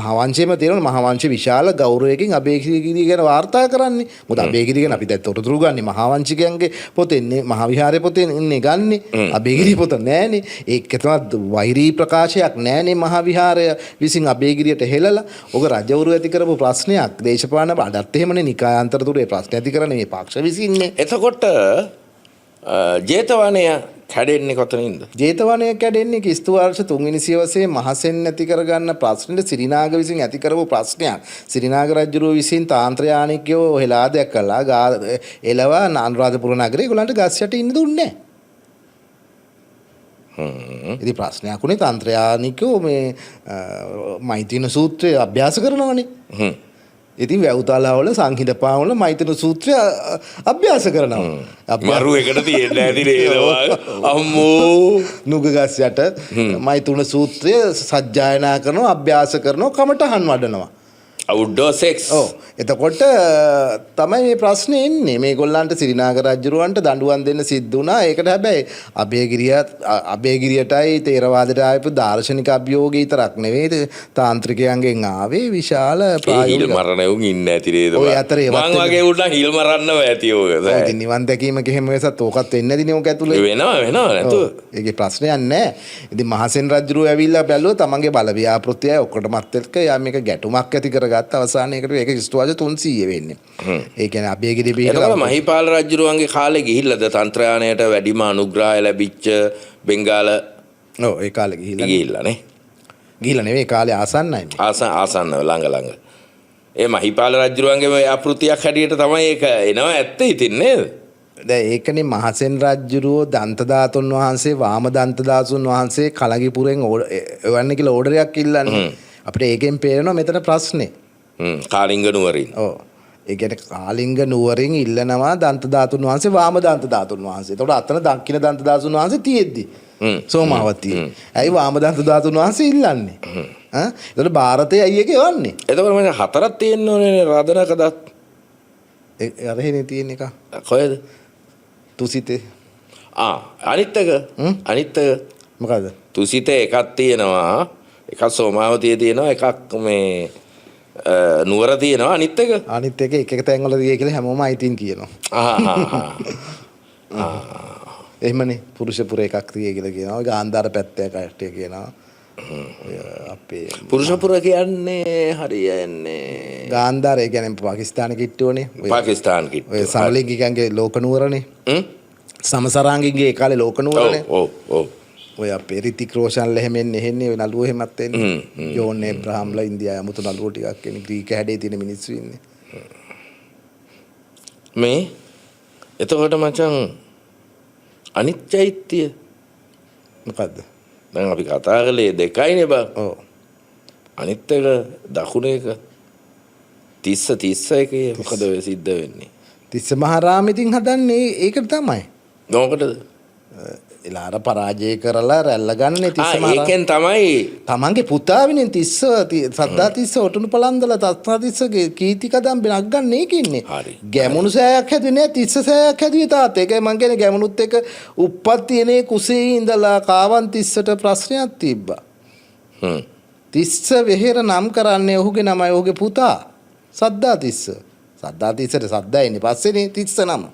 මහාවංශයේම තියෙනවා. මහාවංශයේ විශාල ගෞරවයකින් අභයගිරිය ගැන වාර්තා කරන්නේ. මොකද අභයගිරිය ගැන අපි දැන් තොරතුරු ගන්නේ මහාවංශිකයන්ගේ පොතෙන්නේ මහාවිහාරයේ පොතෙන් ඉන්නේ ගන්නෙ. අභයගිරිය පොත නෑනේ. ඒක තමයි වෛරී ප්‍රකාශයක් නෑනේ මහාවිහාරය විසින් අභයගිරියට හෙළලා. ඔක රජවරු ඇති කරපු ප්‍රශ්නයක්. දේශපාලන අදත් එහෙමනේ නිකායාන්තර තුරේ ප්‍රශ්න ඇති කරන්නේ මේ පක්ෂ විසින්නේ. එතකොට ජේතවනය කැඩෙන්නේ කොතනින්ද? ජේතවනය කැඩෙන්නේ කිස්තු වර්ෂ 3 වෙනි සියවසේ මහසෙන් ඇති කරගන්න ප්‍රශ්නෙට සිරිනාග විසින් ඇති කරපු ප්‍රශ්නයක්. සිරිනාග රජුරුව විසින් තාන්ත්‍රයානිකයෝ හෙලා දැක්කලා එළවා අනුරාධපුර නගරේ ඒගොල්ලන්ට ගස් යට ඉන්න දුන්නේ නැහැ. ඉතින් ප්‍රශ්නයක් උනේ තාන්ත්‍රයානිකයෝ මේ මෛත්‍රීන සූත්‍රය අභ්‍යාස කරනවනේ. ඉතින් වැවුතලාවල සංහිඳපාවල මෛත්‍රී සූත්‍රය අභ්‍යාස කරනවා. මරු එකට තියෙන්නේ නැති නේද? අම්මෝ නුගගස් යට මෛත්‍රී සූත්‍රය සජ්ජායනා කරනවා, අභ්‍යාස කරනවා, කමටහන් වඩනවා. outdoor sex. ඔව්. එතකොට තමයි මේ ප්‍රශ්නේ එන්නේ. මේගොල්ලන්ට සිරිනාග රජුරවන්ට දඬුවම් දෙන්න සිද්ධ වුණා. ඒකට හැබැයි අභයගිරියටයි තේරවාදයට ආපු දාර්ශනික අභියෝගය විතරක් නෙවෙයි තාන්ත්‍රිකයන්ගෙන් ආවේ විශාල ප්‍රායෝගික මරණයුන් ඉන්නේ නැති නේද? ඔය අතරේ මං වගේ උඩ හිල් මරන්නව ඇති ඕක. ඉතින් නිවන් දැකීමක එහෙම වෙසත් ඕකත් වෙන්නේ නැතිනේ ඕක ඇතුලේ. වෙනවා නැතුව. ඒකේ ප්‍රශ්නයක් නැහැ. ඉතින් මහසෙන් රජුරුව ඇවිල්ලා බැලුවා තමන්ගේ බල ව්‍යාපෘතිය ඔක්කොටමත් එක්ක යා මේක ගැටුමක් ඇති කරගත්ත අවසානයේකට ඒක කිස්තුවාද 300 වෙන්නේ. ඒ කියන්නේ අභයගිරිය පිටලා. එතකොට මහිපාල රජුරුවන්ගේ කාලේ ගිහිල්ලාද තන්ත්‍රයානයට වැඩිම අනුග්‍රහය ලැබිච්ච බෙන්ගාල? ඔව් ඒ කාලේ ගිහිල්ලානේ. ගිහිල්ලා නෙවෙයි කාලේ ආසන්නයි. ආසන්න ළඟ. ඒ මහිපාල රජුරුවන්ගේ ව්‍යාපෘතියක් හැටියට තමයි ඒක එනවා ඇත්ත ඉතින් නේද? දැන් ඒකනේ මහසෙන් රජුරුව දන්තදාතුන් වහන්සේ වාම දන්තදාසුන් වහන්සේ කලගිපුරෙන් එවන්න කියලා ඕඩරයක් ඉල්ලන්නේ. අපිට ඒකෙන් පේනවා මෙතන ප්‍රශ්නේ. කාලිංග නුවරින්. ඔව්. ඒ කියන්නේ කාලිංග නුවරින් ඉල්ලනවා දන්තදාතුන් වහන්සේ වාම දන්තදාතුන් වහන්සේ. එතකොට අතන දක්ඛින දන්තදාසුන් වහන්සේ තියෙද්දි සෝමාවතී. ඇයි වාම දන්තදාතුන් වහන්සේ ඉල්ලන්නේ? එතකොට ಭಾರತයේ අයියක එවන්නේ. එතකොට මම හතරක් තියෙන්න ඕනේ රදනක දත්. ඒ අරහෙනේ තියෙන එක. කොහෙද? තුසිතේ. අනිත් එක. මොකද? තුසිත එකක් තියෙනවා. එකක් සෝමාවතිය තියෙනවා. එකක් මේ නුවර තියෙනවා. අනිත් එක තැන්වල දිගේ කියලා හැමෝම අයිතින් කියනවා. එහෙමනේ පුරුෂපුර එකක් දිගේ කියලා කියනවා. ගාන්ධාර පැත්තේ කට්ටිය කියනවා. අපේ පුරුෂපුර කියන්නේ හරියන්නේ ගාන්ධාර ඒ කියන්නේ පාකිස්තාන කිට්ටුවනේ. පාකිස්තාන කිට්ටුව. ඔය සමලිංගිකයන්ගේ ලෝක නුවරනේ. සමසරාංගිකගේ ඒ කාලේ ලෝක නුවරනේ. ඔව්. ඔය අපේ රිතික් රෝෂන්ලා එහෙම එන්නේ ඔය නළුව එහෙමත් එන්නේ. ජෝන් ඒබ්‍රහම්ලා ඉන්දියාවේ 아무තු නළුව ටිකක් එන්නේ ග්‍රීක හැඩේ තියෙන මිනිස්සු ඉන්නේ. මේ එතකොට මචං අනිත් චෛත්‍ය මොකද්ද? දැන් අපි කතා කළේ දෙකයිනේ බං. ඔව්. අනිත් එක දකුණ එක 31 එකේ මොකද ඔය සිද්ධ වෙන්නේ? තිස්ස මහරාම ඉතින් හදන්නේ ඒකට තමයි. මොකටද? එලාර පරාජය කරලා රැල්ල ගන්න තිස්ස මහරාම. ඒකෙන් තමයි තමන්ගේ පුතාවිනේ තිස්ස සද්දා තිස්ස ඔටුනු පලන්දලා තස්සා තිස්සගේ කීර්ති කදම්බේ නග්ගන්න ඒකින්නේ. ගැමුණු සෑයක් හැදුවේ නෑ තිස්ස සෑයක් හැදුවේ තාත්තා. ඒකයි මං කියන්නේ ගැමුණුත් එක උප්පත්තියනේ කුසේ ඉඳලා කාවන් තිස්සට ප්‍රශ්නයක් තිබ්බා. තිස්ස වෙහෙර නම් කරන්නේ ඔහුගේ නමයි ඔහුගේ පුතා සද්දා තිස්ස. සද්දා තිස්සට සද්දා ඉන්නේ පස්සේනේ තිස්ස නම.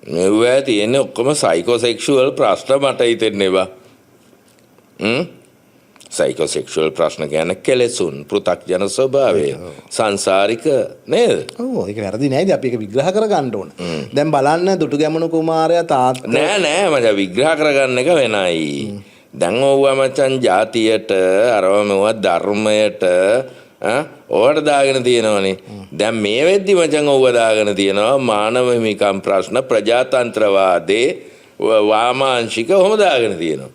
මෙව තියෙන්නේ ඔක්කොම සයිකෝසෙක්ෂුවල් ප්‍රශ්න මට හිතෙන්නේ බා. සයිකෝසෙක්ෂුවල් ප්‍රශ්න කියන්නේ කෙලෙසුන් පෘථග්ජන ස්වභාවය සංසාරික නේද? ඔව් ඒක වැරදි නෑද අපි ඒක විග්‍රහ කරගන්න ඕන. දැන් බලන්න දුටුගැමුණු කුමාරයා තාත්තා නෑ මචං විග්‍රහ කරගන්න එක වෙනයි. දැන් ඕවා මචං ජාතියට අරව මෙව ධර්මයට ඕවට දාගෙන තියෙනවනේ. දැන් මේ වෙද්දි මචං ඕව දාගෙන තියෙනවා මානව හිමිකම් ප්‍රශ්න ප්‍රජාතන්ත්‍රවාදේ වාමාංශික ඔහොම දාගෙන තියෙනවා.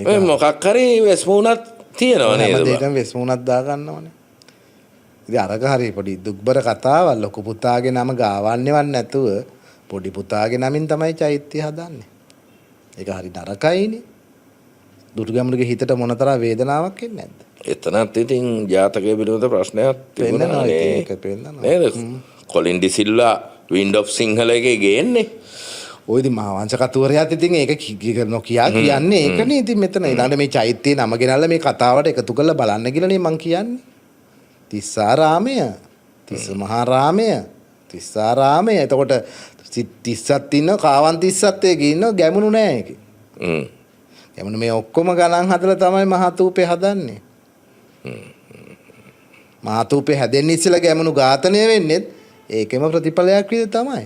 ඔය මොකක් හරි වෙස්මුණක් තියෙනවා නේද? හැමදේටම වෙස්මුණක් දා ගන්නවනේ. ඉතින් අරක හරි පොඩි දුක්බර කතාවක්. ලොකු පුතාගේ නම ගාවන්නේවත් නැතුව පොඩි පුතාගේ නමින් තමයි චෛත්‍ය හදන්නේ. ඒක හරි නරකයිනේ. දුටුගැමුණුගේ හිතට මොනතරම් වේදනාවක් එන්නේ නැද්ද? එතනත් ඉතින් ජාතකයේ පිළිබඳ ප්‍රශ්නයක් තිබුණා නේද? කොලින් ඩිසිල්ලා වින්ඩ් ඔෆ් සිංහල එකේ ගේන්නේ. ඔය ඉතින් මහාවංශ කතුවරයාත් ඉතින් ඒක නොකියා කියන්නේ ඒකනේ. ඉතින් මෙතන ඊළඟ මේ චෛත්‍යයේ නම ගෙනල්ලා මේ කතාවට එකතු කරලා බලන්න කියලානේ මං කියන්නේ. තිස්සාරාමය, තිස්ස මහාරාමය, තිස්සාරාමය. එතකොට 30ක් ඉන්නවා කාවන් 30ක් ඒකේ ඉන්නවා ගැමුණු නෑ ඒකේ. ගැමුණු මේ ඔක්කොම ගණන් හදලා තමයි මහතූපේ හදන්නේ. මහතූපේ හැදෙන්න ඉස්සෙල්ලා ගැමුණු ඝාතනය වෙන්නේ ඒකෙම ප්‍රතිඵලයක් විදිහට තමයි.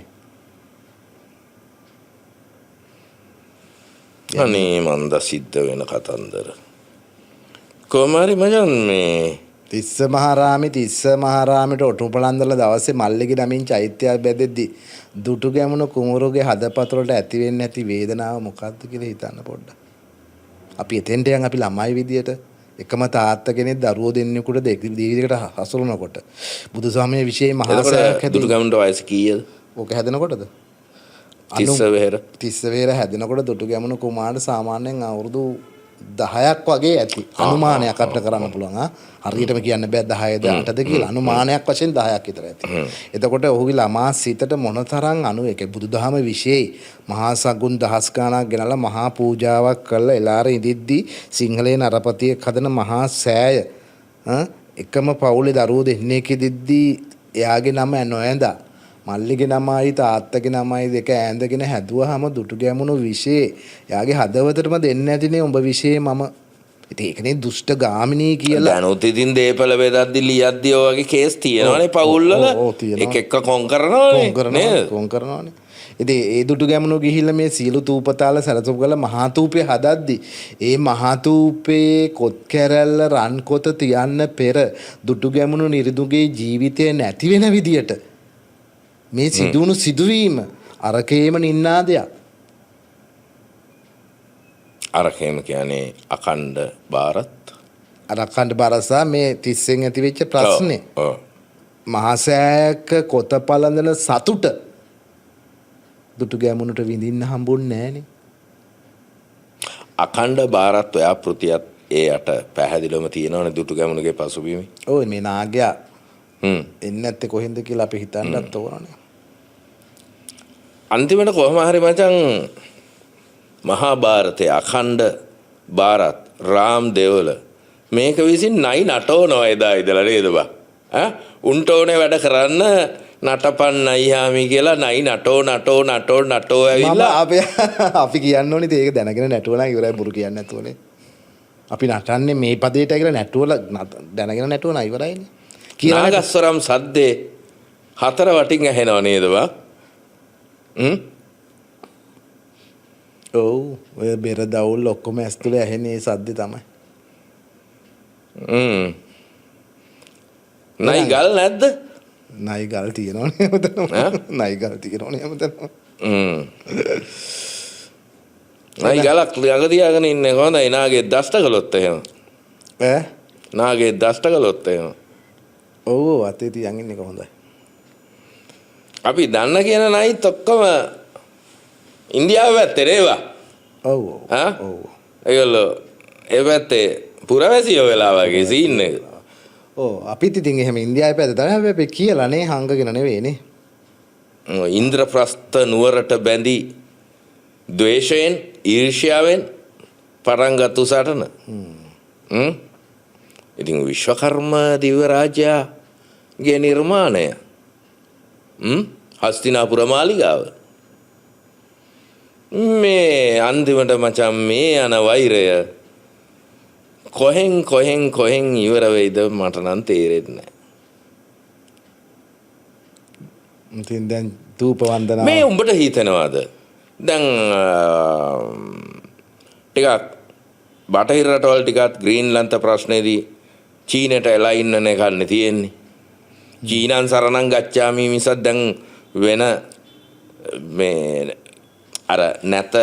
අනේ මන්ද සිද්ධ වෙන කතන්දර. කොමාරි මචං මේ තිස්ස මහරාමෙට ඔටුපලන්දලා දවසේ මල්ලිගේ නමින් චෛත්‍යයක් බැදෙද්දි දුටුගැමුණු කුමරුගේ හදපතලට ඇති වෙන්නේ නැති වේදනාව මොකක්ද කියලා හිතන්න පොඩ්ඩක්. අපි එතෙන්ට යන් අපි ළමයි විදියට එකම තාත්තා කෙනෙක් දරුවෝ දෙන්නෙකුට දීවිදයකට හසුරුනකොට බුදුසමයේ විශේෂ මහාසෑයක් හැදුවා. දුටුගැමුණුට වයස කීයද? ඕක හැදෙනකොටද? තිස්ස වෙහෙර හැදෙනකොට දුටුගැමුණු කුමාරට සාමාන්‍යයෙන් අවුරුදු 10ක් වගේ ඇති. අනුමානයක් අපිට කරන්න පුළුවන්. හරියටම කියන්න බෑ 10ද 8ද කියලා. අනුමානයක් වශයෙන් 10ක් විතර ඇති. එතකොට ඔහුගේ ළමා සිතට මොනතරම් ඒකේ බුදුදහම විශේෂයි මහා සගුන් දහස් ගණනක් ගෙනලා මහා පූජාවක් කරලා එලාර ඉදිද්දි සිංහලේ නරපතියෙක් හදන මහා සෑය එකම පවුලේ දරුවෝ දෙන්නෙක් ඉදිද්දි එයාගේ නම නොඇඳා මල්ලිගේ නමයි තාත්තගේ නමයි දෙක ඈඳගෙන හැදුවාම දුටුගැමුණු විශේෂ එයාගේ හදවතටම දෙන්නේ නැතිනේ උඹ විශේෂ මම ඉතින් ඒකනේ දුෂ්ට ගාමිනී කියලා දැනුත් ඉතින් දේපල බෙදද්දි ලියද්දි ඔය වගේ කේස් තියෙනවනේ පවුල් වල එක එක කොන් කරනවනේ කොන් කරනවනේ ඉතින් ඒ දුටුගැමුණු ගිහිල්ලා මේ සීළු තූපතාල සැලසුම් කරලා මහා තූපේ හදද්දි ඒ මහා තූපේ කොත් කැරැල්ල රන් කොත තියන්න පෙර දුටුගැමුණු නිරිඳුගේ ජීවිතය නැති වෙන විදියට මේ සිදුවුණු සිදුවීම අරකේම නින්නාදයක්. අරකේම කියන්නේ අඛණ්ඩ භාරත්. අඛණ්ඩ භාරසා මේ 30න් ඇති වෙච්ච ප්‍රශ්නේ. මහා සෑයක කොත පළඳන සතුට දුටුගැමුණුට විඳින්න හම්බුන්නේ නැහනේ. අඛණ්ඩ භාරත් ව්‍යාපෘතියත් ඒ යට පැහැදිලිවම තියෙනවනේ දුටුගැමුණුගේ පසුබිම. ඔය මේ නාගයා එන්නේ නැත්තේ කොහෙන්ද කියලා අපි හිතන්නත් ඕනනේ. අන්තිමට කොහොම හරි මචං මහා භාරතයේ අඛණ්ඩ බාරත් රාම් දෙවල මේක විසින් නයි නටවනවා එදා ඉඳලා නේද බා උන්ට ඕනේ වැඩ කරන්න නටපන් නයිහාමි කියලා නයි නටෝ ඇවිල්ලා අපි කියන්න ඕනේ ඒක දැනගෙන නැටුවලා ඉවරයි බුරු කියන්නේ නැතුවනේ අපි නටන්නේ මේ පදේට කියලා නැටුවලා දැනගෙන නැටුවලා ඉවරයිනේ කියලා ගස්වරම් සද්දේ හතර වටින් ඇහෙනව නේද බා ඔව් ඔය බෙර දවුල් ඔක්කොම ඇස්තුලේ ඇහෙන ඒ සද්දේ තමයි නයි ගල් නැද්ද නයි ගල් තියෙනවනේ හැමතැනම නයි ගල් තියෙනවනේ හැමතැනම නයි ගලක් ළඟ තියාගෙන ඉන්නේ කොහොමද නාගේ දෂ්ට කළොත් එහෙම ඈ නාගේ දෂ්ට කළොත් එහෙම ඔව් අතේ තියන් ඉන්නේ කොහොමදයි අපි දන්න කියන නයිත් ඔක්කොම ඉන්දියාව පැත්තේ නේවා ඔව් ඔව් ඒගොල්ලෝ ඒ පැත්තේ පුරවැසියෝ වෙලා වගේ සීන් එක ඔව් අපිත් ඉතින් එහෙම ඉන්දියාවේ පැත්තේ තමයි අපි කියලා නේ හංගගෙන නෙවෙයිනේ ඉන්ද්‍රප්‍රස්ත නුවරට බැඳි ද්වේෂයෙන් ඊර්ෂ්‍යාවෙන් පරංගතු සටන ඉතින් විශ්වකර්ම දිව්‍ය රාජ්‍යගේ නිර්මාණය හස්තිනාපුර මාලිගාව මේ අන්තිමට මචං මේ යන වෛරය කොහෙන් ඉවර වෙයිද මට නම් තේරෙන්නේ නැහැ. ඉතින් දැන් ධූප වන්දනාව මේ උඹට හිතෙනවද? දැන් ටිකක් බටහිර රටවල් ටිකත් ග්‍රීන්ලන්ත ප්‍රශ්නේදී චීනට එලා ඉන්න එකන්නේ තියෙන්නේ. චීනන් සරණං ගච්ඡාමි මිසක් දැන් වෙන මේ අර නැත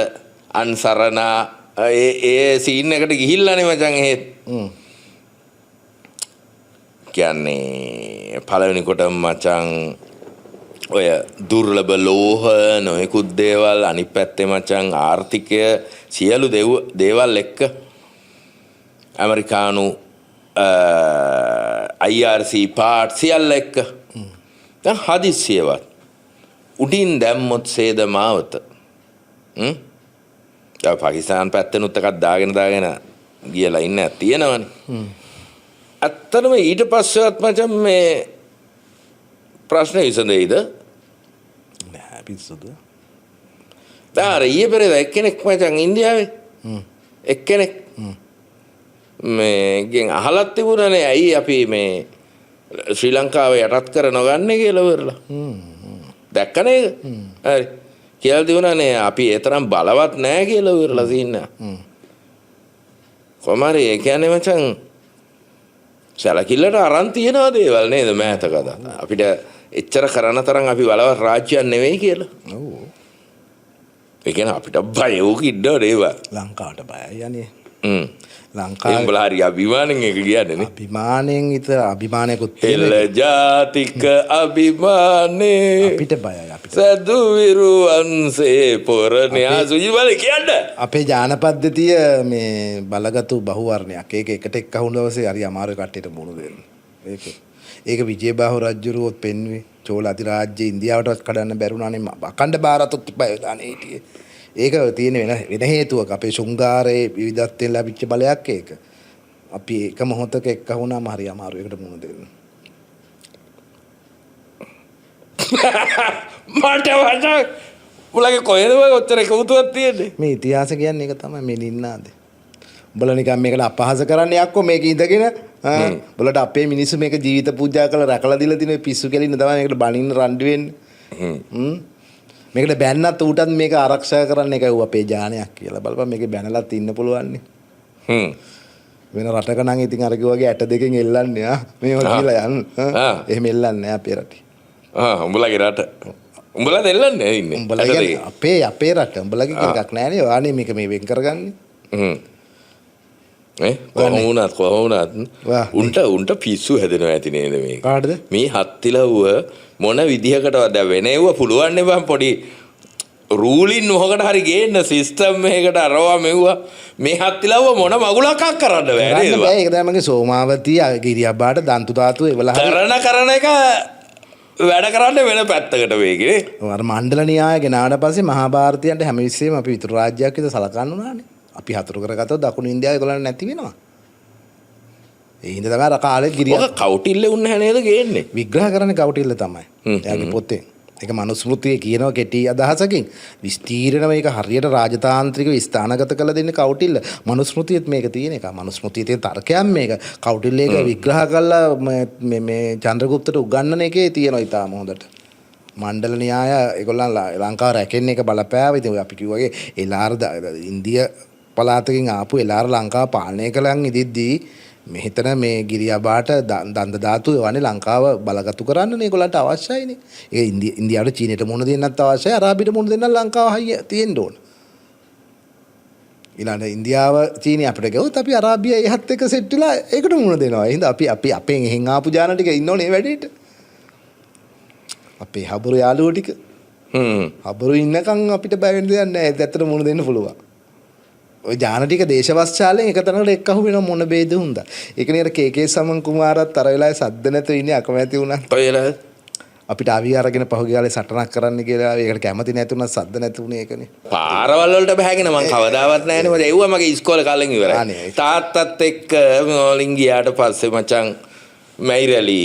අන්සරණා ඒ සීන් එකට ගිහිල්ලානේ මචං එහෙත් කියන්නේ පළවෙනි කොට මචං ඔය දුර්ලභ ලෝහ නොයෙකුත් දේවල් අනිත් පැත්තේ මචං ආර්ථිකය සියලු දේවල් එක්ක ඇමරිකානු IRC පාට් සියල්ල එක්ක දැන් හදිස්සියවත් උඩින් දැම්මොත් සේද මාවත පාකිස්තාන් පැත්තෙනුත් එකක් දාගෙන ගියලා ඉන්න තියෙනවනේ ඇත්තටම ඊට පස්සෙවත් මචං මේ ප්‍රශ්න විසඳෙයිද නෑ පිස්සුද ඊයේ පෙරේද එක්කෙනෙක් මචං ඉන්දියාවේ එක්කෙනෙක් මේගෙන් අහලත් තිබුණනේ ඇයි අපි මේ ශ්‍රී ලංකාව යටත් කර නොගන්නේ කියලා වරලා දැක්කනේ ඒක හරි කියලා තිබුණනේ අපි ඒ තරම් බලවත් නෑ කියලා වරලා සින්න කොමාරි ඒ කියන්නේ මචං සැලකිල්ලට අරන් තියනවා දේවල් නේද මෑත කතා අපිට එච්චර කරන තරම් අපි බලවත් රාජ්‍යයක් නෙවෙයි කියලා ඔව් ඒ කියන්නේ අපිට බය ඕක ඉන්නව නේද ලංකාවට බයයි යන්නේ ලංකාවේ උඹලා හරි අභිමානෙන් එක කියන්නේ නේ අභිමාණයෙන් විතර අභිමානයකුත් එල ජාතික අභිමානේ අපිට බයයි අපිට සදු විරුවන්සේ පොරණයා සුජි බල කියන්න අපේ ජානපද්ධතිය මේ බලගතු බහුවර්ණයක් ඒක එකට එක්කහුණු දවසේ හරි අමාරු කට්ටියට මුණු දෙන්න ඒක විජයබාහු රජුරුවොත් පෙන්වුවේ චෝල අධිරාජ්‍ය ඉන්දියාවටවත් කඩන්න බැරුණානේ අඛණ්ඩ භාරතොත් බය දාන්නේ හිටියේ ඒක තියෙන වෙන හේතුවක් අපේ ශෘංගාරයේ විවිධත්වයෙන් ලැබිච්ච බලයක් ඒක අපි එක මොහොතක එක්ක වුණාම හරි අමාරු එකට මුහුණ දෙන්න මට වචක් උලගේ කොහෙද ඔය ඔච්චර කවුතුවක් තියෙන්නේ මේ ඉතිහාස කියන්නේ ඒක තමයි මේ නින්නාද උඹලා නිකන් මේකට අපහාස කරන්නේ යක්කෝ මේක ඉඳගෙන උඹලට අපේ මිනිස්සු මේක ජීවිත පූජා කරලා රැකලා දීලා දින පිස්සු කෙලින්න තමයි මේකට බණින්න රණ්ඩු වෙන්නේ මේකට බැන්නත් ඌටත් මේක ආරක්ෂා කරන්න එකයි අපේ ඥානයක් කියලා බලපන් මේකේ බැනලත් ඉන්න පුළුවන් නේ වෙන රටක නම් ඉතින් අර කිව්වාගේ ඇට දෙකෙන් එල්ලන්නේ මේවා කියලා යන්න එහෙම එල්ලන්නේ නැහැ අපේ රටේ උඹලගේ රට උඹලා දෙල්ලන්නේ ඉන්නේ උඹලගේ අපේ රට උඹලගේ එකක් නැහැනේ වානේ මේක මේ වෙන් කරගන්නේ කොහොමුණත් උන්ට පිස්සු හැදෙනවා ඇති නේද මේක කාටද මේ හත්තිලව්ව මොන විදිහකටවත් දැන් වෙනේව පුළුවන් නේ බං පොඩි රූලින් මොහකට හරි ගේන්න සිස්ටම් එකකට අරවා මෙව්වා මේ හත්තිලව්ව මොන මගුලක් කරන්න බෑ නේද බෑ ඒක තමයි මගේ සෝමාවතී ගිරියබ්බාට දන්තු තාතු ඒවල කරන එක වැඩ කරන්න වෙන පැත්තකට වේගනේ අර මණ්ඩල න්‍යාය ගෙනාවට පස්සේ මහා භාරතයන්ට හැම විශ්සෙම අපි විතර රාජ්‍යයක් විතර සලකන්න උනානේ අපි හතුරු කරගත්තොත් දකුණු ඉන්දියාව ඒගොල්ලන්ට නැති වෙනවා. ඒ හින්දා තමයි අර කාලේ ගිරිය ඔක කවුටිල්ල උන්න නේද ගේන්නේ? විග්‍රහ කරන්නේ කවුටිල්ල තමයි. එයාගේ පොතේ. ඒක මනුස්මෘතිය කියනවා කෙටි අදහසකින්. විස්තීර්ණ මේක හරියට රාජතාන්ත්‍රිකව ස්ථානගත කළ දෙන්නේ කවුටිල්ල. මනුස්මෘතියෙත් මේක තියෙන එක. මනුස්මෘතියේ තියෙන තර්කයන් මේක. කවුටිල්ල ඒක විග්‍රහ කළා මේ චන්ද්‍රගුප්තට උගන්වන එකේ තියෙනවා ඊටාම හොඳට. මණ්ඩල න්‍යාය ඒගොල්ලන් ලංකාව රැකෙන්නේ එක බලපෑවා. ඉතින් අපි කිව්වාගේ එලාර ඉන්දිය පළාතකින් ආපු එලාර ලංකාව පාලනය කළන් ඉදිද්දී මෙහෙතන මේ ගිරියාබාට දන්ද ධාතු වනේ ලංකාව බලගතු කරන්න ඒගොල්ලන්ට අවශ්‍යයිනේ. ඒක ඉන්දියාවට චීනයට මුහුණ දෙන්නත් අවශ්‍යයි. අරාබියට මුහුණ දෙන්න ලංකාව හයිය තියෙන්න ඕන. ඊළඟ ඉන්දියාව චීනය අපිට ගියොත් අපි අරාබිය එහත් එක සෙට් වෙලා ඒකට මුහුණ දෙනවා. එහෙනම් අපි අපෙන් එහෙන් ආපු ජාන ටික ඉන්නෝනේ මේ වැඩේට. අපේ හබරු යාළුවෝ ටික. හබරු ඉන්නකම් අපිට බය වෙන්න දෙයක් නැහැ. ඒත් ඇත්තට මුහුණ දෙන්න පුළුවන්. ඔය ජාන ටික දේශවස්චාලෙන් එක තැනකට එක්කහු වෙන මොන බේද හුන්දා. ඒක නේ අර කේ.කේ. සමන් කුමාරත් අර වෙලාවේ සද්ද නැතුව ඉන්නේ අකමැති වුණා. ඔය වෙලාවේ අපිට ආවි අරගෙන පහුගිය කාලේ සටනක් කරන්න කියලා ඒකට කැමති නැති වුණා සද්ද නැති වුණේ ඒකනේ. පාරවල් වලට බහැගෙන මං කවදාවත් නැහැනේ. මොකද එව්වා මගේ ඉස්කෝලේ කාලෙන් ඉවරයි. තාත්තත් එක්ක මොලින් ගියාට පස්සේ මචං මයිරලි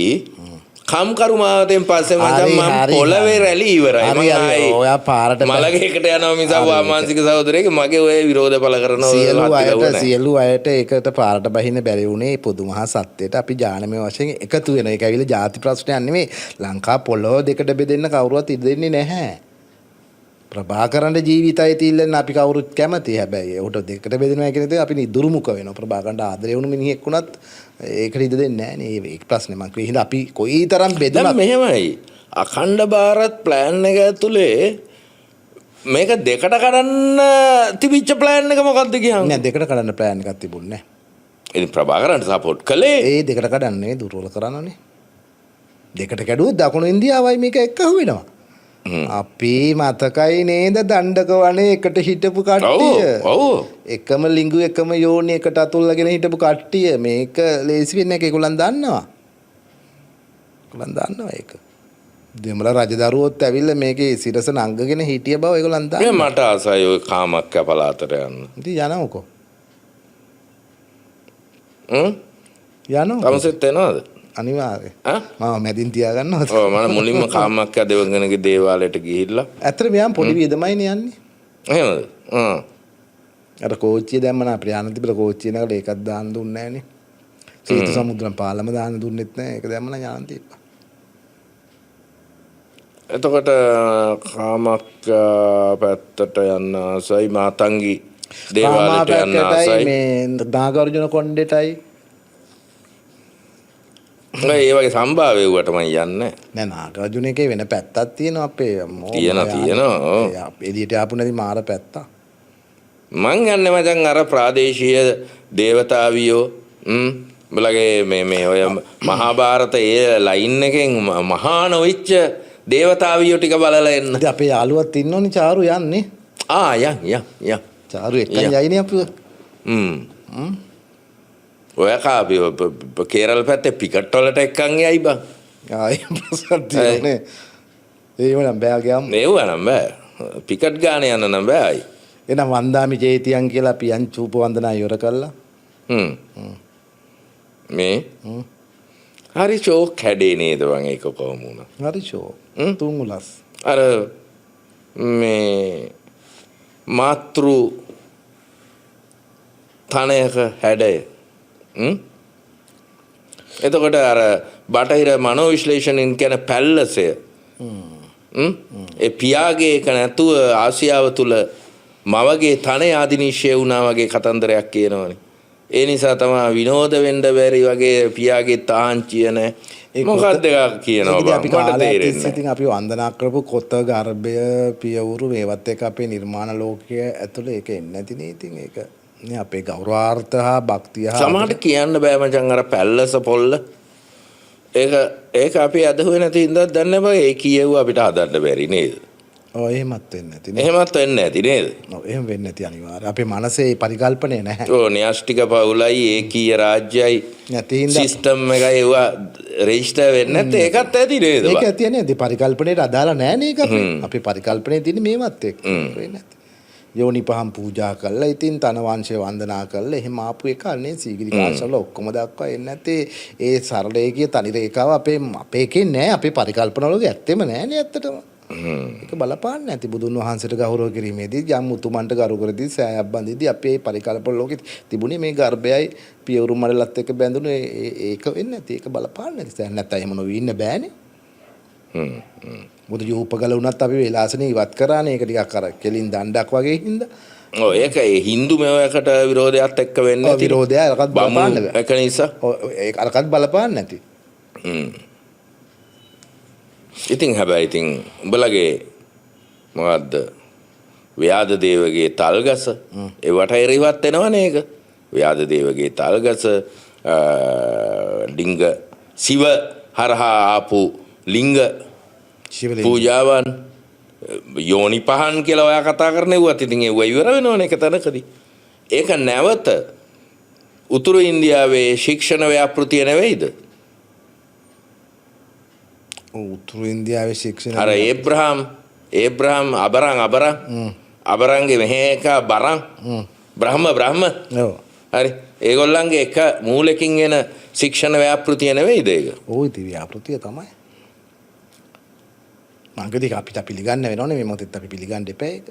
කම්කරු මාවතෙන් පස්සේ මචං මම පොළවේ රැලි ඉවරයි. මම ආයේ ඔයා පාරට මලගේකට යනවා මිසක් වාමාංශික සහෝදරයෙක් මගේ ඔය විරෝධ පළ කරනවා. සියලු අයට ඒකට පාරට බහින්න බැරි වුණේ පොදුමහා සත්‍යයට අපි ජානමය වශයෙන් එකතු වෙන. ඒක ඇවිල්ලා ಜಾති ප්‍රශ්නයක් නෙමෙයි. ලංකා පොළොව දෙකට බෙදෙන්න කවුරුවත් ඉඩ දෙන්නේ නැහැ. ප්‍රභාකරන්ගේ ජීවිතය තිල්ලන්න අපි කවුරුත් කැමතියි. හැබැයි උට දෙකට බෙදෙනවා කියන දේ අපි නිදුරුමුක වෙනවා. ප්‍රභාකරන්ට ආදරේ වුණු මිනිහෙක් වුණත් ඒකට ඉඩ දෙන්නේ නැහැ නේ. ඒක ප්‍රශ්නේ මං කිව්වේ. අපි කොයිතරම් බෙදුණත් මෙහෙමයි. අඛණ්ඩ ಭಾರತ್ ප්ලෑන් එක ඇතුලේ මේක දෙකට කඩන්න තිබිච්ච ප්ලෑන් එක මොකක්ද කියන්නේ? නෑ දෙකට කඩන්න ප්ලෑන් එකක් තිබුණේ නැහැ. ඉතින් ප්‍රභාකරන්ට සපෝට් කළේ ඒ දෙකට කඩන්නේ දුර්වල කරනනේ. දෙකට කැඩුවොත් දකුණු ඉන්දියාවයි මේක එක්කහු වෙනවා. අපි මතකයි නේද දණ්ඩක වනේ එකට හිටපු කට්ටිය. ඔව්. එකම ලිංගු එකම යෝනි එකට අතුල්ලාගෙන හිටපු කට්ටිය. මේක ලේසි වෙන්නේ නැහැ. ඒගොල්ලන් දන්නවා. ඒගොල්ලන් දන්නවා ඒක. දෙමළ රජදරුවොත් ඇවිල්ලා මේකේ සිරස නංගගෙන හිටිය බව ඒගොල්ලන් දන්නවා. මට ආසයි ඔය කාමක්ක පළාතට යන්න. ඉතින් යනවකෝ. යනවා. තමසෙත් එනවද? අනිවාර්යයෙන්. ඈ? මම මැදින් තියාගන්නවා. ඔව් මම මුලින්ම කාමක්ක දෙවඟනගේ දේවාලයට ගිහිල්ලා. ඇත්තට මෙයන් පොඩි වියදමයිනේ යන්නේ. එහෙමද? අර කෝච්චිය දැම්මන අපේ ආනන්තිපිල කෝච්චිය නගල ඒකක් දාන්න දුන්නේ නැහනේ. සීතු සමුද්‍රම් පාලම දාන්න දුන්නෙත් නැහැ. ඒක දැම්මන ඥානදීප. එතකොට කාමක්ක පැත්තට යන්න ආසයි මාතංගි දේවාලයට යන්න ආසයි. මේ නාගාර්ජුන කොණ්ඩේටයි ඒ වගේ සම්භාව්‍ය වුවට මම යන්නේ නෑ. නාගාර්ජුන එකේ වෙන පැත්තක් තියෙනවා අපේ තියෙනවා. එළියට ආපු නැති මාර පැත්තක්. මං යන්නේ මචං අර ප්‍රාදේශීය දේවතාවියෝ බලගේ මේ ඔය මහා භාරත ඒ ලයින් එකෙන් මහා නොවිච්ච දේවතාවියෝ ටික බලලා එන්න. ඉතින් අපේ යාළුවත් ඉන්නෝනේ චාරු යන්නේ. යන්. චාරු එක්කන් යයිනේ අපිව. ඔය කාපි කේරළ පැත්තේ පිකට් වලට එක්කන් යයි බං. ආයි ප්‍රසන්න තියෙන්නේ. ඒව නම් බෑ ගියම්. මේව නම් බෑ. පිකට් ගාන යන්න නම් බෑයි. එහෙනම් වන්දාමි ජේතියන් කියලා අපි යන් චූප වන්දනා ඉවර කළා. මේ හරි ෂෝක් හැඩේ නේද වන් ඒක කොහොම වුණා? හරි ෂෝක්. තුන් උලස්. අර මේ මාතෘ තනයක හැඩය. එතකොට අර බටහිර මනෝ විශ්ලේෂණයෙන් කියන පැල්ලසය. ඒ පියාගේ එක නැතුව ආසියාව තුල මවගේ තනය ආදිනිශ්චය වුණා වගේ කතන්දරයක් කියනවනේ. ඒ නිසා තමයි විනෝද වෙන්න බැරි වගේ පියාගේ තාංචිය නැහැ. මොකක්ද කියනවා අපි කාලයක් ඉතින් අපි වන්දනා කරපු කොත ගර්භය පියවුරු මේවත් එක අපේ නිර්මාණ ලෝකයේ ඇතුළේ ඒක එන්නේ නැතිනේ. ඉතින් ඒක නේ අපේ ගෞරවාර්ථ හා භක්තිය හා සමහරට කියන්න බෑ මචං අර පැල්ලස පොල්ල. ඒක අපි අදහුවේ නැති හින්දා දන්නේ බෑ. ඒ කියෙව්ව අපිට හදන්න බැරි නේද? ඔව් එහෙමත් වෙන්නේ නැති නේද? එහෙමත් වෙන්නේ නැති නේද? ඔව් එහෙම වෙන්නේ නැති අනිවාර්යයෙන්. අපේ මනසේ පරිකල්පනය නැහැ. ඔව් න්‍යෂ්ටික පවුලයි ඒකීය රාජ්‍යයි නැති හින්දා සිස්ටම් එකයි ඒවා රෙජිස්ටර් වෙන්නේ නැත්නම් ඒකත් ඇති නේද? ඒක ඇති නේද? පරිකල්පනයට අදාළ නැහැ නේ ඒක අපේ. අපේ පරිකල්පනයේ තියෙන්නේ මේවත් එක්ක. වෙන්නේ නැති. යෝනි පහන් පූජා කළා. ඉතින් තන වංශය වන්දනා කළා. එහෙම ආපු එක අනේ සීගිරි කාශ්‍යපල ඔක්කොම දක්වා එන්නේ නැත්තේ ඒ සරල ඒකිය තනි රේඛාව අපේ එකේ නෑ. අපේ පරිකල්පන වල ඇත්තෙම නෑනේ ඇත්තටම. ඒක බලපාන්නේ නැති බුදුන් වහන්සේට ගෞරව කිරීමේදී යම් උතුමන්ට ගරු කරදී සෑයක් බඳිදී අපේ පරිකල්පන ලෝකෙ තිබුණේ මේ ගර්භයයි පියවරු මඩලත් එක්ක බැඳුණු ඒක වෙන්නේ නැති. ඒක බලපාන්නේ නැති. දැන් නැත්තම් එහෙම නොවී ඉන්න බෑනේ. බුදු යූපගල වුණත් අපි වේලාසනේ ඉවත් කරානේ. ඒක ටිකක් අර කෙලින් දණ්ඩක් වගේ හින්දා. ඔව් ඒක ඒ Hindu මේවකට විරෝධයක් එක්ක වෙන්නේ නැති. විරෝධය අරකට බලපාන්න බෑ. ඒක නිසා. ඔව් ඒක අරකට බලපාන්න නැති. ඉතින් හැබැයි ඉතින් උඹලගේ මොකද්ද ව්‍යාධ දේවගේ තල්ගස ඒවට එරිවත් වෙනවනේ ඒක. ව්‍යාධ දේවගේ තල්ගස ලිංග සිව හරහා ආපු ලිංග පූජාවන් යෝනි පහන් කියලා ඔයා කතා කරනේවත් ඉතින් ඒව ඉවර වෙනවනේ එක තැනකදී. ඒක නැවත උතුරු ඉන්දියාවේ ශික්ෂණ ව්‍යාපෘතිය නෙවෙයිද? උතුරු ඉන්දියාවේ ශික්ෂණ අර ඒබ්‍රහම් අබරන්ගේ මෙහෙ එක බරන් බ්‍රහ්ම ඔව් හරි ඒගොල්ලන්ගේ එක මූලකින් එන ශික්ෂණ ව්‍යාපෘතිය නෙවෙයිද ඒක? ඔව් ඉතින් ව්‍යාපෘතිය තමයි. මංගදී අපිට පිළිගන්න වෙනවනේ මේ මොහොතේත් අපි පිළිගන්න එපා ඒක.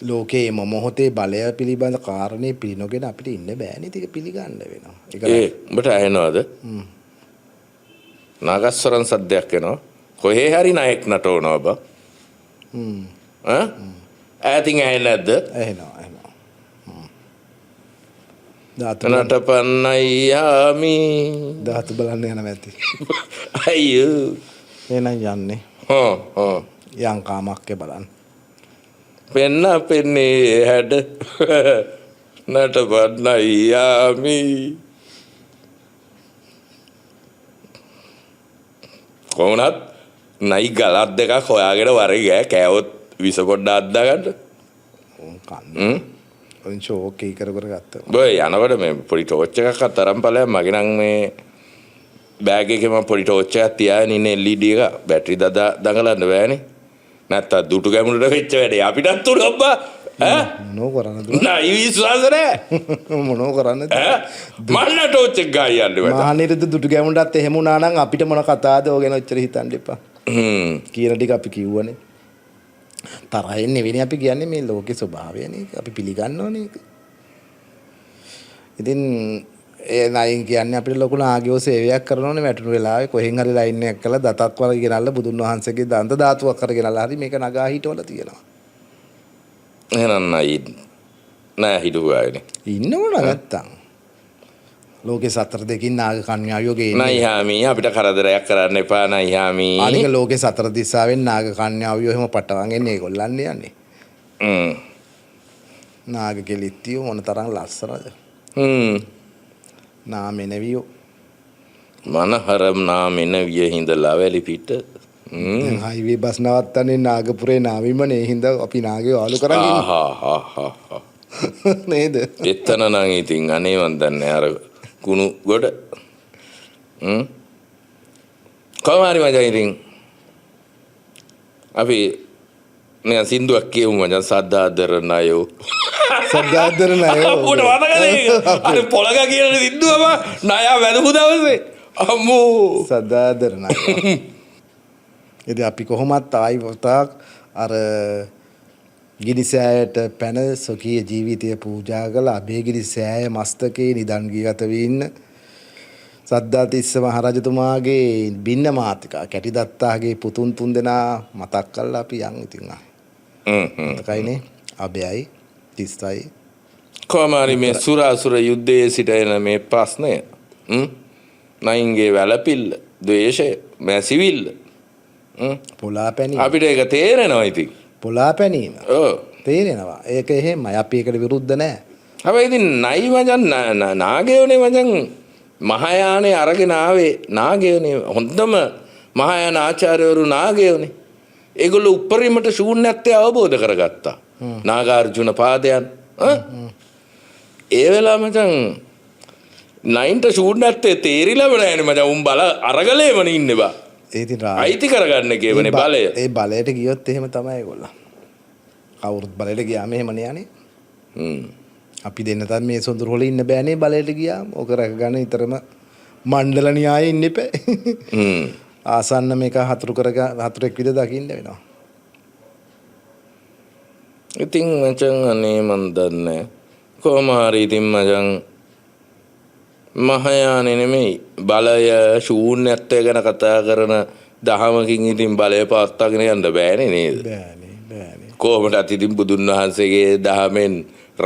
ලෝකයේ මොහොතේ බලය පිළිබඳ කාරණේ පිළිනොගෙන අපිට ඉන්න බෑනේ. ඒක පිළිගන්න වෙනවා. ඒ උඹට ඇහෙනවද? නාගස්වරන් සද්දයක් එනවා. කොහේ හරි නායක නටවනවා බා. ඈතින් ඇහෙන්නේ නැද්ද? ඇහෙනවා. නටපන්නයි යාමි. ධාතු බලන්න යනවා ඇති. අයියෝ. එහෙනම් යන්නේ. යන් කාමක්කේ බලන්න. පෙන්නේ හැඩ නටපන්නයි යාමි. කොහොමවත් නයි ගලක් දෙකක් හොයාගෙන වරේ ගෑ කෑවොත් විස පොඩ්ඩක් අද්දා ගන්න. ඔන් ෂෝක් එක කර ගත්තා. බොයි යනකොට මේ පොඩි ටෝච් එකක් අතරම් ඵලයක් මගේ නම් මේ බෑග් එකේ මම පොඩි ටෝච් එකක් තියාගෙන ඉන්නේ LED එක බැටරි දඟලන්න බෑනේ. නැත්තම් දුටු ගැමුණට වෙච්ච වැඩේ අපිටත් උඩ ඔබ්බා මොනෝ කරන්නද? නයි විශ්වාස නැහැ. මොනෝ කරන්නද? මන්න ටෝච් එක ගායන්නේ මට. මහනිරද දුටු ගැමුණටත් එහෙම වුණා නම් අපිට මොන කතාවද ඔයගෙන ඔච්චර හිතන්න එපා. කියන ටික අපි කිව්වනේ. තරහින් නෙවෙයි අපි කියන්නේ මේ ලෝකේ ස්වභාවයනේ. අපි පිළිගන්න ඕනේ ඒක. ඉතින් ඒ නයින් කියන්නේ අපිට ලොකු නාගයෝ සේවයක් කරනෝනේ වැටුණු වෙලාවේ කොහෙන් හරි ලයින් එකක් කළා දතක් වල ගෙනල්ලා බුදුන් වහන්සේගේ දන්ත ධාතුවක් කරගෙනල්ලා හරි මේක නගා හිටවල තියෙනවා. එහෙනම් නෑ හිටුවානේ. ඉන්නවද නැත්තම්? ලෝකේ සතර දෙකින් නාග කන්‍යාවියෝ ගේන්නේ. නයි හාමි අපිට කරදරයක් කරන්න එපා නයි හාමි. අනික ලෝකේ සතර දිසාවෙන් නාග කන්‍යාවියෝ එහෙම පටවන් එන්නේ ඒගොල්ලන් යන්නේ. නාග කෙලිත්තියෝ මොන තරම් ලස්සනද? නාමෙනවියෝ මනහරම් නාමෙනවිය හිඳලා වැලි පිට. හයිවේ බස් නවත්තන්නේ නාගපුරේ නාවිමනේ හින්දා අපි නාගයෝ ආලු කරන් නේද? එතන නම් ඉතින් අනේ මන් දන්නේ අර කුණු ගොඩ. කොහොමරි මචං ඉතින් අපි නේ සින්දුවක් කියමු මචං සද්දාදර නයෝ. සද්දාදර නයෝ. උඩ වදකනේ. අර පොලක කියන සින්දුවම ණයා වැදපු දවසේ. අම්මෝ. සද්දාදර නයෝ. ඉතින් අපි කොහොමත් ආයිවතාවක් අර ගිනිසෑයට පැන සොකී ජීවිතය පූජා කළ අභේගිරි සෑය මස්තකේ නිදන් ගිගත වී ඉන්න සද්ධාතිස්ස මහරජතුමාගේ බින්න මාතිකා කැටිදත්තාගේ පුතුන් තුන්දෙනා මතක් කරලා අපි යන් ඉතින් මතකයිනේ අබයයි තිස්සයි කොමාරි මේ සුරාසුර යුද්ධයේ සිට එන මේ ප්‍රශ්නය නයින්ගේ වැළපිල්ල ද්වේෂය මැසිවිල්ල පොලා පැනීම අපිට ඒක තේරෙනවා ඉතින් පොලා පැනීම තේරෙනවා ඒක එහෙමයි අපි ඒකට විරුද්ධ නැහැ. හැබැයි ඉතින් නයි මචං නාගයෝනේ මචං මහායානේ අරගෙන ආවේ නාගයෝනේ හොඳම මහායාන ආචාර්යවරු නාගයෝනේ. ඒගොල්ලෝ උපරිමට ශූන්‍යත්වය අවබෝධ කරගත්තා. නාගාර්ජුන පාදයන් ඒ වෙලාව මචං නයින්ට ශූන්‍යත්වය තේරිලාම නැහැනේ මචං උන් බල අරගලේම ඉන්නේ බා. අයිති කරගන්න කියවනේ බලය. ඒ බලයට ගියොත් එහෙම තමයි ඒගොල්ලෝ. කවුරුත් බලයට ගියාම එහෙමනේ යන්නේ. හ්ම්. අපි දෙන්න තත් මේ සොඳුරු වල ඉන්න බෑනේ බලයට ගියාම. ඕක රැක ගන්න ඊතරම මණ්ඩල න්‍යායෙ ඉන්න එපා. හ්ම්. ආසන්න මේක හතුරෙක් විදිහට දකින්න වෙනවා. ඉතින් මචං අනේ මන් දන්නේ කොහොම හරි ඉතින් මචං මහායානෙ නෙමෙයි බලය ශූන්‍යත්වය ගැන කතා කරන දහමකින් ඉතින් බලය පවත්වාගෙන යන්න බෑනේ නේද? බෑනේ. කොහොමදත් ඉතින් බුදුන් වහන්සේගේ දහමෙන්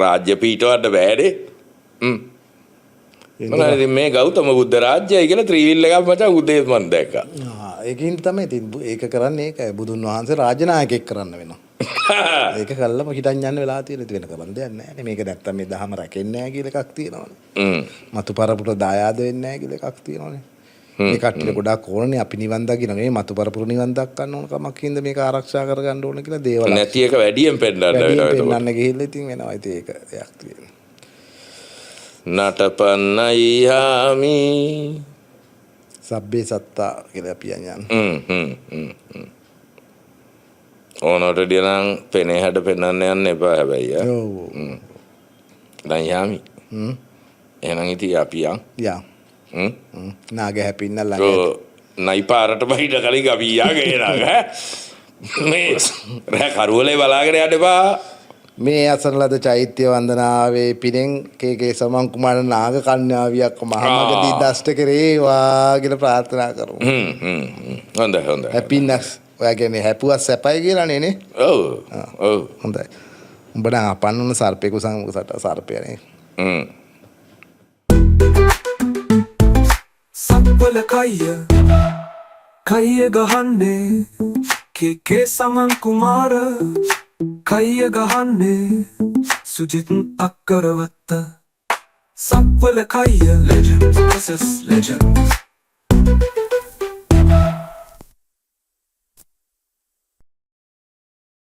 රාජ්‍ය පීඨවන්න බෑනේ. මොනවාද ඉතින් මේ ගෞතම බුද්ධ රාජ්‍යය කියලා ත්‍රිවිල් එකක් මචං උදේ මන් දැක්කා. ඒකින් තමයි ඉතින් ඒක කරන්නේ ඒකයි බුදුන් වහන්සේ රාජ්‍ය නායකයෙක් කරන්න වෙනවා. ඒක කළම හිටන් යන්න වෙලා තියෙන ඉතින් වෙන කරන්න දෙයක් නැහැ නේ. මේක නැත්තම් මේ දහම රැකෙන්නේ නැහැ කියලා එකක් තියෙනවනේ. මතු පරපුර දායාද වෙන්නේ නැහැ කියලා එකක් තියෙනවනේ. මේ කට්ටිය ගොඩාක් ඕනනේ අපි නිවන් දකින්න නේ මතු පරපුර නිවන් දක්වන්න ඕන කමක් හින්දා මේක ආරක්ෂා කරගන්න ඕන කියලා දේවල්. නැති එක වැඩියෙන් පෙන්නන්න වෙනවා. පෙන්නන්න ගිහිල්ලා ඉතින් වෙනවා. ඉතින් ඒක දෙයක් තියෙනවා. නටපන්නයි හාමි සබ්බේ සත්තා කියලා අපි යන්නේ. ඕනට ඩියනම් පෙනේ හැඩ පෙන්වන්න යන්න එපා හැබැයි. ඔව්. දැන් යාමි. එහෙනම් ඉතින් අපි යා. නාග හැපින්න ළඟ. නයි පාරට බහිට කලින් අපි යාගේ නාග. මේ රෑ කරවලේ බලාගෙන යන්න එපා. මේ අසන ලද චෛත්‍ය වන්දනාවේ පිනෙන් කේකේ සමන් කුමාර නාග කන්‍යාවියක් මහමගදී දෂ්ට කරේවා කියලා ප්‍රාර්ථනා කරමු. හොඳයි. හැපිනස් ඔයා කියන්නේ හැපුවා සැපයි කියලානේ නේ? ඔව්. හොඳයි. උඹ නම් අපන්නන සර්පේකු සංගසට සර්පයනේ. සම්පල කය ගහන්නේ කේකේ සමන් කුමාර කය ගහන්නේ සුජිත් අක්කරවත්ත සම්පල කය legend versus legend